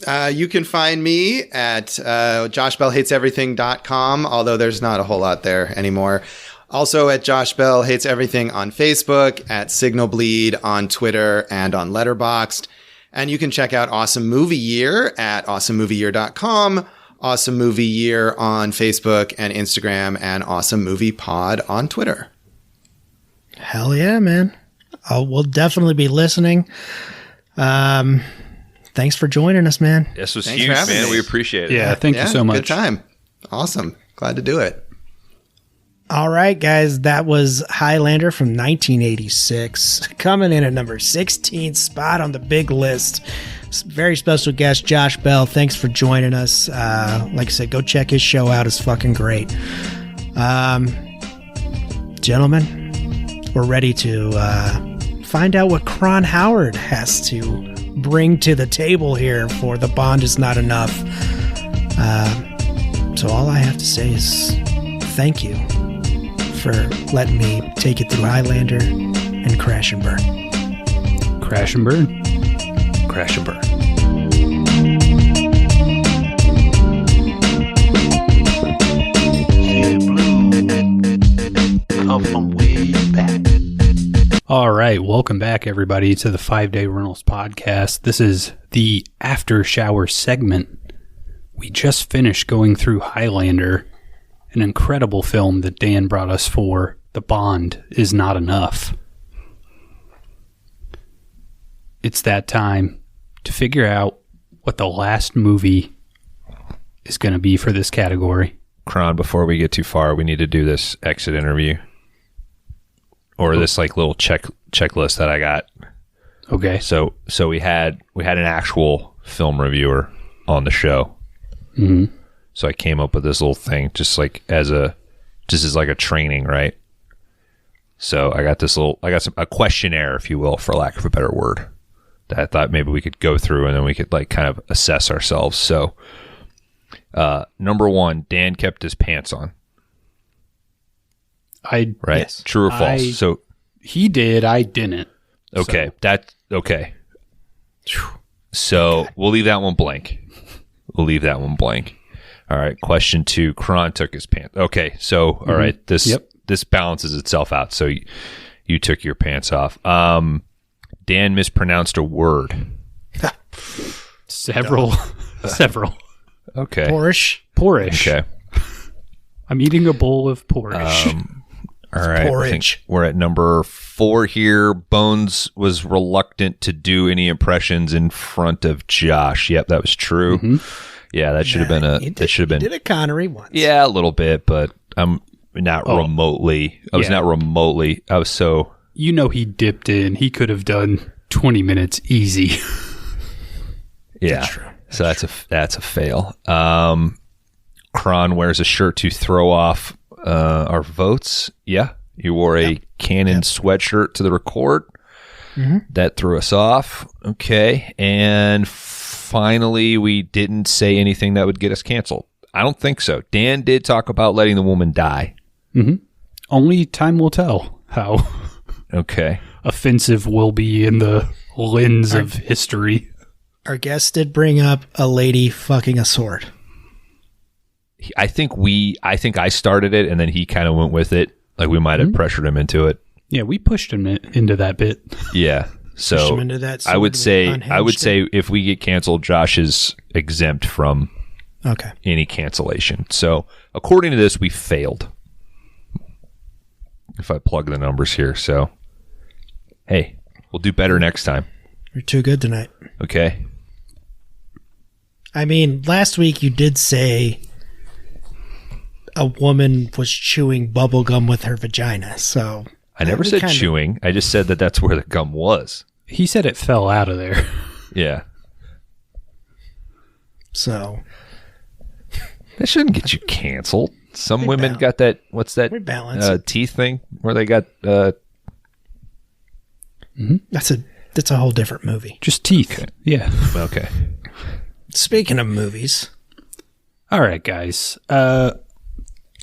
You can find me at joshbellhateseverything.com, although there's not a whole lot there anymore. Also at Josh Bell Hates Everything on Facebook, at Signal Bleed on Twitter and on Letterboxd. And you can check out Awesome Movie Year at awesomemovieyear.com, Awesome Movie Year on Facebook and Instagram, and Awesome Movie Pod on Twitter. Hell yeah, man. We'll definitely be listening. Thanks for joining us, man. This was Thanks huge, for having man. me. We appreciate it. Yeah, thank you so much. Good time. Awesome. Glad to do it. All right, guys. That was Highlander from 1986. Coming in at number 16 spot on the big list. Very special guest, Josh Bell. Thanks for joining us. Like I said, go check his show out. It's fucking great. Gentlemen, we're ready to find out what Kron Howard has to bring to the table here for The Bond Is Not Enough. So all I have to say is thank you for letting me take it through Highlander and Crash and Burn. Crash and burn. Crash and burn. All right, welcome back, everybody, to the 5-Day Rentals podcast. This is the after shower segment. We just finished going through Highlander, an incredible film that Dan brought us for. The Bond is Not Enough. It's that time to figure out what the last movie is going to be for this category. Kron, before we get too far, we need to do this exit interview. Or this like little checklist that I got. Okay. So we had an actual film reviewer on the show. Mm-hmm. So I came up with this little thing just as like a training, right? So I got a questionnaire, if you will, for lack of a better word, that I thought maybe we could go through and then we could like kind of assess ourselves. So number 1, Dan kept his pants on. Right? Yes. True or false? So he did, I didn't. Okay. That's okay. So we'll leave that one blank. All right. Question 2. Kron took his pants. Okay. So, all right. This balances itself out. So you took your pants off. Dan mispronounced a word. Several. Okay. Porridge. Porridge. Okay. I'm eating a bowl of porridge. All right. Porridge. I think we're at number 4 here. Bones was reluctant to do any impressions in front of Josh. Yep, that was true. Mm-hmm. Yeah, that should have been He did a Connery once. Yeah, a little bit, but I'm not remotely. I was not remotely. I was so. You know, he dipped in. He could have done 20 minutes easy. Yeah. That's true. So that's a fail. Kron wears a shirt to throw off our votes. Yeah. You wore a Canon sweatshirt to the record. Mm-hmm. That threw us off. Okay. And finally, we didn't say anything that would get us canceled. I don't think so. Dan did talk about letting the woman die. Mm-hmm. Only time will tell how offensive will be in the lens of history. Our guest did bring up a lady fucking a sword. I think I started it and then he kind of went with it. Like we might have pressured him into it. Yeah, we pushed him into that bit. Yeah. So Pushed him into that I would sword say if we get canceled, Josh is exempt from any cancellation. So according to this, we failed. If I plug the numbers here. So, hey, we'll do better next time. You're too good tonight. Okay. I mean, last week you did say a woman was chewing bubble gum with her vagina, so... I never said chewing. I just said that that's where the gum was. He said it fell out of there. Yeah. So... That shouldn't get you canceled. Some women got that... What's that teeth thing? Where they got... That's a whole different movie. Just teeth. Okay. Yeah. Okay. Speaking of movies... All right, guys.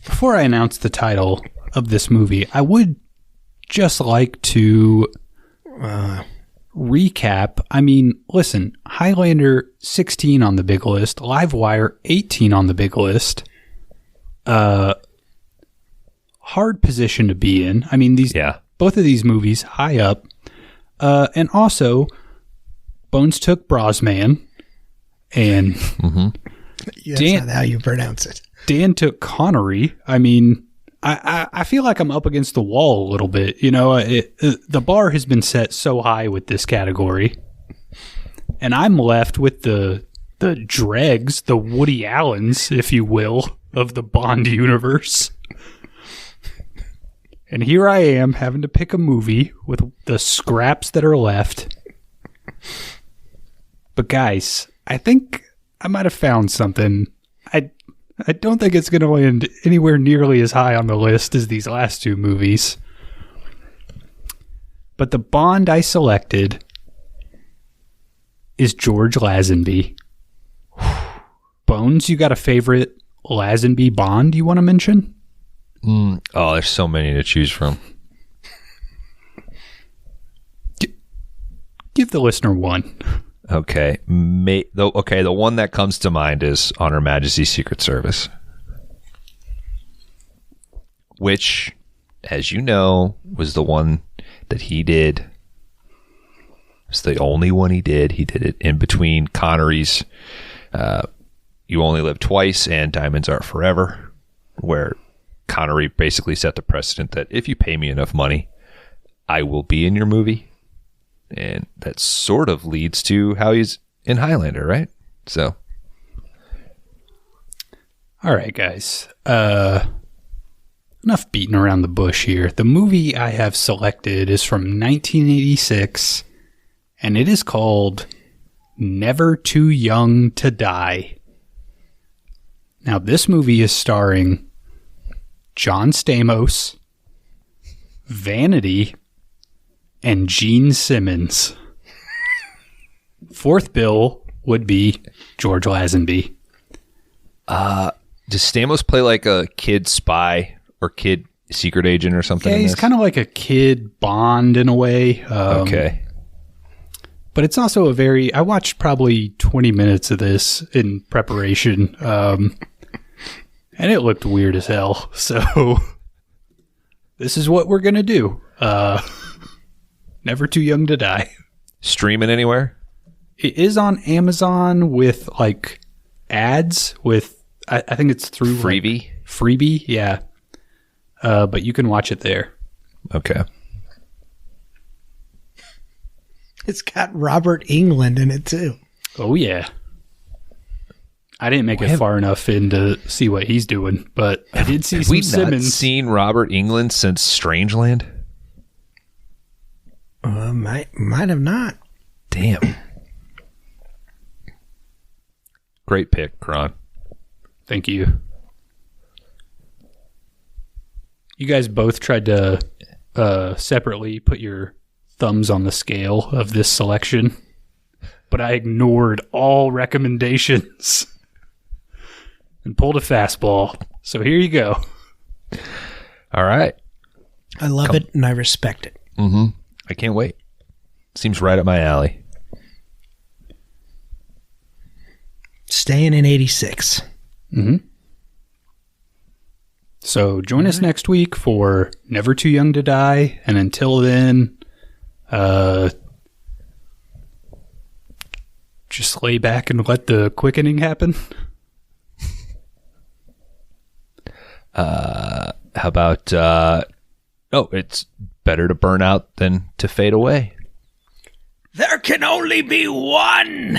Before I announce the title of this movie, I would just like to recap. I mean, listen, Highlander 16 on the big list, Livewire 18 on the big list. Hard position to be in. I mean, both of these movies high up. And also, Bones took Brosman, and That's not how you pronounce it. Dan took Connery. I mean, I feel like I'm up against the wall a little bit. You know, the bar has been set so high with this category, and I'm left with the dregs, the Woody Allens, if you will, of the Bond universe. And here I am having to pick a movie with the scraps that are left. But guys, I think I might have found something. I don't think it's going to land anywhere nearly as high on the list as these last two movies. But the Bond I selected is George Lazenby. Bones, you got a favorite Lazenby Bond you want to mention? Oh, there's so many to choose from. Give the listener one. Okay. The one that comes to mind is On Her Majesty's Secret Service. Which, as you know, was the one that he did. It's the only one he did. He did it in between Connery's You Only Live Twice and Diamonds Are Forever, where Connery basically set the precedent that if you pay me enough money, I will be in your movie. And that sort of leads to how he's in Highlander, right? So. All right, guys. Enough beating around the bush here. The movie I have selected is from 1986, and it is called Never Too Young to Die. Now, this movie is starring John Stamos, Vanity, and Gene Simmons. Fourth bill would be George Lazenby. Does Stamos play like a kid spy or kid secret agent or something? Yeah, he's kind of like a kid Bond in a way. Okay. But it's also I watched probably 20 minutes of this in preparation. And it looked weird as hell. So this is what we're going to do. Never Too Young to Die. Streaming anywhere? It is on Amazon with like ads with, I think it's through Freebie? Like, Freebie, yeah. But you can watch it there. Okay. It's got Robert Englund in it too. Oh, yeah. I didn't make it far enough in to see what he's doing, but I did see some Simmons. Have we not seen Robert Englund since Strangeland? Might have not. Damn. Great pick, Kron. Thank you. You guys both tried to separately put your thumbs on the scale of this selection, but I ignored all recommendations and pulled a fastball. So here you go. All right. I love it and I respect it. Mm-hmm. I can't wait. Seems right up my alley. Staying in 86. Mm-hmm. So join us next week for Never Too Young to Die. And until then, just lay back and let the quickening happen. How about, it's better to burn out than to fade away. There can only be one.